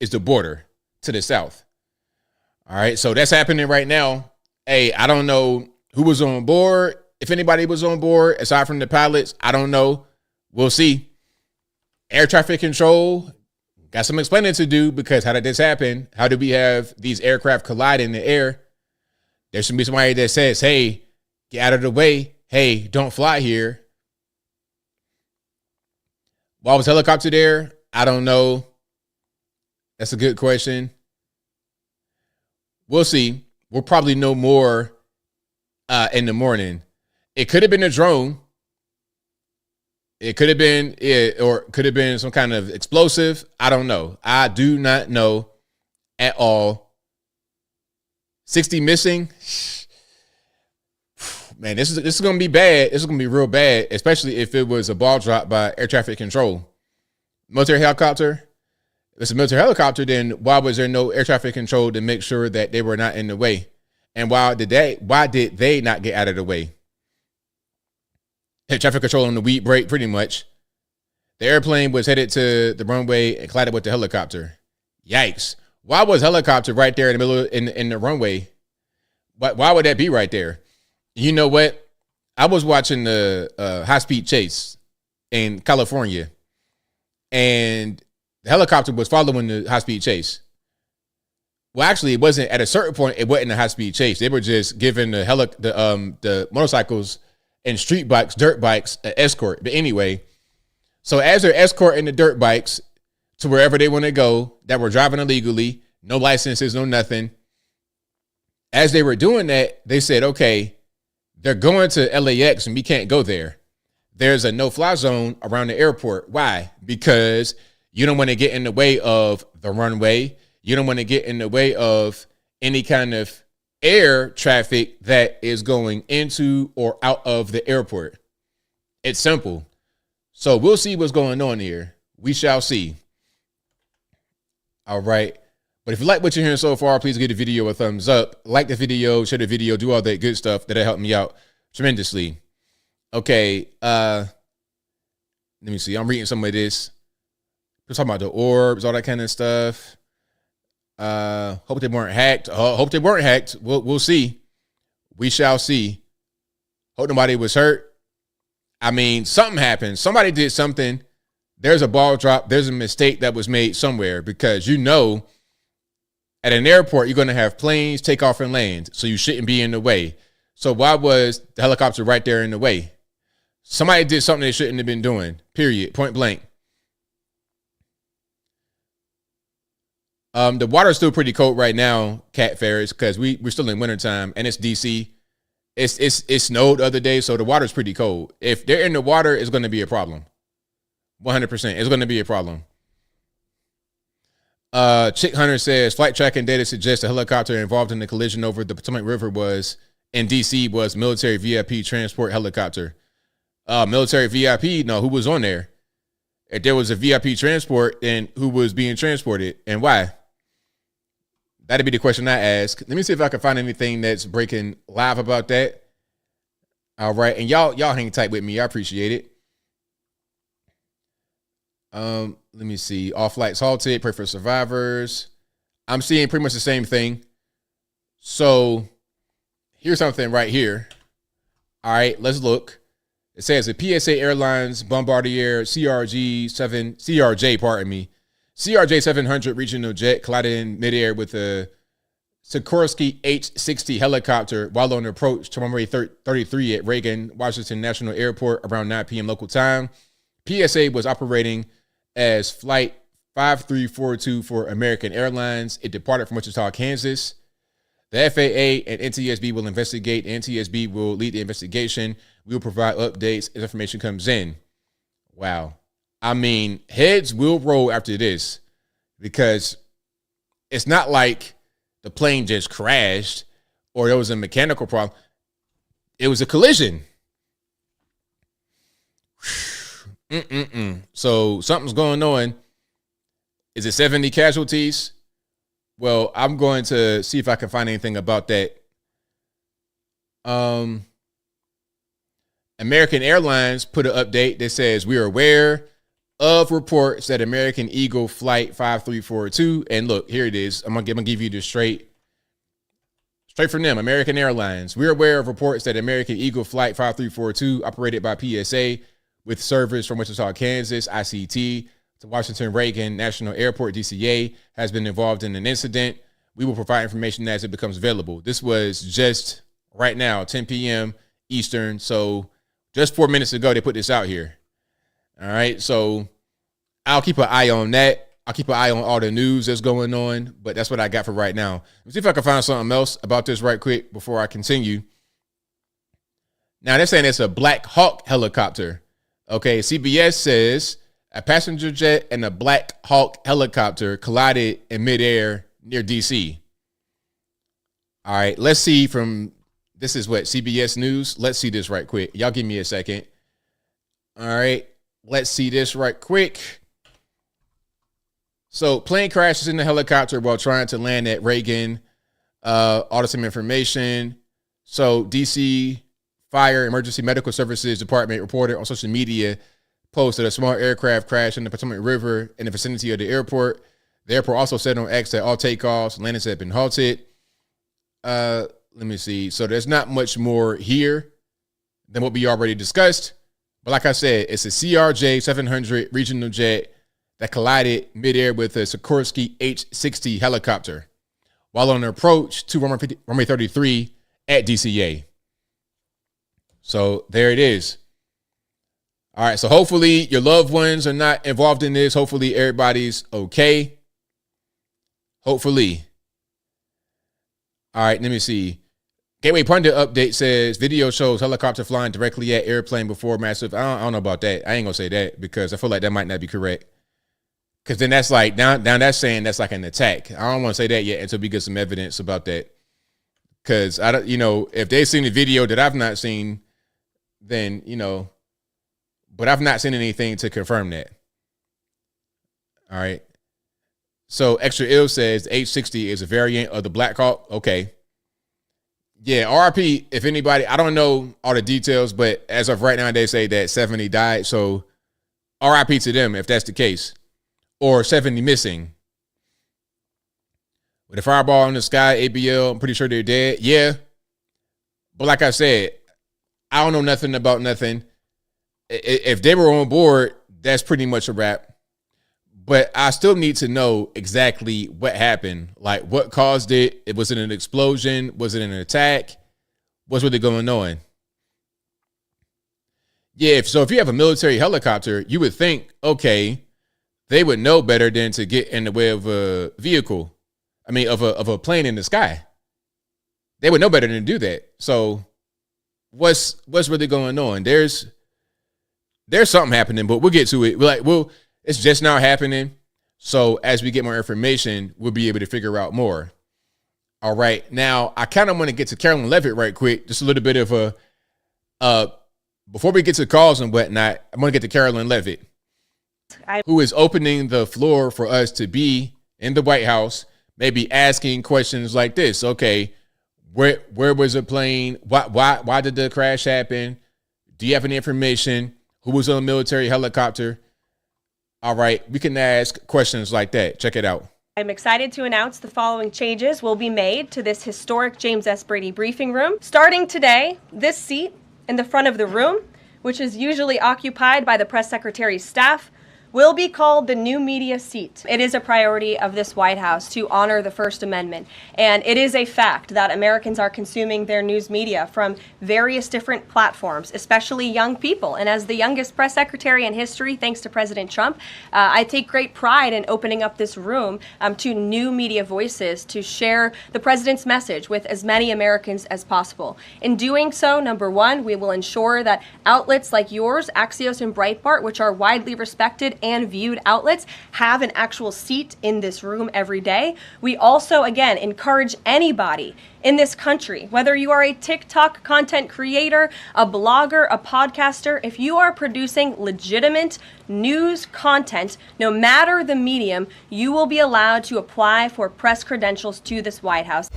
is the border to the south. All right, so that's happening right now. Hey, I don't know who was on board. If anybody was on board, aside from the pilots, I don't know. We'll see. Air traffic control, Got some explaining to do, because how did this happen? How did we have these aircraft collide in the air? There should be somebody that says, hey, get out of the way. Hey, don't fly here. Why was helicopter there? I don't know. That's a good question. We'll see. We'll probably know more in the morning. It could have been a drone. It could have been it, or it could have been some kind of explosive. I don't know. I do not know at all. 60 missing. Man, this is going to be bad. This is going to be real bad, especially if it was a ball drop by air traffic control. Military helicopter. If it's a military helicopter, then why was there no air traffic control to make sure that they were not in the way? And why did they not get out of the way? Air traffic control on the weed break, pretty much. The airplane was headed to the runway and collided with the helicopter. Yikes. Why was helicopter right there in the middle in the runway? Why would that be right there? You know what? I was watching the high-speed chase in California, and the helicopter was following the high-speed chase. Well, actually, it wasn't. At a certain point, it wasn't a high-speed chase. They were just giving the motorcycles and street bikes, dirt bikes, an escort. But anyway, so as they're escorting the dirt bikes to wherever they want to go, that were driving illegally, no licenses, no nothing. As they were doing that, they said, okay, they're going to LAX and we can't go there. There's a no-fly zone around the airport. Why? Because you don't want to get in the way of the runway. You don't want to get in the way of any kind of air traffic that is going into or out of the airport. It's simple. So we'll see what's going on here. We shall see. All right. But if you like what you're hearing so far, please give the video a thumbs up. Like the video, share the video, do all that good stuff. That'll help me out tremendously. Okay. Let me see. I'm reading some of this. We're talking about the orbs, all that kind of stuff. Hope they weren't hacked. Hope they weren't hacked. We'll see. We shall see. Hope nobody was hurt. I mean, something happened. Somebody did something. There's a ball drop. There's a mistake that was made somewhere, because you know, at an airport, you're going to have planes take off and land, so you shouldn't be in the way. So why was the helicopter right there in the way? Somebody did something they shouldn't have been doing, period, point blank. The water's still pretty cold right now, Cat Ferris, because we're still in wintertime, and it's DC. It snowed the other day, so the water's pretty cold. If they're in the water, it's going to be a problem. 100%. It's going to be a problem. Chick Hunter says flight tracking data suggests a helicopter involved in the collision over the Potomac River in DC was military VIP transport helicopter. Military VIP? No, who was on there? If there was a VIP transport, then who was being transported and why? That'd be the question I ask. Let me see if I can find anything that's breaking live about that. All right, and y'all hang tight with me. I appreciate it. Let me see. All flights halted. Pray for survivors. I'm seeing pretty much the same thing. So here's something right here. All right, let's look. It says a PSA Airlines Bombardier CRJ 700 regional jet collided in midair with a Sikorsky H-60 helicopter while on approach to runway 33 at Reagan Washington National Airport around 9 p.m. local time. PSA was operating as Flight 5342 for American Airlines. It departed from Wichita, Kansas. The FAA and NTSB will investigate. NTSB will lead the investigation. We will provide updates as information comes in. Wow. I mean, heads will roll after this, because it's not like the plane just crashed or there was a mechanical problem. It was a collision. So something's going on. Is it 70 casualties? Well, I'm going to see if I can find anything about that. American Airlines put an update that says we are aware of reports that American Eagle Flight 5342, and look, here it is. I'm gonna give you the straight from them. American Airlines. We're aware of reports that American Eagle Flight 5342, operated by PSA with service from Wichita, Kansas, ICT, to Washington Reagan National Airport, DCA, has been involved in an incident. We will provide information as it becomes available. This was just right now, 10 p.m. Eastern. So just 4 minutes ago, they put this out here. All right. So I'll keep an eye on that. I'll keep an eye on all the news that's going on, but that's what I got for right now. Let's see if I can find something else about this right quick before I continue. Now, they're saying it's a Black Hawk helicopter. Okay, CBS says a passenger jet and a Black Hawk helicopter collided in midair near D.C. All right, let's see from, this is what, CBS News? Let's see this right quick. Y'all give me a second. All right, let's see this right quick. So plane crashes in the helicopter while trying to land at Reagan. All the same information. So D.C. Fire Emergency Medical Services Department reported on social media post that a small aircraft crashed in the Potomac River in the vicinity of the airport. The airport also said on X that all takeoffs and landings had been halted. Let me see. So there's not much more here than what we already discussed. But like I said, it's a CRJ 700 regional jet that collided midair with a Sikorsky H-60 helicopter while on approach to runway 33 at DCA. So there it is. All right. So hopefully your loved ones are not involved in this. Hopefully everybody's okay. Hopefully. All right. Let me see. Gateway Pundit update says video shows helicopter flying directly at airplane before massive. I don't know about that. I ain't gonna say that because I feel like that might not be correct. Because then that's like down that's saying that's like an attack. I don't want to say that yet until we get some evidence about that. Because I don't, if they've seen the video that I've not seen, then but I've not seen anything to confirm that. All right. So Extra Ill says the H-60 is a variant of the Black Hawk. Okay. Yeah, RIP, if anybody, I don't know all the details, but as of right now, they say that 70 died. So RIP to them if that's the case. Or 70 missing. With a fireball in the sky, ABL, I'm pretty sure they're dead. Yeah. But like I said, I don't know nothing about nothing. If they were on board, that's pretty much a wrap. But I still need to know exactly what happened. Like, what caused it? Was it an explosion? Was it an attack? What's really going on? Yeah, so if you have a military helicopter, you would think, okay, they would know better than to get in the way of a vehicle. I mean, of a plane in the sky. They would know better than to do that. So what's really going on? There's something happening, but we'll get to it. It's just now happening. So as we get more information, we'll be able to figure out more. All right. Now, I kind of want to get to Carolyn Levitt right quick. Just a little bit of before we get to calls and whatnot, I'm going to get to Carolyn Levitt, who is opening the floor for us to be in the White House, maybe asking questions like this. Okay, where was the plane? Why did the crash happen? Do you have any information? Who was on a military helicopter? All right, we can ask questions like that. Check it out. I'm excited to announce the following changes will be made to this historic James S. Brady briefing room. Starting today, this seat in the front of the room, which is usually occupied by the press secretary's staff, will be called the new media seat. It is a priority of this White House to honor the First Amendment. And it is a fact that Americans are consuming their news media from various different platforms, especially young people. And as the youngest press secretary in history, thanks to President Trump, I take great pride in opening up this room to new media voices to share the president's message with as many Americans as possible. In doing so, number one, we will ensure that outlets like yours, Axios and Breitbart, which are widely respected and viewed outlets, have an actual seat in this room every day. We also, again, encourage anybody in this country, whether you are a TikTok content creator, a blogger, a podcaster, if you are producing legitimate news content, no matter the medium, you will be allowed to apply for press credentials to this White House.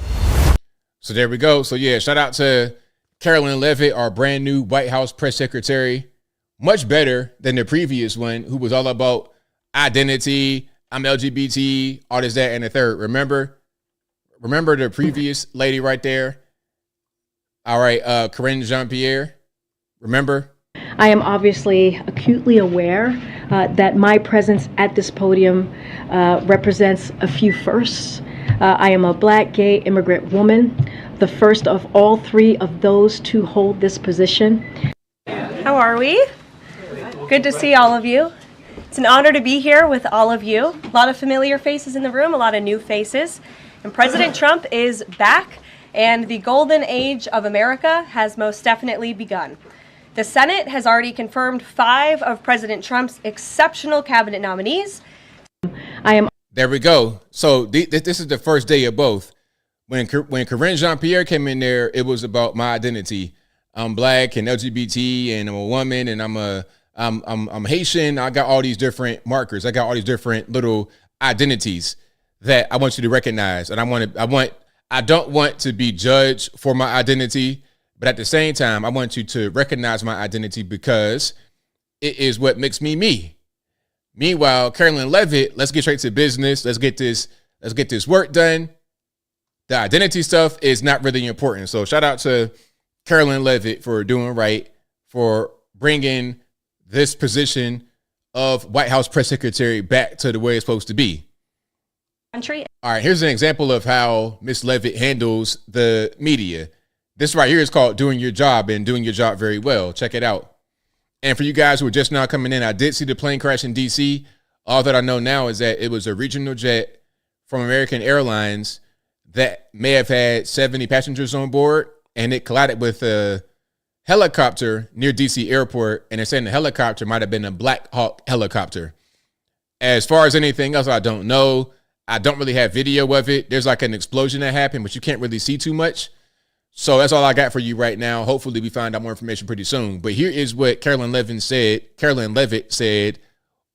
So there we go. So yeah, shout out to Carolyn Levitt, our brand new White House press secretary. Much better than the previous one, who was all about identity, I'm LGBT, all this, that, and the third. Remember the previous lady right there? All right, Corinne Jean-Pierre. Remember? I am obviously acutely aware that my presence at this podium represents a few firsts. I am a Black, gay, immigrant woman, the first of all three of those to hold this position. How are we? Good to see all of you. It's an honor to be here with all of you. A lot of familiar faces in the room, a lot of new faces. And President Trump is back, and the golden age of America has most definitely begun. The Senate has already confirmed 5 of President Trump's exceptional cabinet nominees. There we go. So this is the first day of both. When Corinne Jean-Pierre came in there, it was about my identity. I'm Black and LGBT, and I'm a woman, and I'm Haitian. I got all these different markers. I got all these different little identities that I want you to recognize. And I don't want to be judged for my identity, but at the same time, I want you to recognize my identity because it is what makes me me. Meanwhile, Carolyn Levitt, let's get straight to business. Let's get this work done. The identity stuff is not really important. So shout out to Carolyn Levitt for doing right, for bringing this position of White House press secretary back to the way it's supposed to be. Country. All right, here's an example of how Miss Levitt handles the media. This right here is called doing your job and doing your job very well. Check it out. And for you guys who are just now coming in, I did see the plane crash in D.C. All that I know now is that it was a regional jet from American Airlines that may have had 70 passengers on board, and it collided with a helicopter near D.C. airport, and they're saying the helicopter might have been a Black Hawk helicopter. As far as anything else, I don't know. I don't really have video of it. There's like an explosion that happened, but you can't really see too much. So that's all I got for you right now. Hopefully we find out more information pretty soon. But here is what Carolyn Levitt said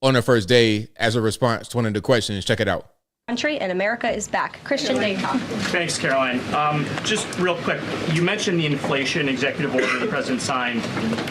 on her first day as a response to one of the questions. Check it out. Country and America is back. Christian Dayton. Thanks, Caroline. Just real quick, you mentioned the inflation executive order the president signed,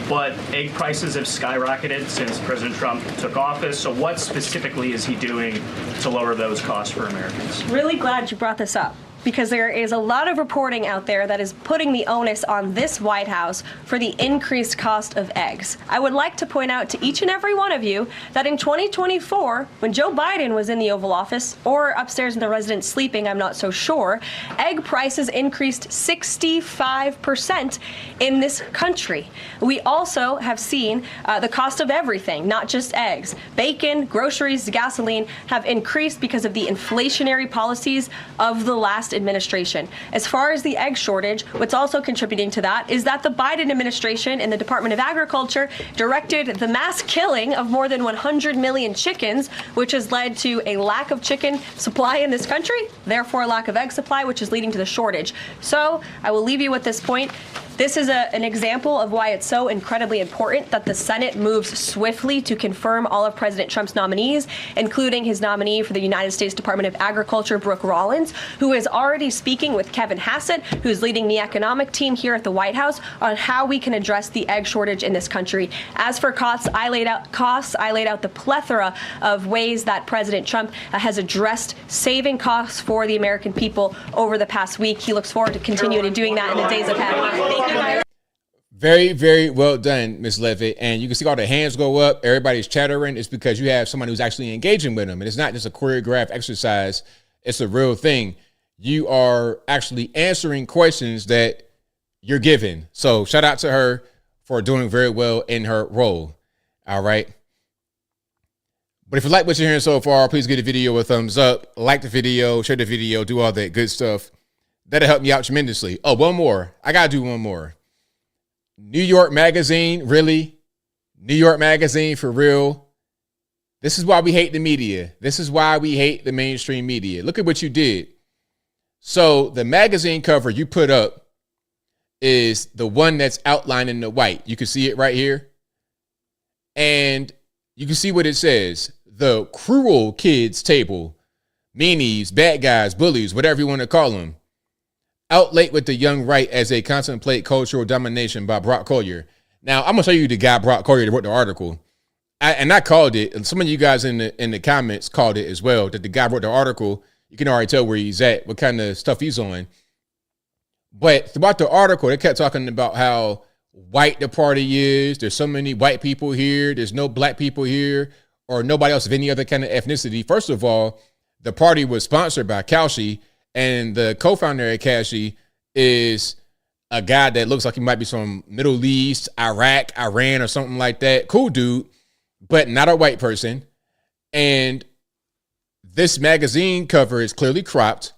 but egg prices have skyrocketed since President Trump took office. So what specifically is he doing to lower those costs for Americans? Really glad you brought this up, because there is a lot of reporting out there that is putting the onus on this White House for the increased cost of eggs. I would like to point out to each and every one of you that in 2024, when Joe Biden was in the Oval Office, or upstairs in the residence sleeping, I'm not so sure, egg prices increased 65% in this country. We also have seen the cost of everything, not just eggs. Bacon, groceries, gasoline have increased because of the inflationary policies of the last administration. As far as the egg shortage, what's also contributing to that is that the Biden administration and the Department of Agriculture directed the mass killing of more than 100 million chickens, which has led to a lack of chicken supply in this country, therefore a lack of egg supply, which is leading to the shortage. So I will leave you with this point. This is an example of why it's so incredibly important that the Senate moves swiftly to confirm all of President Trump's nominees, including his nominee for the United States Department of Agriculture, Brooke Rollins, who is already speaking with Kevin Hassett, who's leading the economic team here at the White House, on how we can address the egg shortage in this country. As for costs, I laid out the plethora of ways that President Trump has addressed saving costs for the American people over the past week. He looks forward to continuing to doing that in the days ahead. Thank you. Very, very well done, Ms. Levitt. And you can see all the hands go up. Everybody's chattering. It's because you have someone who's actually engaging with them. And it's not just a choreographed exercise. It's a real thing. You are actually answering questions that you're given. So shout out to her for doing very well in her role. All right. But if you like what you're hearing so far, please give the video a thumbs up, like the video, share the video, do all that good stuff. That'll help me out tremendously. Oh, one more. I got to do one more. New York Magazine, really? New York Magazine, for real? This is why we hate the media. This is why we hate the mainstream media. Look at what you did. So the magazine cover you put up is the one that's outlined in the white. You can see it right here. And you can see what it says. The cruel kids table. Meanies, bad guys, bullies, whatever you want to call them. Out late with the young right as they contemplate cultural domination by Brock Collier. Now, I'm going to show you the guy, Brock Collier, that wrote the article. I called it, and some of you guys in the comments called it as well, that the guy wrote the article. You can already tell where he's at, what kind of stuff he's on. But throughout the article, they kept talking about how white the party is. There's so many white people here. There's no black people here. or nobody else of any other kind of ethnicity. First of all, the party was sponsored by Kalshi, and the co-founder of Kalshi is a guy that looks like he might be from Middle East, Iraq, Iran, or something like that. Cool dude, but not a white person. And this magazine cover is clearly cropped.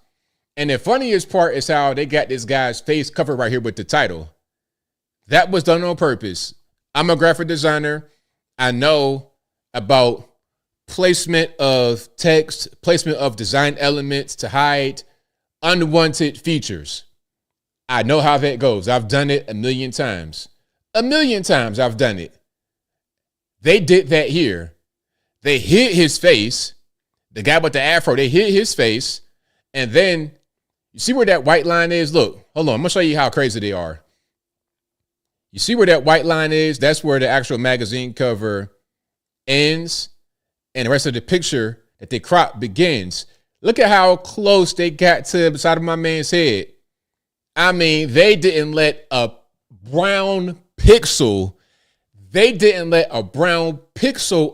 And the funniest part is how they got this guy's face covered right here with the title. That was done on purpose. I'm a graphic designer. I know about placement of text, placement of design elements to hide unwanted features. I know how that goes. I've done it a million times. A million times I've done it. They did that here. They hid his face. The guy with the afro, they hid his face. And then you see where that white line is? Look, hold on. I'm going to show you how crazy they are. You see where that white line is? That's where the actual magazine cover ends. And the rest of the picture that they crop begins. Look at how close they got to the side of my man's head. I mean, they didn't let a brown pixel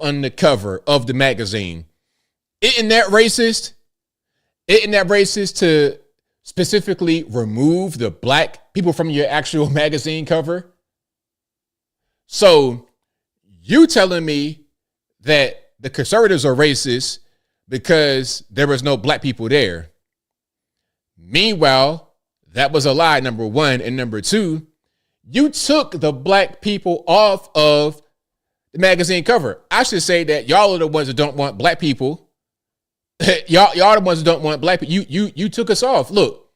on the cover of the magazine. Isn't that racist? Isn't that racist to specifically remove the black people from your actual magazine cover? So you telling me that the conservatives are racist because there was no black people there. Meanwhile, that was a lie, number one. And number two, you took the black people off of the magazine cover. I should say that y'all are the ones that don't want black people. y'all the ones that don't want black people. You took us off. Look,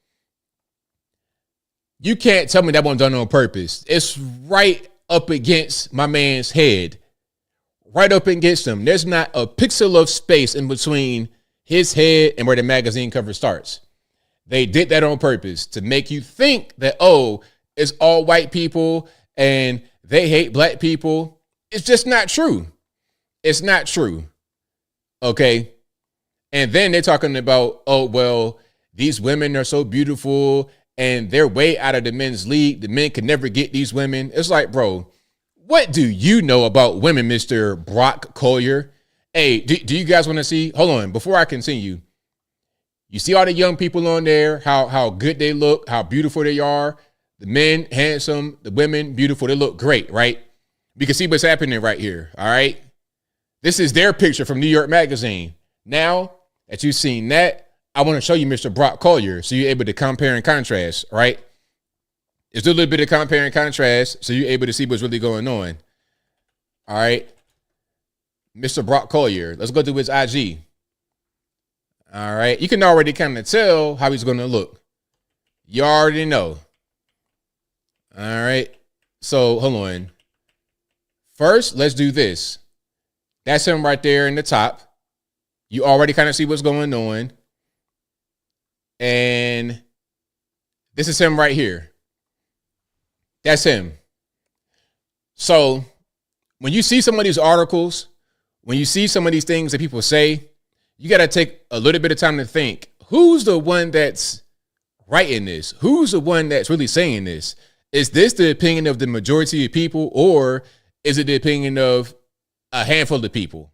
you can't tell me that wasn't done on purpose. It's right up against my man's head. Right up against him. There's not a pixel of space in between his head and where the magazine cover starts. They did that on purpose to make you think that, oh, it's all white people and they hate black people. It's just not true. It's not true. Okay. And then they're talking about, oh, well, these women are so beautiful and they're way out of the men's league. The men could never get these women. It's like, bro, what do you know about women, Mr. Brock Collier? Hey, do you guys want to see? Hold on. Before I continue, you see all the young people on there, how good they look, how beautiful they are. The men, handsome. The women, beautiful. They look great, right? We can see what's happening right here, all right? This is their picture from New York Magazine. Now that you've seen that, I want to show you Mr. Brock Collier so you're able to compare and contrast, right? Let's do a little bit of compare and contrast so you're able to see what's really going on. All right. Mr. Brock Collier. Let's go to his IG. All right. You can already kind of tell how he's going to look. You already know. All right. So hold on. First, let's do this. That's him right there in the top. You already kind of see what's going on. And this is him right here. That's him. So when you see some of these articles, when you see some of these things that people say, you got to take a little bit of time to think, who's the one that's writing this? Who's the one that's really saying this? Is this the opinion of the majority of people, or is it the opinion of a handful of people?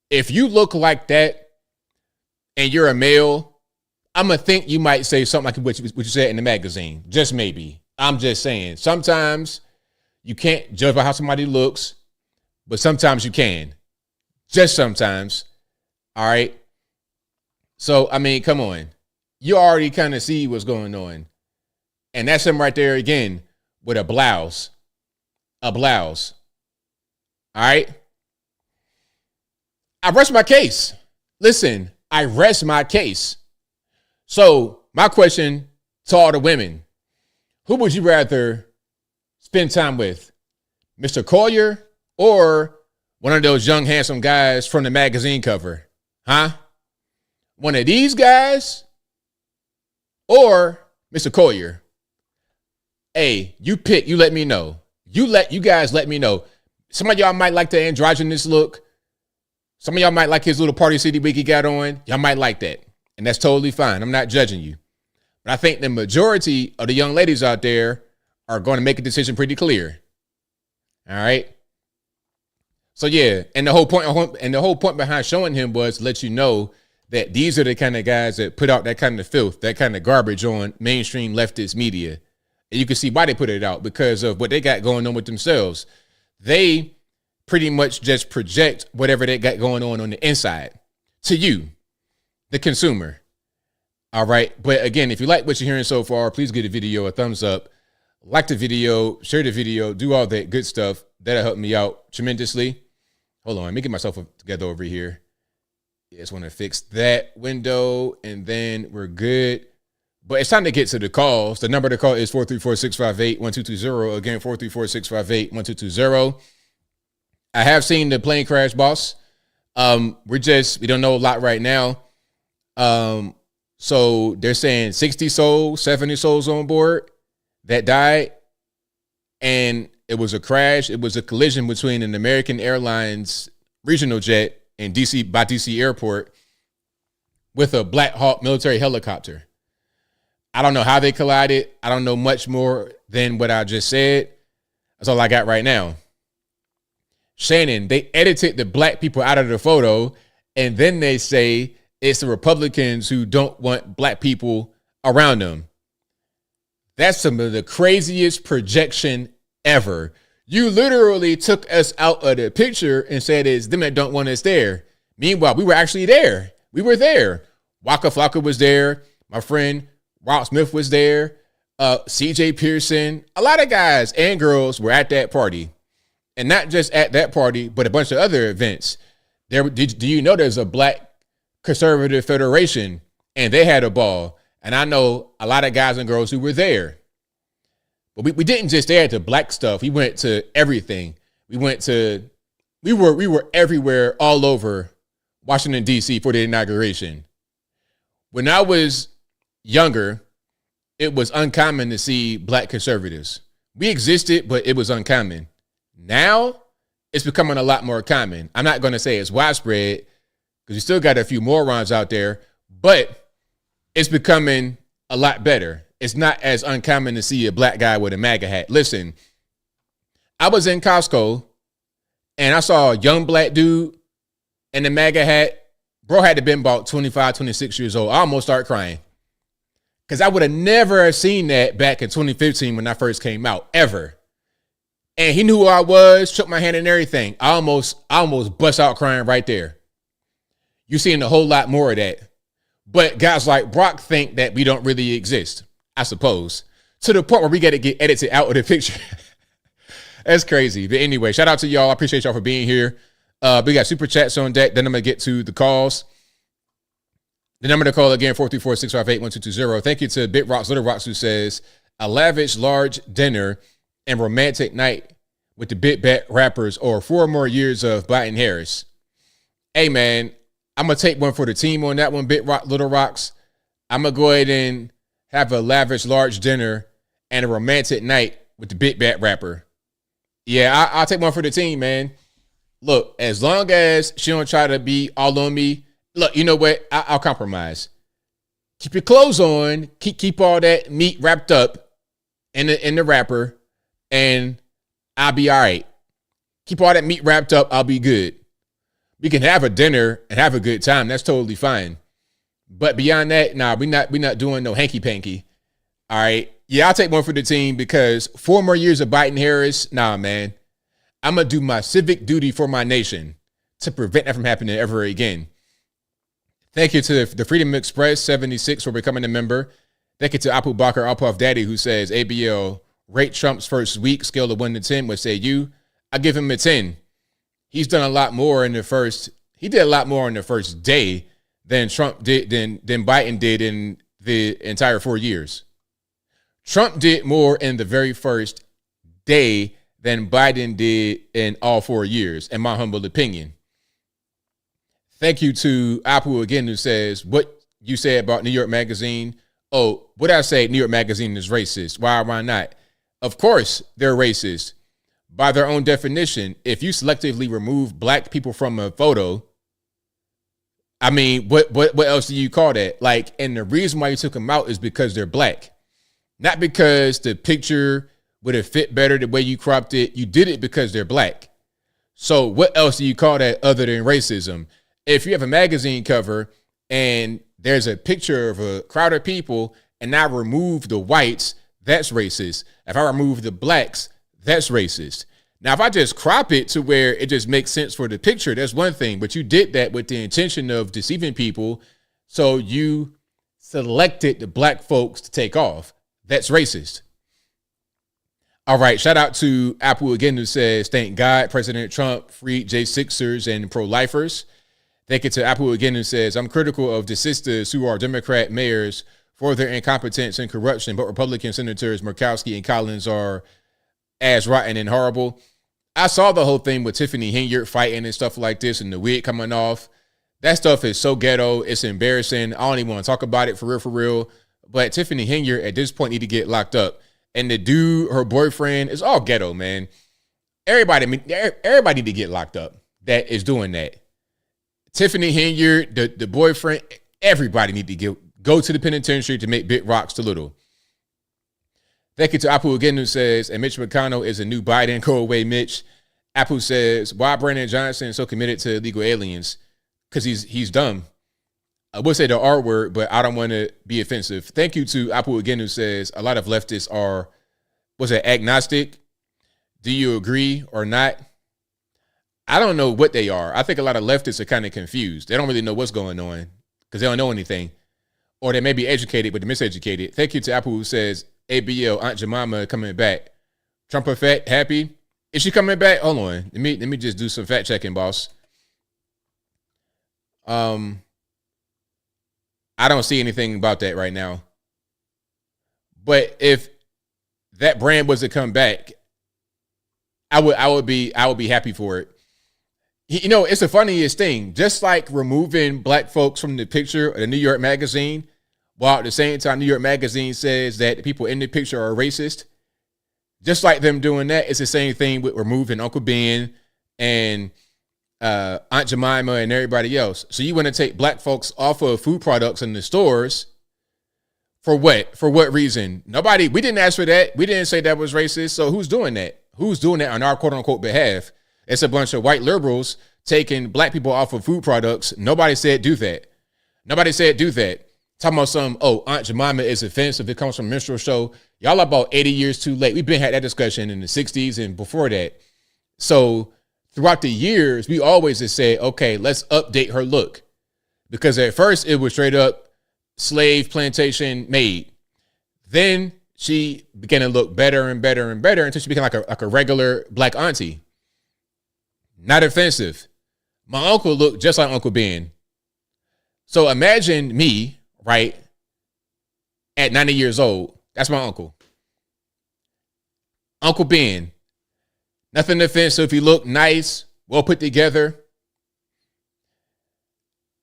If you look like that and you're a male, I'm going to think you might say something like what you said in the magazine. Just maybe. I'm just saying. Sometimes you can't judge by how somebody looks, but sometimes you can. Just sometimes. All right. So, I mean, come on. You already kind of see what's going on. And that's him right there again with a blouse. A blouse. All right. I rest my case. Listen, I rest my case. So my question to all the women, who would you rather spend time with? Mr. Collier or one of those young, handsome guys from the magazine cover? Huh? One of these guys or Mr. Collier? Hey, you pick, you let me know. You guys let me know. Some of y'all might like the androgynous look. Some of y'all might like his little Party City wig he got on. Y'all might like that. And that's totally fine. I'm not judging you. But I think the majority of the young ladies out there are going to make a decision pretty clear. All right. So yeah, and the whole point behind showing him was to let you know that these are the kind of guys that put out that kind of filth, that kind of garbage on mainstream leftist media. And you can see why they put it out, because of what they got going on with themselves. They pretty much just project whatever they got going on the inside to you, the consumer. All right. But again, if you like what you're hearing so far, please give the video a thumbs up, like the video, share the video, do all that good stuff. That'll help me out tremendously. Hold on, let me get myself together over here. Yeah, just want to fix that window and then we're good. But it's time to get to the calls. The number to call is 434-658-1220. Again, 434-658-1220. I have seen the plane crash, boss. We don't know a lot right now. So they're saying 60 souls, 70 souls on board that died. And it was a crash. It was a collision between an American Airlines regional jet in DC airport with a Black Hawk military helicopter. I don't know how they collided. I don't know much more than what I just said. That's all I got right now. Shannon, they edited the black people out of the photo, and then they say it's the Republicans who don't want black people around them. That's some of the craziest projection ever. You literally took us out of the picture and said it's them that don't want us there. Meanwhile, we were actually there. We were there. Waka Flocka was there. My friend Rob Smith was there. CJ Pearson. A lot of guys and girls were at that party. And not just at that party, but a bunch of other events. Do you know there's a Black Conservative Federation, and they had a ball. And I know a lot of guys and girls who were there. But we didn't just stay at the black stuff. We went to everything. We were everywhere, all over Washington, D.C. for the inauguration. When I was younger, it was uncommon to see black conservatives. We existed, but it was uncommon. Now, it's becoming a lot more common. I'm not going to say it's widespread, because we still got a few morons out there, but it's becoming a lot better. It's not as uncommon to see a black guy with a MAGA hat. Listen, I was in Costco and I saw a young black dude in the MAGA hat. Bro had to been about 25, 26 years old. I almost started crying because I would have never seen that back in 2015 when I first came out, ever. And he knew who I was, shook my hand and everything. I almost bust out crying right there. You're seeing a whole lot more of that. But guys like Brock think that we don't really exist, I suppose, to the point where we got to get edited out of the picture. That's crazy. But anyway, shout out to y'all. I appreciate y'all for being here. We got super chats on deck. Then I'm going to get to the calls. The number to call again, 434-658-1220. Thank you to Big Rocks, Little Rocks, who says, a lavish, large dinner and romantic night with the Big Bat rappers or 4 more years of Biden Harris. Hey, man, I'm going to take one for the team on that one, Big Rock, Little Rocks. I'm going to go ahead and have a lavish, large dinner and a romantic night with the Big Bat rapper. Yeah, I'll take one for the team, man. Look, as long as she don't try to be all on me, look, you know what? I'll compromise. Keep your clothes on. Keep all that meat wrapped up in the wrapper, and I'll be all right. Keep all that meat wrapped up. I'll be good. We can have a dinner and have a good time. That's totally fine. But beyond that, nah, we're not doing no hanky panky. All right. Yeah, I'll take one for the team because 4 more years of Biden Harris. Nah, man. I'm going to do my civic duty for my nation to prevent that from happening ever again. Thank you to the Freedom Express 76 for becoming a member. Thank you to Apu Bakar, Alpuff Daddy, who says, ABL, rate Trump's first week, scale of 1 to 10. What say you? I give him a 10. He's done a lot more in the first. He did a lot more on the first day than Trump did, than Biden did in the entire 4 years. Trump did more in the very first day than Biden did in all 4 years, in my humble opinion. Thank you to Apu again, who says, what you said about New York Magazine. Oh, what I say, New York Magazine is racist. Why not? Of course they're racist. By their own definition, if you selectively remove black people from a photo, I mean, what else do you call that? Like, and the reason why you took them out is because they're black. Not because the picture would have fit better the way you cropped it. You did it because they're black. So what else do you call that other than racism? If you have a magazine cover and there's a picture of a crowd of people and I remove the whites, that's racist. If I remove the blacks, that's racist. Now, if I just crop it to where it just makes sense for the picture, that's one thing. But you did that with the intention of deceiving people. So you selected the black folks to take off. That's racist. All right. Shout out to Apple again, who says, thank God President Trump freed J6ers and pro-lifers. Thank you to Apple again, who says, I'm critical of the sisters who are Democrat mayors for their incompetence and corruption, but Republican Senators Murkowski and Collins are as rotten and horrible. I saw the whole thing with Tiffany Henyard fighting and stuff like this and the wig coming off. That stuff is so ghetto. It's embarrassing. I don't even want to talk about it for real. But Tiffany Henyard at this point need to get locked up. And the dude, her boyfriend, is all ghetto, man. Everybody need to get locked up that is doing that. Tiffany Henyard, the boyfriend, everybody need to go to the penitentiary to make big rocks to little. Thank you to Apu again, who says, and Mitch McConnell is a new Biden. Go away, Mitch. Apu says, why Brandon Johnson is so committed to illegal aliens? Because he's dumb. I would say the R word, but I don't want to be offensive. Thank you to Apu again, who says, a lot of leftists are, agnostic? Do you agree or not? I don't know what they are. I think a lot of leftists are kind of confused. They don't really know what's going on because they don't know anything. Or they may be educated, but they're miseducated. Thank you to Apple, who says, ABL, Aunt Jemima coming back. Trump effect, happy? Is she coming back? Hold on. Let me just do some fact checking, boss. I don't see anything about that right now. But if that brand was to come back, I would be happy for it. You know, it's the funniest thing. Just like removing black folks from the picture of the New York Magazine, while at the same time New York Magazine says that the people in the picture are racist. Just like them doing that, it's the same thing with removing Uncle Ben and Aunt Jemima and everybody else. So you want to take black folks off of food products in the stores for what? For what reason? We didn't ask for that. We didn't say that was racist. So who's doing that? Who's doing that on our quote unquote behalf? It's a bunch of white liberals taking black people off of food products. Nobody said do that. Talking about Aunt Jemima is offensive. It comes from a minstrel show. Y'all are about 80 years too late. We've been had that discussion in the 60s and before that. So throughout the years, we always just said, okay, let's update her look. Because at first it was straight up slave plantation maid. Then she began to look better and better and better until she became like a regular black auntie. Not offensive. My uncle looked just like Uncle Ben. So imagine me, right, at 90 years old. That's my uncle. Uncle Ben. Nothing offensive. He looked nice, well put together.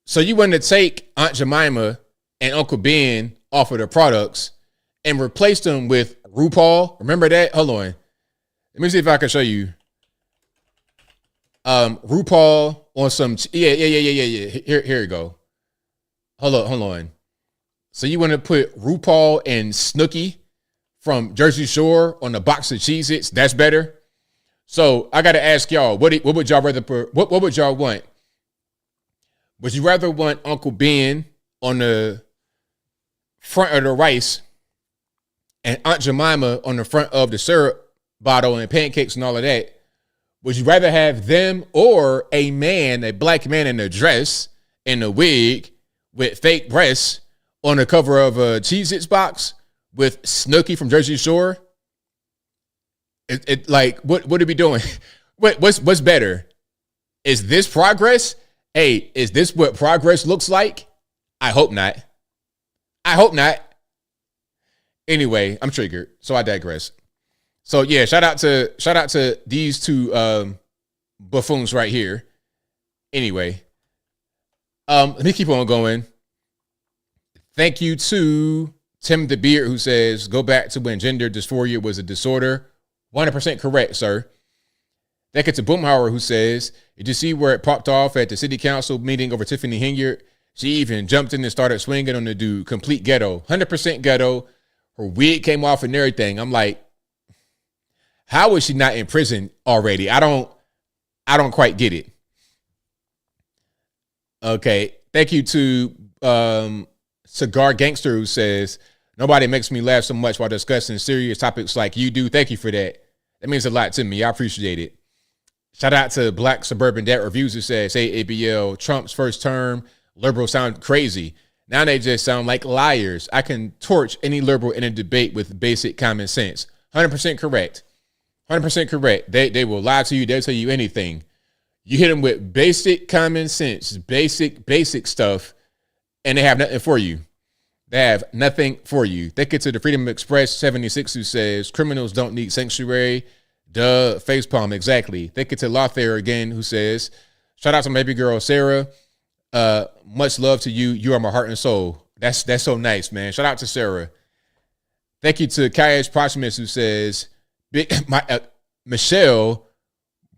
So you want to take Aunt Jemima and Uncle Ben off of their products and replace them with RuPaul. Remember that? Hold on. Let me see if I can show you. RuPaul on some. Yeah. Here you go. Hold on. So you want to put RuPaul and Snooki from Jersey Shore on a box of Cheez-Its? That's better. So I got to ask y'all, what would y'all rather put? What would y'all want? Would you rather want Uncle Ben on the front of the rice and Aunt Jemima on the front of the syrup bottle and pancakes and all of that? Would you rather have them or a black man in a dress and a wig with fake breasts on the cover of a Cheez-Its box with Snooki from Jersey Shore? What are we doing? What's better? Is this progress? Hey, is this what progress looks like? I hope not. Anyway, I'm triggered, so I digress. So yeah, shout out to these two buffoons right here. Anyway, let me keep on going. Thank you to Tim the Beard, who says, go back to when gender dysphoria was a disorder. 100% correct, sir. Thank you to Boomhauer, who says, did you see where it popped off at the city council meeting over Tiffany Henyard? She even jumped in and started swinging on the dude. Complete ghetto. 100% ghetto. Her wig came off and everything. I'm like, how is she not in prison already? I don't I don't quite get it. Okay. Thank you to Cigar Gangster, who says, nobody makes me laugh so much while discussing serious topics like you do. Thank you for that. That means a lot to me. I appreciate it. Shout out to Black Suburban Dad Reviews, who says, hey, ABL, Trump's first term, liberals sound crazy. Now they just sound like liars. I can torch any liberal in a debate with basic common sense. 100% correct. 100% correct. They will lie to you. They'll tell you anything. You hit them with basic common sense, basic stuff, and they have nothing for you. They have nothing for you. They get to the Freedom Express 76, who says, criminals don't need sanctuary. Duh, facepalm, exactly. They get to Lothair again, who says, shout out to my baby girl, Sarah. Much love to you. You are my heart and soul. That's so nice, man. Shout out to Sarah. Thank you to Kayesh Proximus, who says, Michelle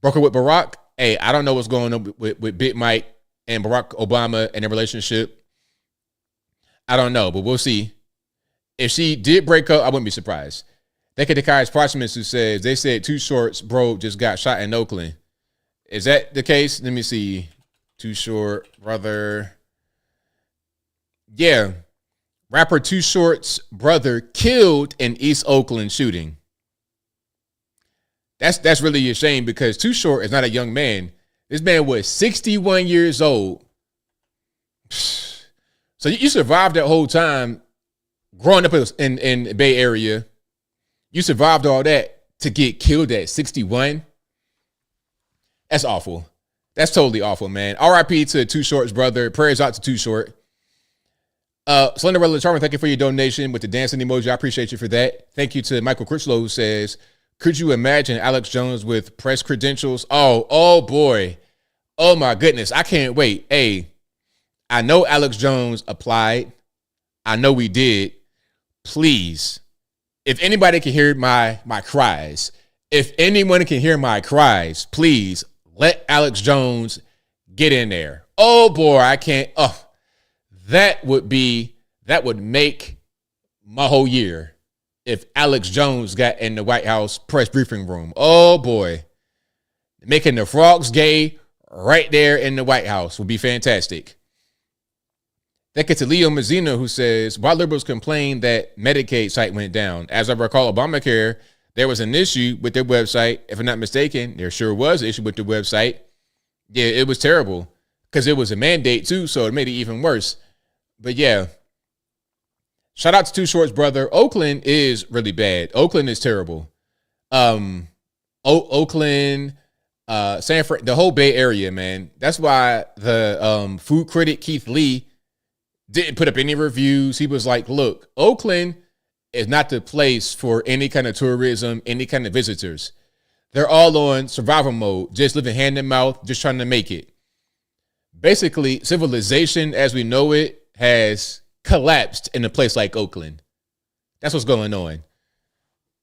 broke up with Barack. Hey, I don't know what's going on with Big Mike and Barack Obama and their relationship. I don't know, but we'll see. If she did break up, I wouldn't be surprised. Thank you to Kayesh Proximus, who says, they said Too Short's bro just got shot in Oakland. Is that the case? Let me see. Too Short, brother. Yeah. Rapper Too Short's brother killed in East Oakland shooting. That's really a shame, because Too Short is not a young man. This man was 61 years old. So you survived that whole time growing up in the Bay Area. You survived all that to get killed at 61. That's awful. That's totally awful, man. RIP to Too Short's brother. Prayers out to Too Short. Slenderella Charmer, thank you for your donation with the dancing emoji. I appreciate you for that. Thank you to Michael Critchlow, who says, could you imagine Alex Jones with press credentials? Oh boy. Oh my goodness. I can't wait. Hey, I know Alex Jones applied. I know we did. Please, if anybody can hear my cries, if anyone can hear my cries, please let Alex Jones get in there. Oh boy, I can't. Oh, that would make my whole year if Alex Jones got in the White House press briefing room. Oh boy, making the frogs gay right there in the White House would be fantastic. That gets to Leo Mazzino, who says, why liberals complain that Medicaid site went down? As I recall, Obamacare, there was an issue with their website. If I'm not mistaken, there sure was an issue with the website. Yeah, it was terrible because it was a mandate too, so it made it even worse. But yeah, shout out to Too Short's brother. Oakland is really bad. Oakland is terrible. Oakland, San Fran, the whole Bay Area, man. That's why the food critic Keith Lee didn't put up any reviews. He was like, look, Oakland is not the place for any kind of tourism, any kind of visitors. They're all on survival mode, just living hand in mouth, just trying to make it. Basically, civilization as we know it has collapsed in a place like Oakland. That's what's going on.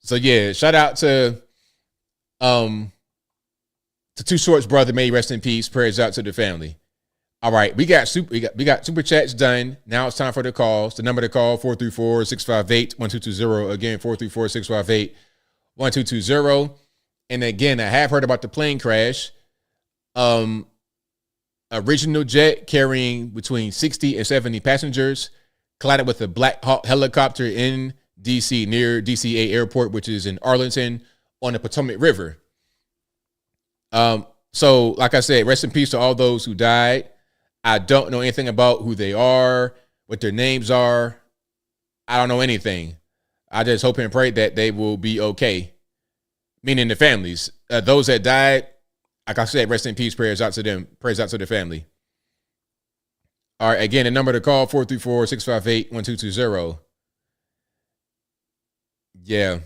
So yeah, shout out to Too Short's brother. May he rest in peace. Prayers out to the family. All right, we got super chats done. Now it's time for the calls. The number to call, 434-658-1220. Again, 434-658-1220. And again, I have heard about the plane crash. Original jet carrying between 60 and 70 passengers collided with a Black Hawk helicopter in D.C., near DCA Airport, which is in Arlington on the Potomac River. So, like I said, rest in peace to all those who died. I don't know anything about who they are, what their names are. I don't know anything. I just hope and pray that they will be okay. Meaning the families. Those that died, like I said, rest in peace, prayers out to them. Prayers out to their family. All right, again, the number to call, 434-658-1220. Yeah,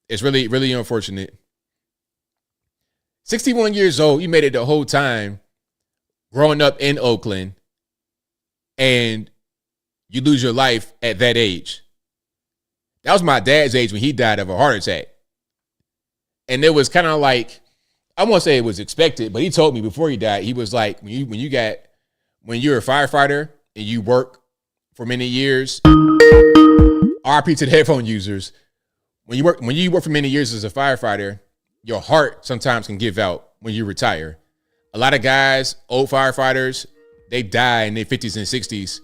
it's really, really unfortunate. 61 years old, you made it the whole time growing up in Oakland, and you lose your life at that age. That was my dad's age when he died of a heart attack. And it was kind of like, I won't say it was expected, but he told me before he died, he was like, when you're a firefighter and you work for many years, RP to the headphone users, when you work for many years as a firefighter, your heart sometimes can give out when you retire. A lot of guys, old firefighters, they die in their 50s and 60s,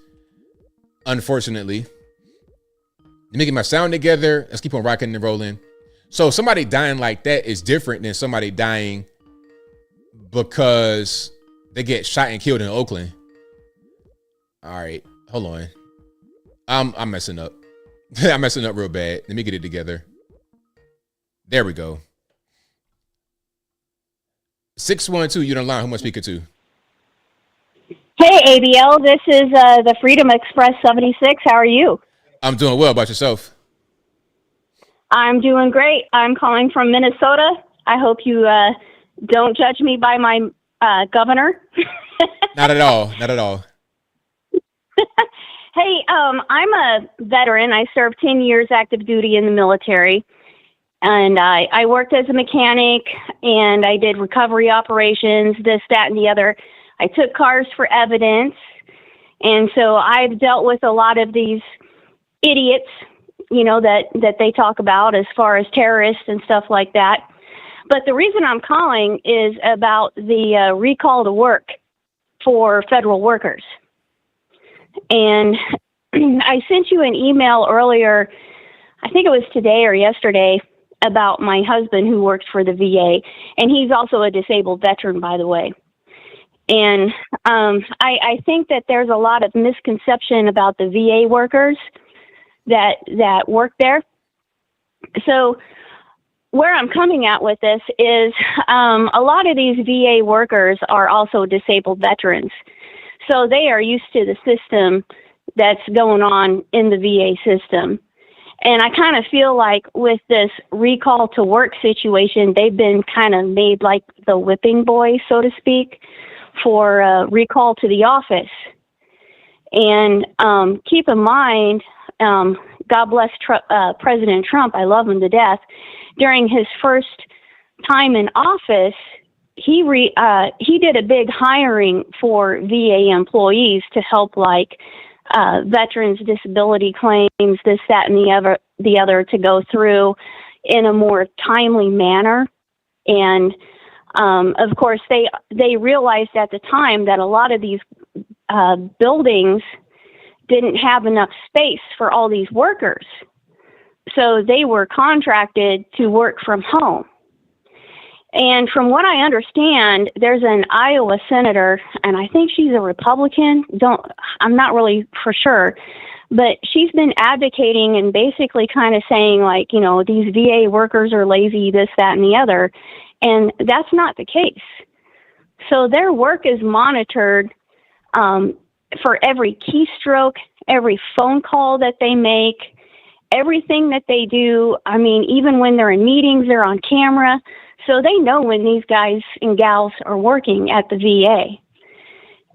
unfortunately. Let me get my sound together. Let's keep on rocking and rolling. So somebody dying like that is different than somebody dying because they get shot and killed in Oakland. All right, hold on. I'm messing up. I'm messing up real bad. Let me get it together. There we go. 612, you're on the line. Who am I speaking to? Hey, ABL. This is the Freedom Express 76. How are you? I'm doing well. About yourself? I'm doing great. I'm calling from Minnesota. I hope you don't judge me by my governor. Not at all. Not at all. Hey, I'm a veteran. I served 10 years active duty in the military. And I worked as a mechanic, and I did recovery operations, this, that, and the other. I took cars for evidence. And so I've dealt with a lot of these idiots, you know, that they talk about as far as terrorists and stuff like that. But the reason I'm calling is about the recall to work for federal workers. And I sent you an email earlier, I think it was today or yesterday, about my husband who works for the VA. And he's also a disabled veteran, by the way. And I think that there's a lot of misconception about the VA workers that work there. So where I'm coming at with this is a lot of these VA workers are also disabled veterans. So they are used to the system that's going on in the VA system. And I kind of feel like with this recall to work situation, they've been kind of made like the whipping boy, so to speak, for recall to the office. And keep in mind, God bless President Trump, I love him to death. During his first time in office, he did a big hiring for VA employees to help, like, veterans' disability claims, this, that, and the other to go through in a more timely manner. And of course, they realized at the time that a lot of these buildings didn't have enough space for all these workers. So they were contracted to work from home. And from what I understand, there's an Iowa senator, and I think she's a Republican. I'm not really for sure, but she's been advocating and basically kind of saying, like, you know, these VA workers are lazy, this, that, and the other. And that's not the case. So their work is monitored for every keystroke, every phone call that they make, everything that they do. I mean, even when they're in meetings, they're on camera. So they know when these guys and gals are working at the VA.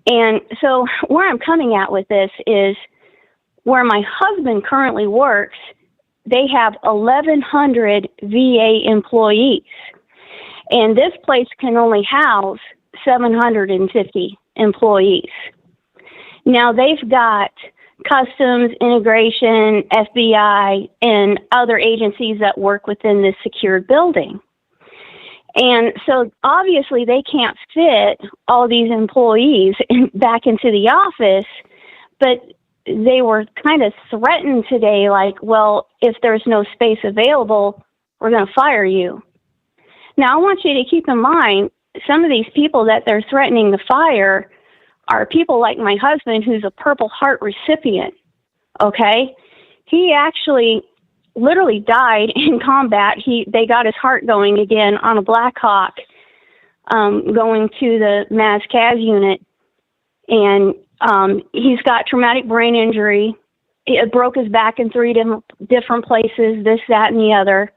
And so where I'm coming at with this is where my husband currently works, they have 1,100 VA employees. And this place can only house 750 employees. Now they've got Customs, Immigration, FBI, and other agencies that work within this secured building. And so obviously they can't fit all these employees back into the office, but they were kind of threatened today, like, well, if there's no space available, we're going to fire you. Now, I want you to keep in mind, some of these people that they're threatening to fire are people like my husband, who's a Purple Heart recipient, okay? He actually literally died in combat. They got his heart going again on a Black Hawk, going to the MAS-CAS unit, and he's got traumatic brain injury. It broke his back in 3 different places, this, that, and the other.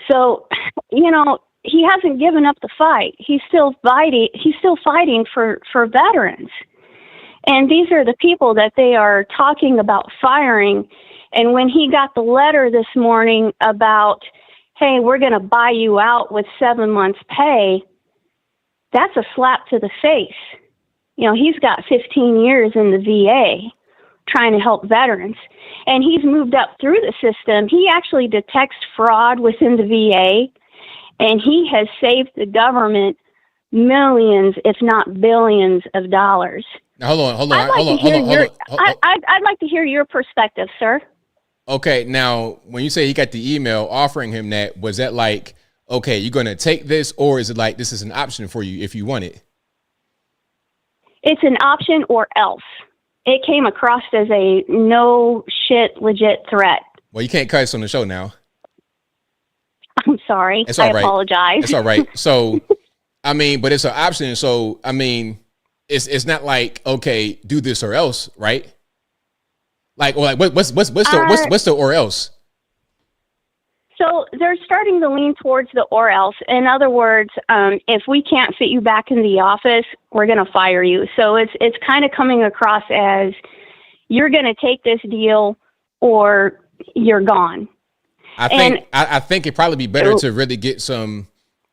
So, you know, he hasn't given up the fight. He's still fighting. He's still fighting for veterans. And these are the people that they are talking about firing. And when he got the letter this morning about, hey, we're going to buy you out with 7 months' pay, that's a slap to the face. You know, he's got 15 years in the VA trying to help veterans. And he's moved up through the system. He actually detects fraud within the VA, and he has saved the government millions, if not billions of dollars. Now, hold on. I'd like to hear your perspective, sir. Okay, now when you say he got the email offering him that, was that like, okay, you're going to take this, or is it like this is an option for you if you want it? It's an option or else. It came across as a no shit legit threat. Well, you can't cuss on the show now. I'm sorry. It's all right. I apologize. It's all right. So, I mean, but it's an option. So, I mean, it's not like, okay, do this or else, right? Like, or like what's the or else? So they're starting to lean towards the or else. In other words, if we can't fit you back in the office, we're going to fire you. So it's kind of coming across as you're going to take this deal or you're gone. I think it'd probably be better to really get some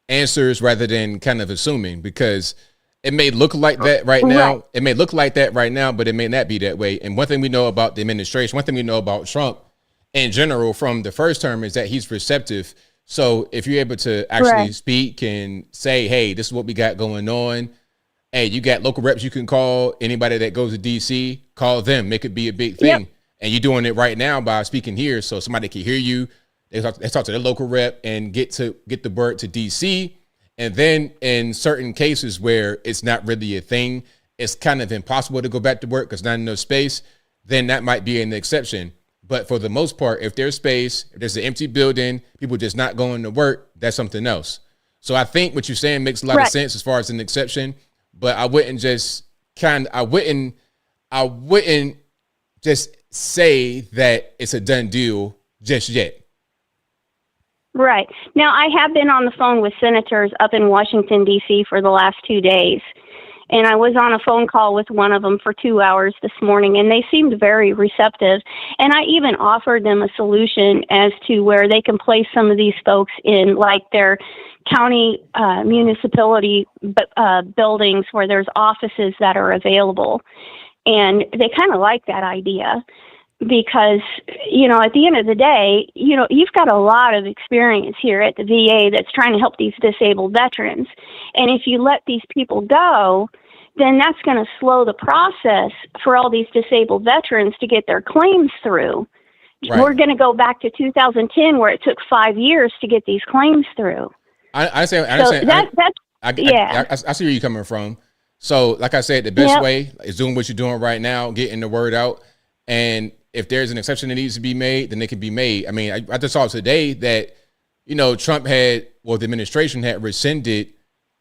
answers rather than kind of assuming, because it may look like that right now. Right. It may look like that right now, but it may not be that way. And one thing we know about the administration, one thing we know about Trump in general from the first term is that he's receptive. So if you're able to actually speak and say, hey, this is what we got going on. Hey, you got local reps you can call. Anybody that goes to DC, call them. Make it be a big thing. Yep. And you're doing it right now by speaking here, so somebody can hear you. They talk to their local rep and get the word to DC. And then in certain cases where it's not really a thing, it's kind of impossible to go back to work because not enough space, then that might be an exception. But for the most part, if there's space, if there's an empty building, people just not going to work, that's something else. So I think what you're saying makes a lot of sense as far as an exception, but I wouldn't just say that it's a done deal just yet. Right. Now, I have been on the phone with senators up in Washington, D.C. for the last 2 days. And I was on a phone call with one of them for 2 hours this morning, and they seemed very receptive. And I even offered them a solution as to where they can place some of these folks in, like, their county municipality buildings where there's offices that are available. And they kind of like that idea because, you know, at the end of the day, you know, you've got a lot of experience here at the VA that's trying to help these disabled veterans. And if you let these people go, then that's going to slow the process for all these disabled veterans to get their claims through. Right. We're going to go back to 2010 where it took 5 years to get these claims through. I see where you're coming from. So like I said, the best way is doing what you're doing right now, getting the word out. And if there's an exception that needs to be made, then it can be made. I mean, I just saw today that, you know, the administration had rescinded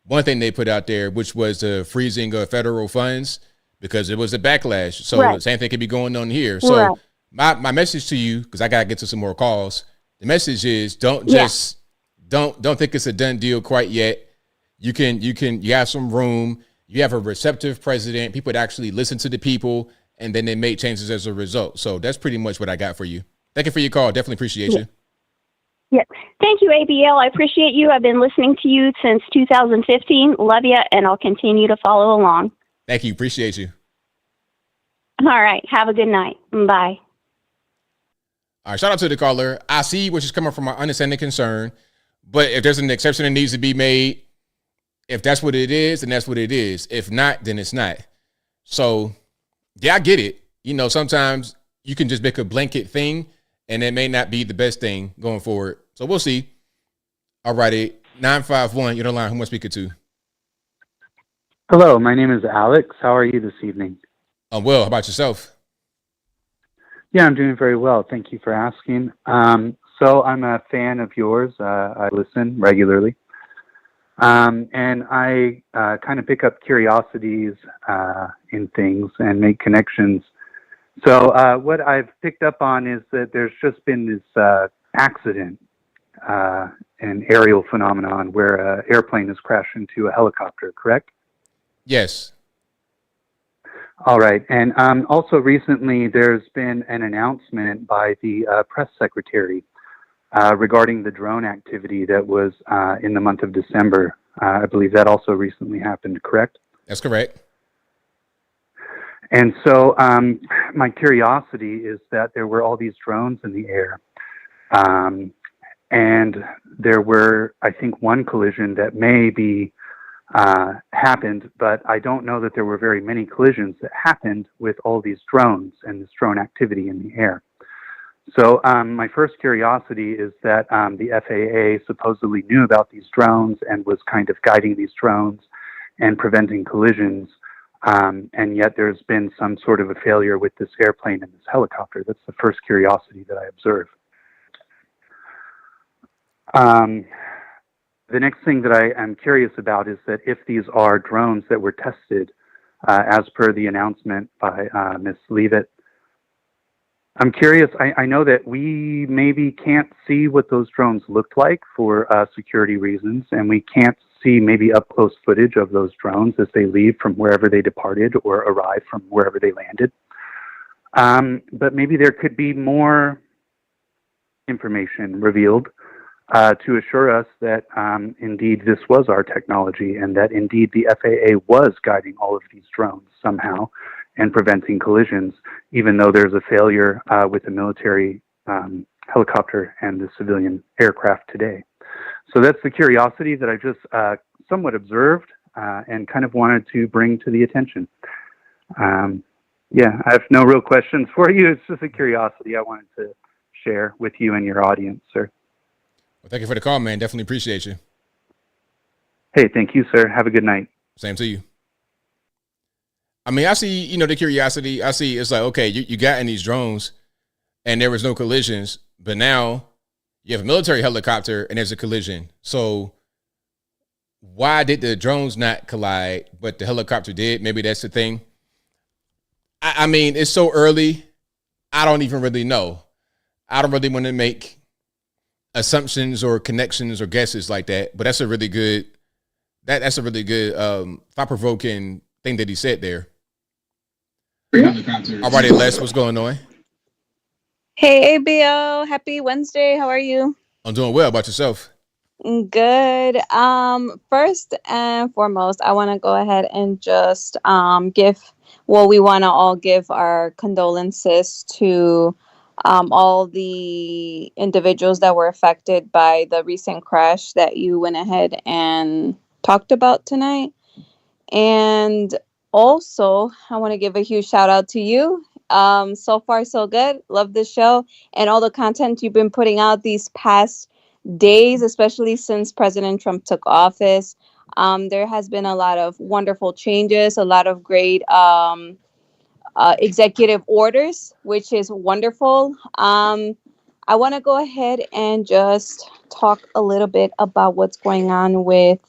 one thing they put out there, which was the freezing of federal funds because it was a backlash. So the same thing could be going on here. So my message to you, because I got to get to some more calls. The message is don't think it's a done deal quite yet. You have some room. You have a receptive president, people that actually listen to the people, and then they make changes as a result. So that's pretty much what I got for you. Thank you for your call. Definitely appreciate you. Yeah. Thank you, ABL. I appreciate you. I've been listening to you since 2015. Love you, and I'll continue to follow along. Thank you. Appreciate you. All right. Have a good night. Bye. All right. Shout out to the caller. I see where she's coming from, my understanding concern. But if there's an exception that needs to be made, if that's what it is, then that's what it is. If not, then it's not. So, yeah, I get it. You know, sometimes you can just make a blanket thing, and it may not be the best thing going forward. So we'll see. All righty. 951, you're on the line. Who am I speaking to? Hello, my name is Alex. How are you this evening? I'm well. How about yourself? Yeah, I'm doing very well. Thank you for asking. So I'm a fan of yours. I listen regularly. And I kind of pick up curiosities in things and make connections. So what I've picked up on is that there's just been this accident, an aerial phenomenon where an airplane has crashed into a helicopter, correct? Yes. All right. And also recently there's been an announcement by the press secretary regarding the drone activity that was in the month of December. I believe that also recently happened, correct? That's correct. And so my curiosity is that there were all these drones in the air. And there were, I think, one collision that may be happened, but I don't know that there were very many collisions that happened with all these drones and this drone activity in the air. So my first curiosity is that the FAA supposedly knew about these drones and was kind of guiding these drones and preventing collisions, and yet there's been some sort of a failure with this airplane and this helicopter. That's the first curiosity that I observe. The next thing that I am curious about is that if these are drones that were tested as per the announcement by Ms. Leavitt, I'm curious, I know that we maybe can't see what those drones looked like for security reasons, and we can't see maybe up close footage of those drones as they leave from wherever they departed or arrive from wherever they landed. But maybe there could be more information revealed to assure us that indeed this was our technology and that indeed the FAA was guiding all of these drones somehow and preventing collisions, even though there's a failure with the military helicopter and the civilian aircraft today. So that's the curiosity that I just somewhat observed and kind of wanted to bring to the attention. Yeah, I have no real questions for you. It's just a curiosity I wanted to share with you and your audience, sir. Well, thank you for the call, man. Definitely appreciate you. Hey, thank you, sir. Have a good night. Same to you. I mean, I see, the curiosity. I see it's like, okay, you got in these drones and there was no collisions, but now you have a military helicopter and there's a collision. So why did the drones not collide, but the helicopter did? Maybe that's the thing. I mean, it's so early. I don't even really know. I don't really want to make assumptions or connections or guesses like that, but that's a really good, that's a really good, thought-provoking thing that he said there. All righty, Les, what's going on? Hey, ABL. Happy Wednesday. How are you? I'm doing well. About yourself? Good. First and foremost, I want to go ahead and just we want to all give our condolences to all the individuals that were affected by the recent crash that you went ahead and talked about tonight. And also, I want to give a huge shout out to you. So far, so good. Love the show and all the content you've been putting out these past days, especially since President Trump took office. There has been a lot of wonderful changes, a lot of great executive orders, which is wonderful. I want to go ahead and just talk a little bit about what's going on with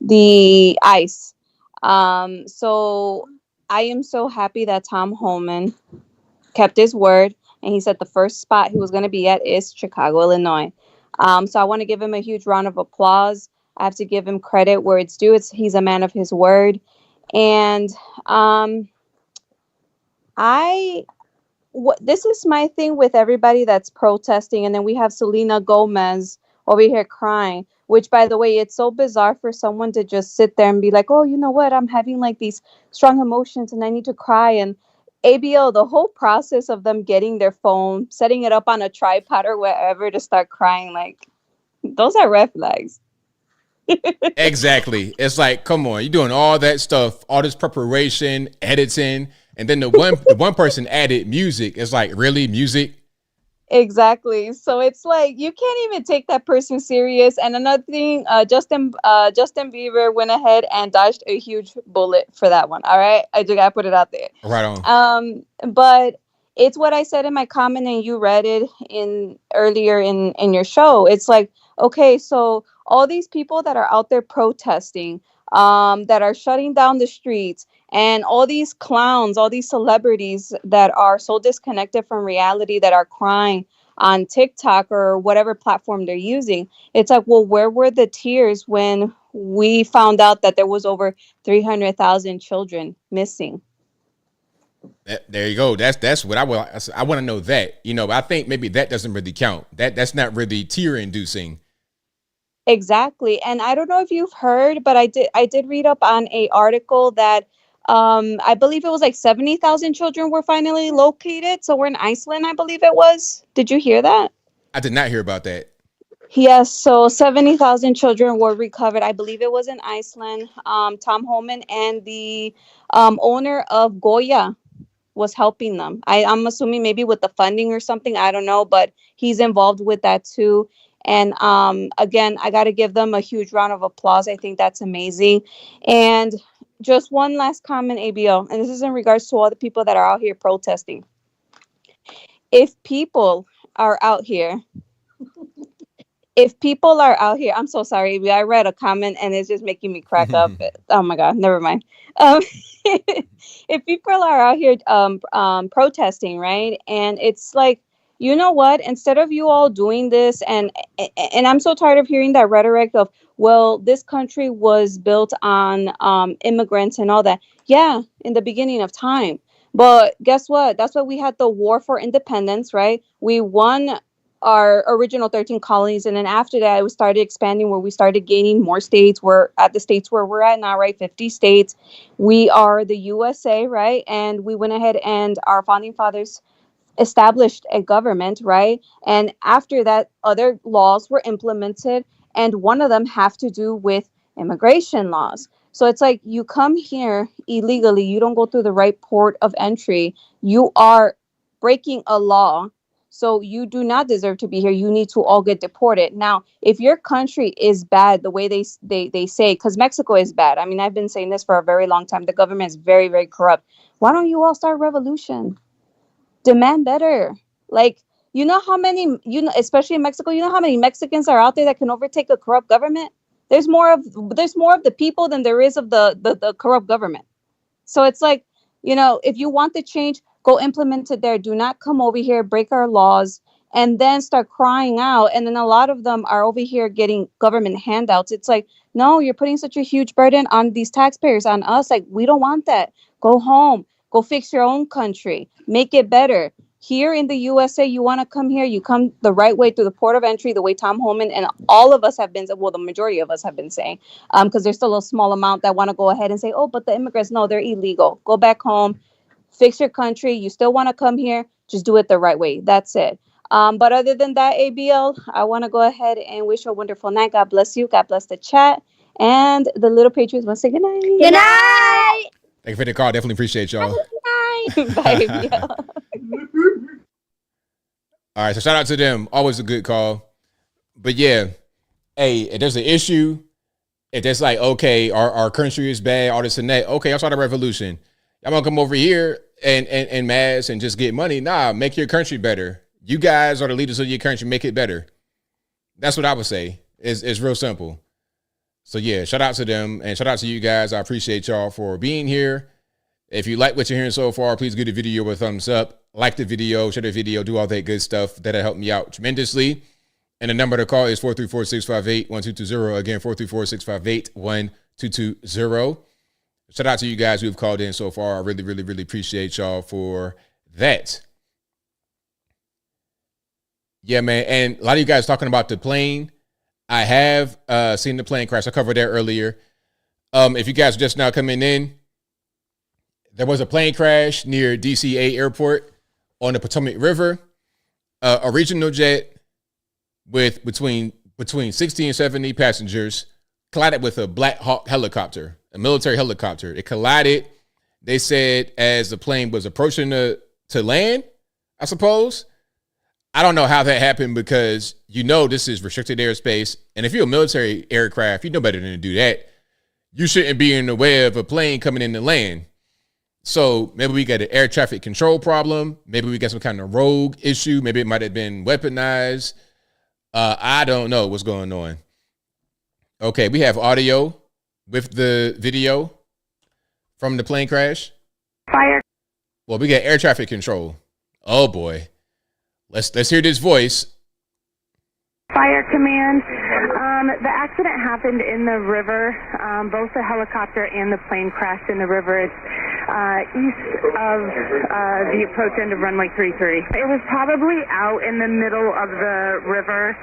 the ICE. So I am so happy that Tom Homan kept his word, and he said the first spot he was going to be at is Chicago, Illinois. So I want to give him a huge round of applause. I have to give him credit where it's due. He's a man of his word. And this is my thing with everybody that's protesting. And then we have Selena Gomez over here crying, which, by the way, it's so bizarre for someone to just sit there and be like, oh, you know what? I'm having like these strong emotions and I need to cry. And ABL, the whole process of them getting their phone, setting it up on a tripod or wherever to start crying, like, those are red flags. Exactly. It's like, come on, you're doing all that stuff, all this preparation, editing, and then the one person added music. It's like, really, music? Exactly. So it's like you can't even take that person serious. And another thing, Justin Bieber went ahead and dodged a huge bullet for that one. All right, I just gotta put it out there. Right on. But it's what I said in my comment, and you read it earlier in your show. It's like, okay, so all these people that are out there protesting, that are shutting down the streets, and all these clowns, all these celebrities that are so disconnected from reality, that are crying on TikTok or whatever platform they're using. It's like, well, where were the tears when we found out that there was over 300,000 children missing? There you go. That's what I want to know that, but I think maybe that doesn't really count. That's not really tear inducing. Exactly. And I don't know if you've heard, but I did read up on a article that I believe it was like 70,000 children were finally located. So we're in Iceland, I believe it was. Did you hear that? I did not hear about that. Yes, so 70,000 children were recovered. I believe it was in Iceland. Tom Holman and the owner of Goya was helping them. I'm assuming maybe with the funding or something. I don't know, but he's involved with that too. And again, I got to give them a huge round of applause. I think that's amazing. And just one last comment, ABL, and this is in regards to all the people that are out here protesting. If people are out here, I'm so sorry, ABL, I read a comment and it's just making me crack up. Oh my God, never mind. If people are out here protesting, right? And it's like, you know what? Instead of you all doing this, and I'm so tired of hearing that rhetoric of, well, this country was built on immigrants and all that. Yeah, in the beginning of time. But guess what? That's why we had the war for independence, right? We won our original 13 colonies, and then after that, we started expanding, where we started gaining more states. We're at the states where we're at now, right? 50 states. We are the USA, right? And we went ahead and our founding fathers established a government, right? And after that, other laws were implemented, and one of them have to do with immigration laws. So it's like, you come here illegally, you don't go through the right port of entry, you are breaking a law. So you do not deserve to be here. You need to all get deported. Now, if your country is bad, the way they say, because Mexico is bad. I mean, I've been saying this for a very long time. The government is very, very corrupt. Why don't you all start a revolution? Demand better. Like, you know how many, especially in Mexico, you know how many Mexicans are out there that can overtake a corrupt government? There's more of the people than there is of the corrupt government. So it's like, if you want the change, go implement it there. Do not come over here, break our laws, and then start crying out. And then a lot of them are over here getting government handouts. It's like, no, you're putting such a huge burden on these taxpayers, on us. Like, we don't want that. Go home. Go fix your own country. Make it better. Here in the USA, you want to come here, you come the right way through the port of entry, the way Tom Holman and all of us have been, well, the majority of us have been saying, because there's still a small amount that want to go ahead and say, oh, but the immigrants, no, they're illegal. Go back home, fix your country. You still want to come here, just do it the right way. That's it. But other than that, ABL, I want to go ahead and wish you a wonderful night. God bless you. God bless the chat. And the little Patriots want to say good night. Good night. Thank you for the call. Definitely appreciate y'all. Good night. Bye, ABL. All right, so shout out to them. Always a good call. But yeah, hey, if there's an issue, if there's like, okay, our country is bad, all this and that, okay, I'll start a revolution. I'm gonna come over here and mass and just get money. Nah, make your country better. You guys are the leaders of your country. Make it better. That's what I would say. It's real simple. So yeah, shout out to them and shout out to you guys. I appreciate y'all for being here. If you like what you're hearing so far, please give the video a thumbs up. Like the video, share the video, do all that good stuff. That'll help me out tremendously. And the number to call is 434-658-1220. Again, 434-658-1220. Shout out to you guys who have called in so far. I really, really, really appreciate y'all for that. Yeah, man. And a lot of you guys talking about the plane. I have seen the plane crash. I covered that earlier. If you guys are just now coming in, there was a plane crash near DCA Airport on the Potomac River. A regional jet with between 60 and 70 passengers collided with a Black Hawk helicopter, a military helicopter. It collided, they said, as the plane was approaching to land, I suppose. I don't know how that happened because this is restricted airspace. And if you're a military aircraft, you know better than to do that. You shouldn't be in the way of a plane coming in to land. So maybe we got an air traffic control problem. Maybe we got some kind of rogue issue. Maybe it might have been weaponized. I don't know what's going on. Okay, we have audio with the video from the plane crash. Fire. Well, we got air traffic control. Oh boy. Let's hear this voice. Fire command. The accident happened in the river. Both the helicopter and the plane crashed in the river. It's east of the approach end of runway 33. It was probably out in the middle of the river.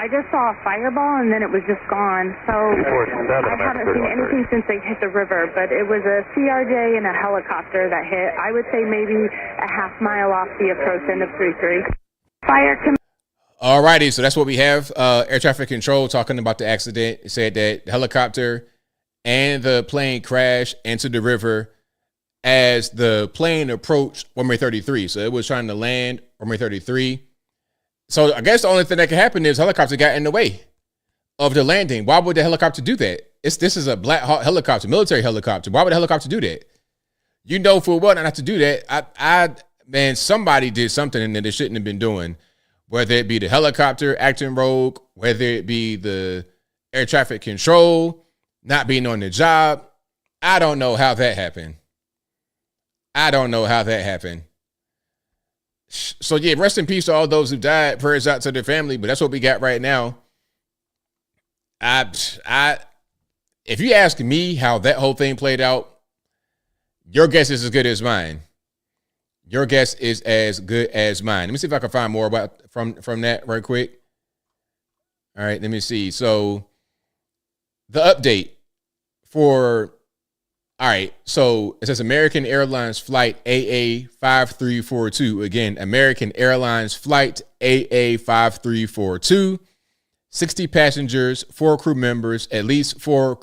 I just saw a fireball and then it was just gone. So I haven't seen anything since they hit the river, but it was a CRJ and a helicopter that hit. I would say maybe a half mile off the approach end of 33. Fire command. All righty, so that's what we have. Air traffic control talking about the accident. It said that the helicopter and the plane crashed into the river as the plane approached runway 33. So it was trying to land runway 33. So I guess the only thing that could happen is helicopter got in the way of the landing. Why would the helicopter do that? This is a Black Hawk helicopter, military helicopter. Why would the helicopter do that? You know full well not to do that. Man, somebody did something that they shouldn't have been doing. Whether it be the helicopter acting rogue, whether it be the air traffic control not being on the job. I don't know how that happened. So yeah, rest in peace to all those who died. Prayers out to their family, but that's what we got right now. If you ask me how that whole thing played out, your guess is as good as mine. Your guess is as good as mine. Let me see if I can find more about from that right quick. All right, let me see. So the update for, all right, so it says American Airlines flight AA5342. Again, American Airlines flight AA5342. 60 passengers, 4 crew members, at least 4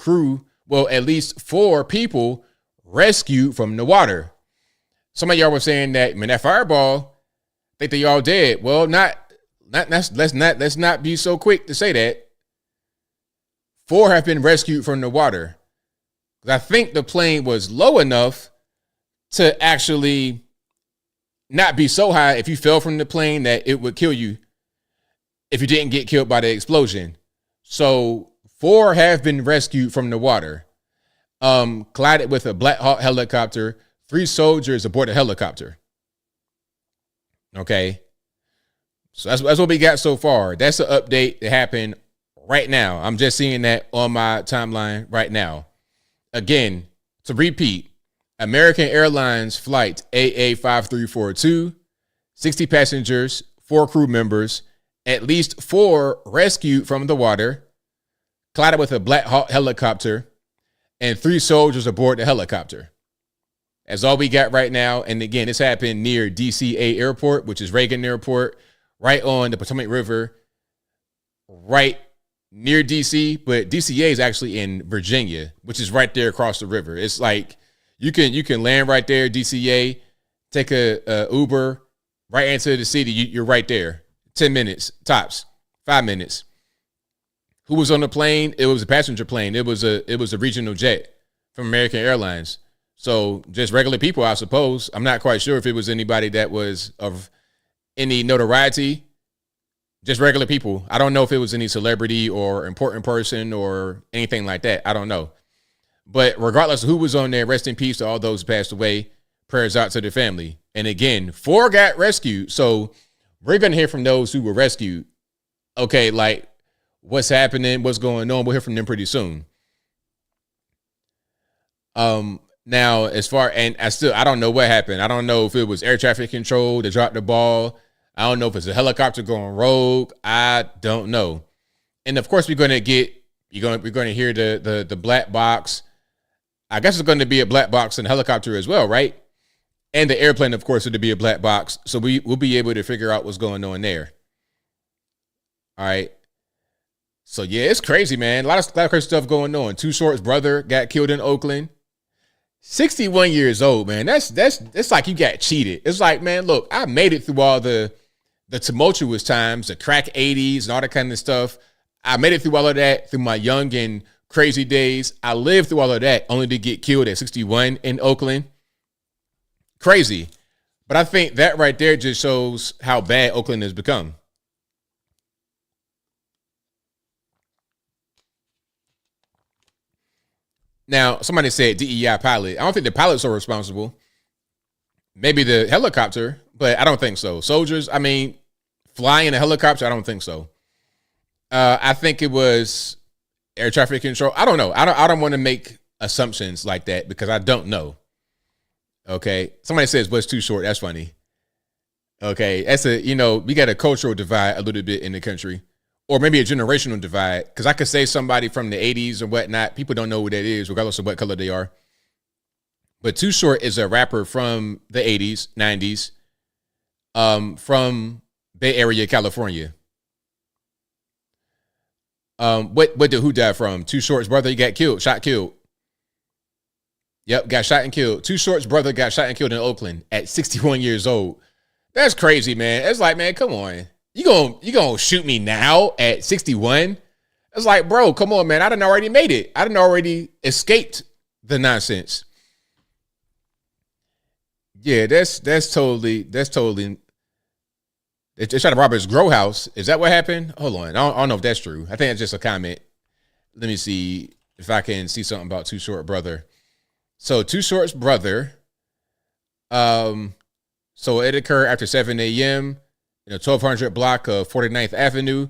people rescued from the water. Some of y'all were saying that, man, that fireball, think they all dead. Well, let's not be so quick to say that. 4 have been rescued from the water. I think the plane was low enough to actually not be so high if you fell from the plane that it would kill you if you didn't get killed by the explosion. So 4 have been rescued from the water. Collided with a Black Hawk helicopter. 3 soldiers aboard the helicopter. Okay. So that's what we got so far. That's an update that happened right now. I'm just seeing that on my timeline right now. Again, to repeat, American Airlines flight AA5342, 60 passengers, 4 crew members, at least 4 rescued from the water, collided with a Black Hawk helicopter, and 3 soldiers aboard the helicopter. That's all we got right now. And again, this happened near DCA Airport, which is Reagan Airport, right on the Potomac River, right near DC. But DCA is actually in Virginia, which is right there across the river. It's like you can land right there, DCA, take a Uber right into the city. You're right there. 10 minutes, tops, 5 minutes. Who was on the plane? It was a passenger plane. It was a regional jet from American Airlines. So just regular people, I suppose. I'm not quite sure if it was anybody that was of any notoriety. Just regular people. I don't know if it was any celebrity or important person or anything like that. I don't know. But regardless of who was on there, rest in peace to all those who passed away. Prayers out to their family. And again, 4 got rescued. So we're going to hear from those who were rescued. Okay, like what's happening, what's going on. We'll hear from them pretty soon. Now, as far, and I don't know what happened. I don't know if it was air traffic control that dropped the ball. I don't know if it's a helicopter going rogue. I don't know. And of course, we're going to hear the black box. I guess it's going to be a black box and a helicopter as well, right? And the airplane, of course, would be a black box. So we'll be able to figure out what's going on there. All right. So yeah, it's crazy, man. A lot of crazy stuff going on. Too Short's brother got killed in Oakland. 61 years old, man. That's like you got cheated. It's like, man, look, I made it through all the tumultuous times, the crack 80s and all that kind of stuff. I made it through all of that through my young and crazy days. I lived through all of that only to get killed at 61 in Oakland. Crazy. But I think that right there just shows how bad Oakland has become. Now, somebody said DEI pilot. I don't think the pilots are responsible. Maybe the helicopter, but I don't think so. Soldiers, I mean, flying a helicopter, I don't think so. I think it was air traffic control. I don't know. I don't want to make assumptions like that because I don't know. Okay. Somebody says, what's too short? That's funny. Okay. That's we got a cultural divide a little bit in the country. Or maybe a generational divide, because I could say somebody from the 80s or whatnot. People don't know who that is, regardless of what color they are. But Too Short is a rapper from the 80s, 90s, from Bay Area, California. What did who died from? Too Short's brother, he got killed, shot, killed. Yep, got shot and killed. Too Short's brother got shot and killed in Oakland at 61 years old. That's crazy, man. It's like, man, come on. You gonna shoot me now at 61? It's like, bro, come on, man. I done already made it. I done already escaped the nonsense. Yeah, that's totally. They tried to rob his grow house. Is that what happened? Hold on. I don't know if that's true. I think it's just a comment. Let me see if I can see something about Too Short brother. So Too Short's brother, so it occurred after 7 a.m. in a 1200 block of 49th Avenue.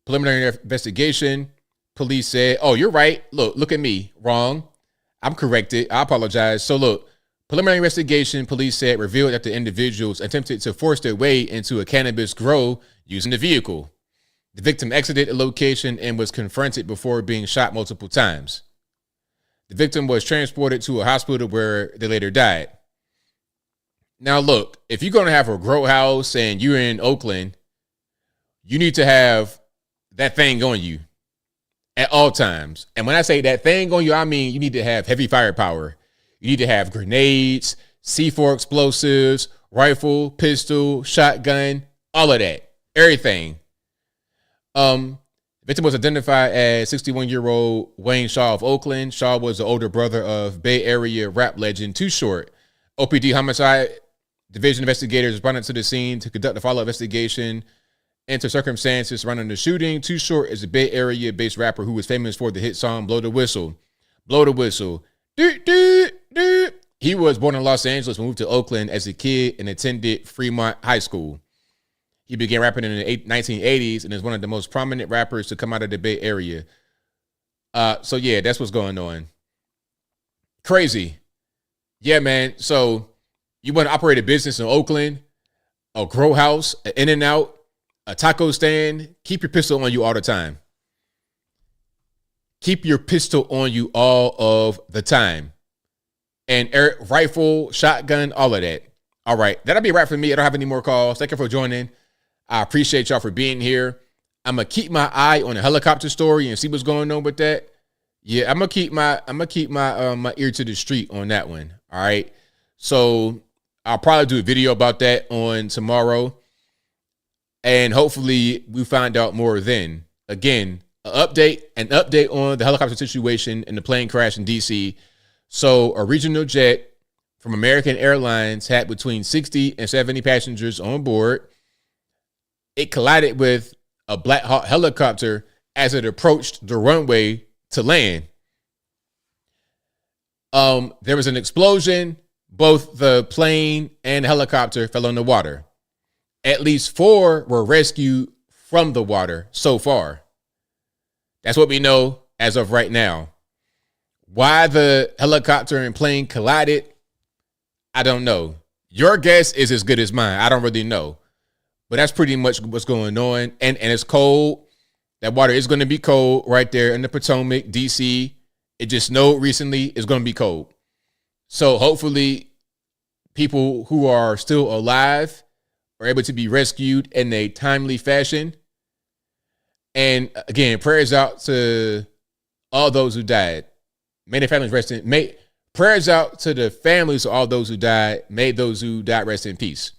Preliminary investigation. Police said, oh, you're right. Look at me. Wrong. I'm corrected. I apologize. So look, preliminary investigation, police said, revealed that the individuals attempted to force their way into a cannabis grow using the vehicle. The victim exited the location and was confronted before being shot multiple times. The victim was transported to a hospital where they later died. Now, look, if you're going to have a grow house and you're in Oakland, you need to have that thing on you at all times. And when I say that thing on you, I mean you need to have heavy firepower. You need to have grenades, C4 explosives, rifle, pistol, shotgun, all of that, everything. Victim was identified as 61-year-old Wayne Shaw of Oakland. Shaw was the older brother of Bay Area rap legend Too Short. OPD Homicide Division investigators responded to the scene to conduct a follow-up investigation into circumstances surrounding the shooting. Too Short is a Bay Area-based rapper who was famous for the hit song Blow the Whistle. Blow the Whistle. He was born in Los Angeles, moved to Oakland as a kid, and attended Fremont High School. He began rapping in the 1980s and is one of the most prominent rappers to come out of the Bay Area. So yeah, that's what's going on. Crazy. Yeah, man. So you want to operate a business in Oakland, a grow house, an In-N-Out, a taco stand, keep your pistol on you all the time. Keep your pistol on you all of the time. And rifle, shotgun, all of that. All right. That'll be a wrap for me. I don't have any more calls. Thank you for joining. I appreciate y'all for being here. I'm gonna keep my eye on the helicopter story and see what's going on with that. Yeah, I'm gonna keep my ear to the street on that one. All right. So I'll probably do a video about that on tomorrow. And hopefully we find out more then. Again, an update on the helicopter situation and the plane crash in DC. So a regional jet from American Airlines had between 60 and 70 passengers on board. It collided with a Black Hawk helicopter as it approached the runway to land. There was an explosion. Both the plane and helicopter fell in the water. At least 4 were rescued from the water so far. That's what we know as of right now. Why the helicopter and plane collided, I don't know. Your guess is as good as mine. I don't really know. But that's pretty much what's going on. And it's cold. That water is going to be cold right there in the Potomac, DC. It just snowed recently. It's going to be cold. So hopefully people who are still alive are able to be rescued in a timely fashion. And again, prayers out to all those who died. May their families rest in. Prayers out to the families of all those who died. May those who died rest in peace.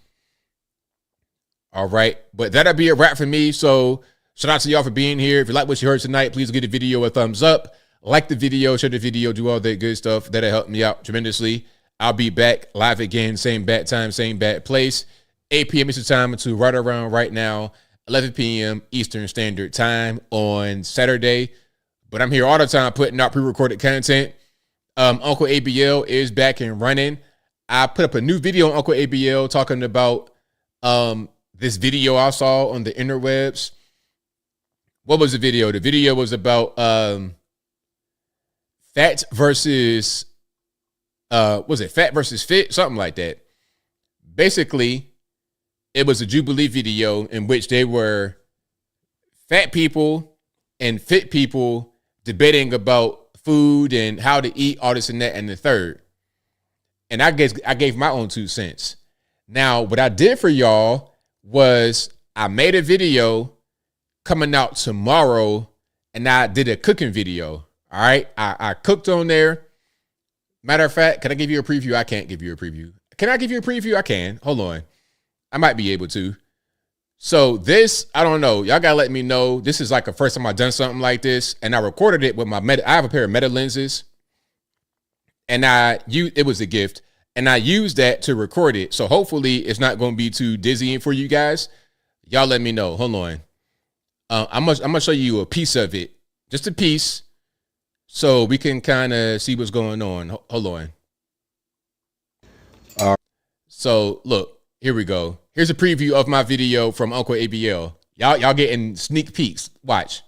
All right. But that'll be a wrap for me. So shout out to y'all for being here. If you like what you heard tonight, please give the video a thumbs up. Like the video, share the video, do all that good stuff. That'll help me out tremendously. I'll be back live again, same bat time, same bat place. 8 p.m. Eastern time to right around right now, 11 p.m. Eastern Standard Time on Saturday. But I'm here all the time putting out pre-recorded content. Uncle ABL is back and running. I put up a new video on Uncle ABL talking about this video I saw on the interwebs. What was the video? The video was about fat versus fat versus fit? Something like that. Basically, it was a Jubilee video in which they were fat people and fit people debating about food and how to eat, all this and that and the third. And I gave my own 2 cents. Now, what I did for y'all was I made a video coming out tomorrow and I did a cooking video. All right. I cooked on there. Matter of fact, can I give you a preview? I can't give you a preview. Can I give you a preview? I can. Hold on. I might be able to. So this, I don't know. Y'all gotta let me know. This is like the first time I've done something like this, and I recorded it with my I have a pair of Meta lenses, and it was a gift, and I used that to record it. So hopefully it's not going to be too dizzying for you guys. Y'all let me know. Hold on. I'm gonna show you a piece of it, just a piece, so we can kind of see what's going on. Hold on. So look, here we go. Here's a preview of my video from Uncle ABL. Y'all getting sneak peeks. Watch.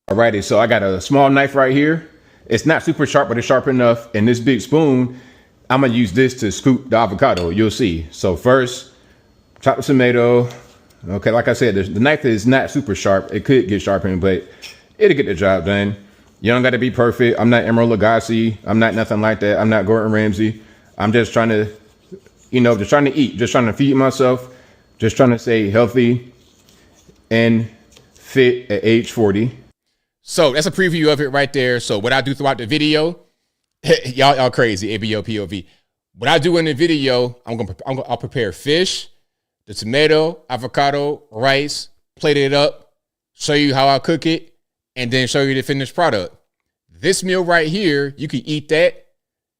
Alrighty, so I got a small knife right here. It's not super sharp, but it's sharp enough. And this big spoon, I'm gonna use this to scoop the avocado. You'll see. So first, chop the tomato. Okay, like I said, the knife is not super sharp. It could get sharpened, but it'll get the job done. You don't gotta be perfect. I'm not Emeril Lagasse. I'm not nothing like that. I'm not Gordon Ramsay. I'm just trying to, just trying to eat, just trying to feed myself, just trying to stay healthy and fit at age 40. So that's a preview of it right there. So what I do throughout the video, y'all crazy, ABO POV. What I do in the video, I'll prepare fish, the tomato, avocado, rice, plate it up, show you how I cook it, and then show you the finished product. This meal right here, you can eat that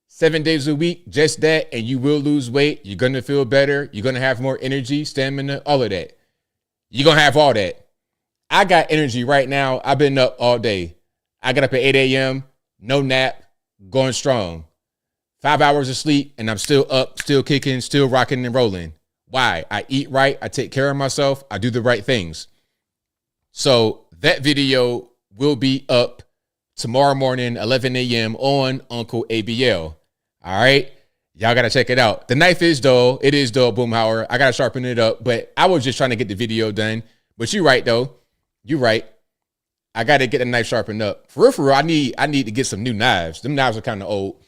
7 days a week, just that, and you will lose weight. You're going to feel better. You're going to have more energy, stamina, all of that. You're going to have all that. I got energy right now. I've been up all day. I got up at 8 a.m., no nap, going strong. 5 hours of sleep, and I'm still up, still kicking, still rocking and rolling. Why? I eat right. I take care of myself. I do the right things. So that video will be up tomorrow morning, 11 a.m. on Uncle ABL. All right. Y'all got to check it out. The knife is dull. It is dull, Boomhauer. I got to sharpen it up, but I was just trying to get the video done. But you're right, though. You're right. I got to get the knife sharpened up. For real, I need to get some new knives. Them knives are kind of old.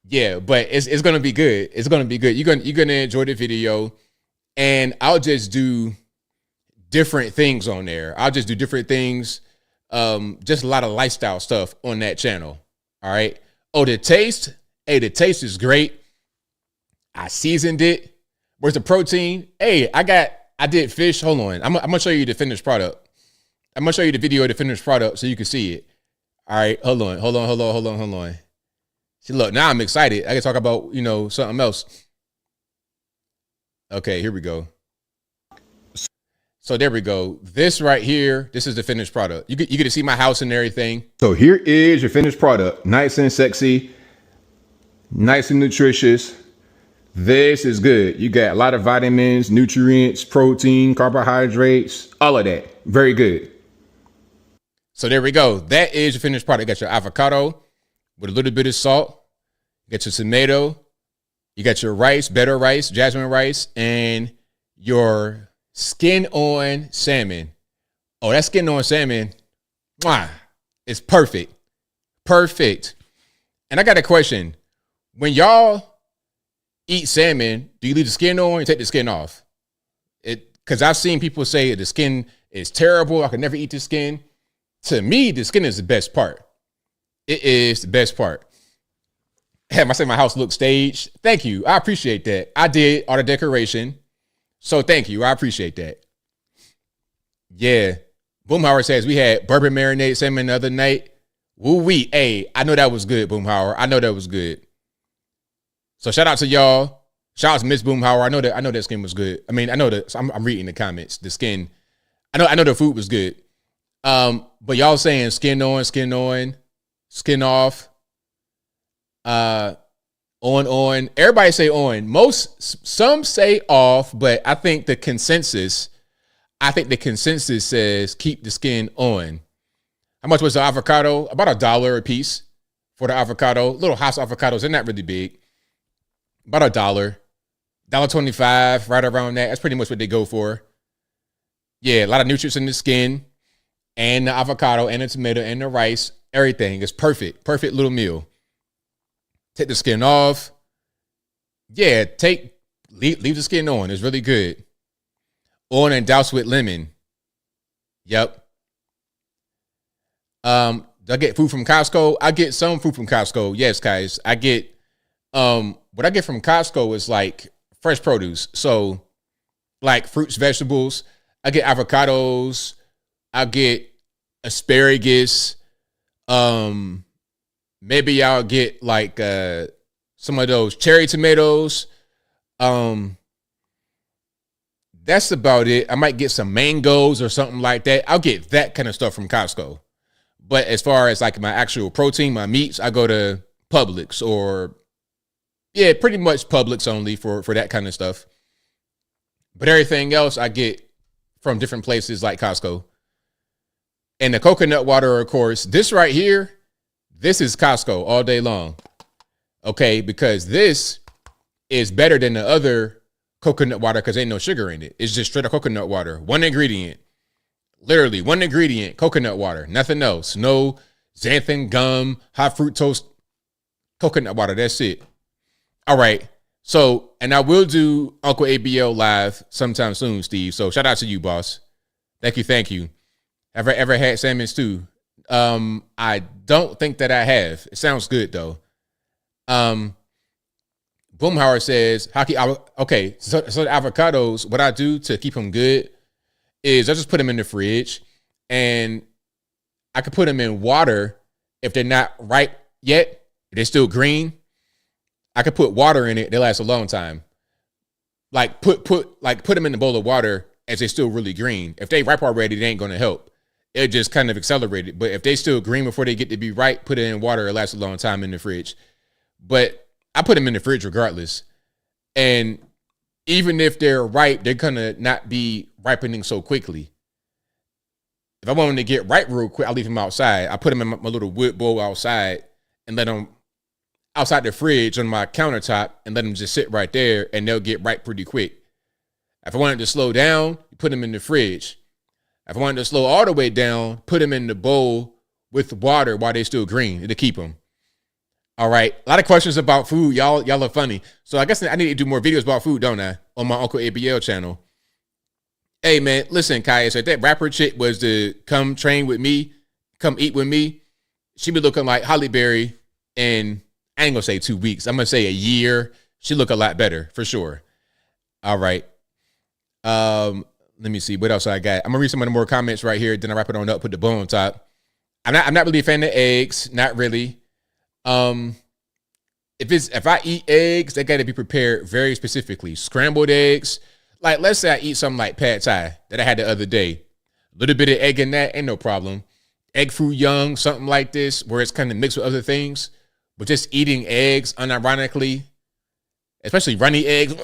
Yeah, but it's going to be good. It's going to be good. You're going to enjoy the video. And I'll just do different things on there. I'll just do different things. Just a lot of lifestyle stuff on that channel. All right. Oh, the taste. Hey, the taste is great. I seasoned it. Where's the protein? Hey, I did fish. Hold on. I'm going to show you the finished product. I'm going to show you the video of the finished product so you can see it. All right. Hold on. See, look, now I'm excited. I can talk about, something else. Okay, here we go. So there we go. This right here, this is the finished product. You get to see my house and everything. So here is your finished product. Nice and sexy. Nice and nutritious. This is good. You got a lot of vitamins, nutrients, protein, carbohydrates, all of that. Very good. So there we go. That is your finished product. You got your avocado with a little bit of salt. You got your tomato. You got your rice, better rice, jasmine rice, and your skin on salmon. Oh, that skin on salmon, mwah, it's perfect. Perfect. And I got a question. When y'all eat salmon, do you leave the skin on or take the skin off? Because I've seen people say the skin is terrible. I could never eat the skin. To me, the skin is the best part. It is the best part. I say my house looks staged. Thank you. I appreciate that. I did all the decoration. So thank you. I appreciate that. Yeah. Boomhauer says we had bourbon marinade salmon the other night. Woo-wee. Hey, I know that was good, Boomhauer. I know that was good. So shout out to y'all. Shout out to Miss Boomhauer. I know that skin was good. I mean, I know that I'm reading the comments. The skin. I know the food was good. But y'all saying skin on, skin off. On. Everybody say on. Some say off, but I think the consensus says keep the skin on. How much was the avocado? About $1 a piece for the avocado. Little house avocados, they're not really big. About $1. $1.25, right around that. That's pretty much what they go for. Yeah, a lot of nutrients in the skin and the avocado and the tomato and the rice. Everything is perfect. Perfect little meal. Take the skin off. Yeah, leave the skin on. It's really good. On and douse with lemon. Yep. Do I get food from Costco? I get some food from Costco. Yes, guys. I get what I get from Costco is like fresh produce. So like fruits, vegetables. I get avocados. I get asparagus. Maybe I'll get like some of those cherry tomatoes. That's about it. I might get some mangoes or something like that. I'll get that kind of stuff from Costco. But as far as like my actual protein, my meats, I go to Publix or pretty much Publix only for that kind of stuff. But everything else I get from different places like Costco. And the coconut water, of course, this right here, this is Costco all day long. Okay, because this is better than the other coconut water because ain't no sugar in it. It's just straight up coconut water. One ingredient. Literally one ingredient, coconut water. Nothing else. No xanthan gum, high fructose coconut water. That's it. All right. So, and I will do Uncle ABL live sometime soon, Steve. So shout out to you, boss. Thank you. Thank you. Have I ever had salmon stew? I don't think that I have. It sounds good though. Boomhauer says, okay, so the avocados, what I do to keep them good is I just put them in the fridge and I can put them in water if they're not ripe yet. If they're still green. I could put water in it. They last a long time. Like put them in the bowl of water as they're still really green. If they ripe already, they ain't going to help. It just kind of accelerate it. But if they still green before they get to be ripe, put it in water. It lasts a long time in the fridge. But I put them in the fridge regardless. And even if they're ripe, they're going to not be ripening so quickly. If I want them to get ripe real quick, I leave them outside. I put them in my little wood bowl outside and let them outside the fridge on my countertop and let them just sit right there and they'll get ripe pretty quick. If I wanted to slow down, put them in the fridge. If I wanted to slow all the way down, put them in the bowl with water while they're still green to keep them. All right. A lot of questions about food. Y'all are funny. So I guess I need to do more videos about food, don't I? On my Uncle ABL channel. Hey, man, listen, Kaya, so if that rapper chick was to come train with me, come eat with me, she be looking like Halle Berry in, I ain't gonna say 2 weeks. I'm gonna say a year. She look a lot better for sure. All right. Let me see what else I got. I'm gonna read some of the more comments right here. Then I wrap it on up, put the bow on top. I'm not really a fan of eggs. Not really. If I eat eggs, they got to be prepared very specifically. Scrambled eggs. Like, let's say I eat something like pad thai that I had the other day. A little bit of egg in that, ain't no problem. Egg foo young, something like this, where it's kind of mixed with other things. But just eating eggs unironically, especially runny eggs,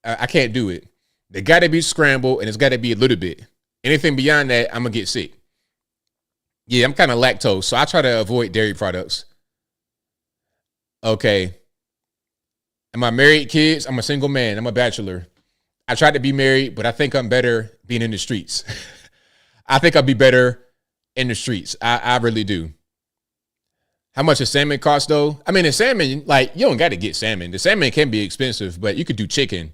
I can't do it. They got to be scrambled, and it's got to be a little bit. Anything beyond that, I'm going to get sick. Yeah, I'm kind of lactose, so I try to avoid dairy products. Okay. Am I married, kids? I'm a single man. I'm a bachelor. I tried to be married, but I think I'm better being in the streets. I think I'll be better in the streets. I really do. How much does salmon cost, though? I mean, the salmon, like, you don't got to get salmon. The salmon can be expensive, but you could do chicken.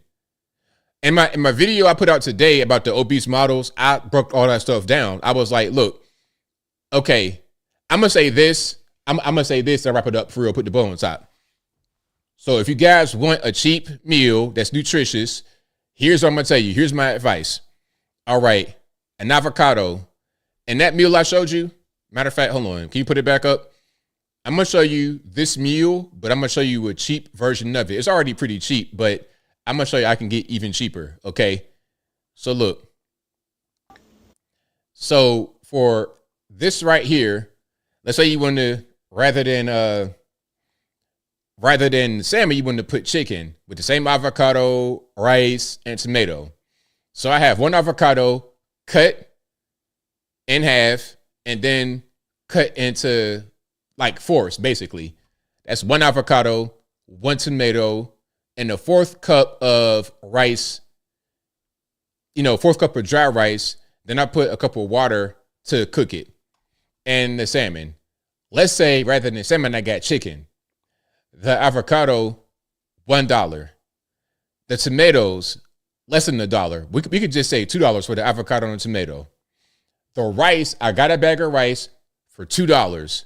In my video I put out today about the obese models, I broke all that stuff down. I was like, look, okay, I'm going to say this. I'm going to say this and wrap it up for real, put the bow on top. So if you guys want a cheap meal that's nutritious, here's what I'm going to tell you. Here's my advice. All right, an avocado. And that meal I showed you, matter of fact, hold on. Can you put it back up? I'm going to show you this meal, but I'm going to show you a cheap version of it. It's already pretty cheap, but I'm going to show you I can get even cheaper, okay? So look. So for this right here, let's say you want to, rather than salmon, you want to put chicken with the same avocado, rice, and tomato. So I have one avocado cut in half and then cut into like fourths, basically. That's one avocado, one tomato, and a fourth cup of rice, fourth cup of dry rice. Then I put a cup of water to cook it. And the salmon. Let's say rather than salmon, I got chicken. The avocado, $1. The tomatoes, less than $1. We could just say $2 for the avocado and tomato. The rice, I got a bag of rice for $2.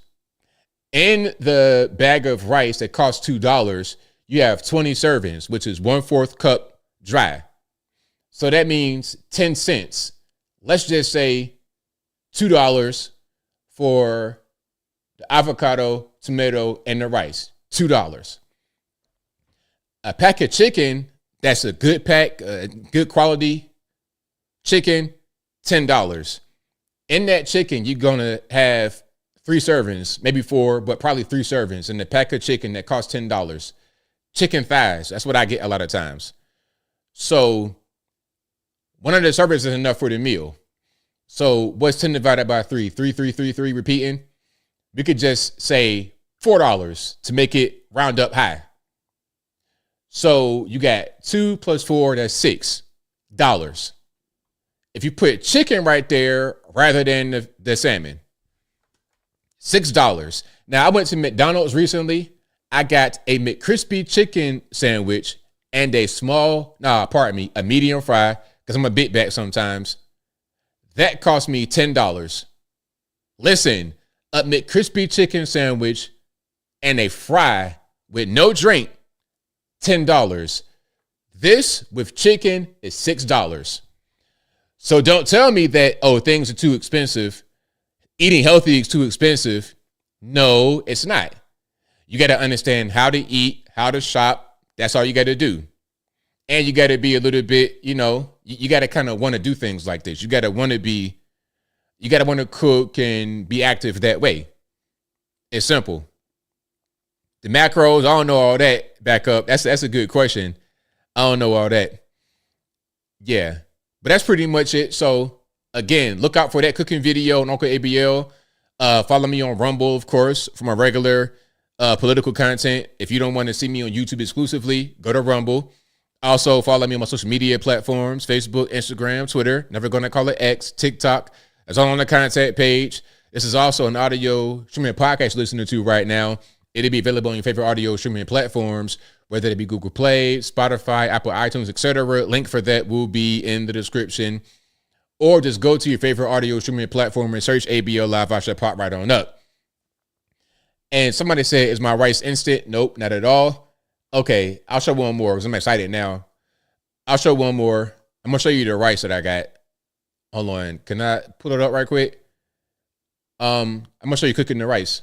In the bag of rice that costs $2, you have 20 servings, which is 1/4 cup dry. So that means 10 cents. Let's just say $2 for the avocado, tomato, and the rice. $2. A pack of chicken, that's a good pack, good quality chicken, $10. In that chicken, you're going to have 3 servings, maybe 4, but probably 3 servings in the pack of chicken that costs $10. Chicken thighs, that's what I get a lot of times. So one of the servings is enough for the meal. So what's 10 divided by 3? 3, 3, 3, 3, repeating. We could just say $4 to make it round up high. So you got 2 plus 4, that's $6. If you put chicken right there rather than the salmon, $6. Now, I went to McDonald's recently. I got a McCrispy chicken sandwich and a medium fry, because I'm a big back sometimes. That cost me $10. Listen, a McCrispy chicken sandwich and a fry with no drink, $10. This with chicken is $6. So don't tell me that, oh, things are too expensive. Eating healthy is too expensive. No, it's not. You got to understand how to eat, how to shop. That's all you got to do. And you got to be a little bit, you got to kind of want to do things like this. You got to want to cook and be active that way. It's simple. The macros, I don't know all that. Back up. That's a good question. I don't know all that. Yeah. But that's pretty much it. So, again, look out for that cooking video on Uncle ABL. Follow me on Rumble, of course, for my regular political content. If you don't want to see me on YouTube exclusively, go to Rumble. Also, follow me on my social media platforms, Facebook, Instagram, Twitter. Never going to call it X, TikTok. It's all on the contact page. This is also an audio streaming podcast you're listening to right now. It'll be available on your favorite audio streaming platforms, whether it be Google Play, Spotify, Apple iTunes, etc. Link for that will be in the description. Or just go to your favorite audio streaming platform and search ABL Live. I should pop right on up. And somebody said, is my rice instant? Nope, not at all. Okay, I'll show one more because I'm excited now. I'll show one more. I'm going to show you the rice that I got. Hold on. Can I pull it up right quick? I'm going to show you cooking the rice.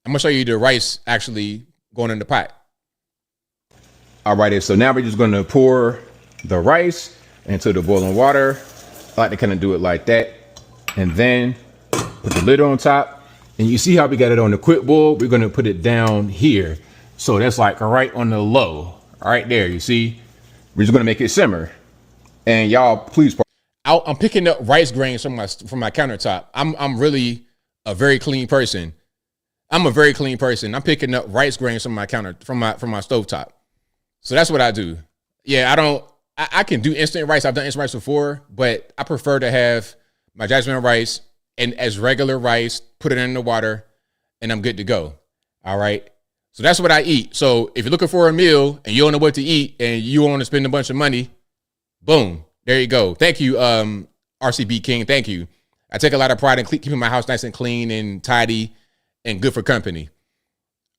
I'm going to show you the rice actually going in the pot. All right, so now we're just going to pour the rice into the boiling water. I like to kind of do it like that. And then put the lid on top. And you see how we got it on the quick boil? We're going to put it down here. So that's like right on the low. Right there, you see? We're just going to make it simmer. And y'all, please. I'm picking up rice grains from my countertop. I'm really a very clean person. I'm a very clean person. I'm picking up rice grains from my stovetop. So that's what I do. Yeah, I can do instant rice. I've done instant rice before, but I prefer to have my jasmine rice and as regular rice, put it in the water, and I'm good to go. All right. So that's what I eat. So if you're looking for a meal and you don't know what to eat and you want to spend a bunch of money, boom, there you go. Thank you, RCB King. Thank you. I take a lot of pride in keeping my house nice and clean and tidy and good for company.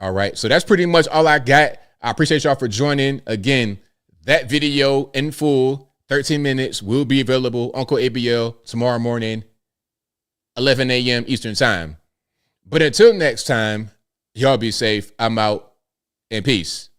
All right. So that's pretty much all I got. I appreciate y'all for joining. Again, that video in full, 13 minutes, will be available, Uncle ABL, tomorrow morning, 11 a.m. Eastern time. But until next time, y'all be safe. I'm out, and peace.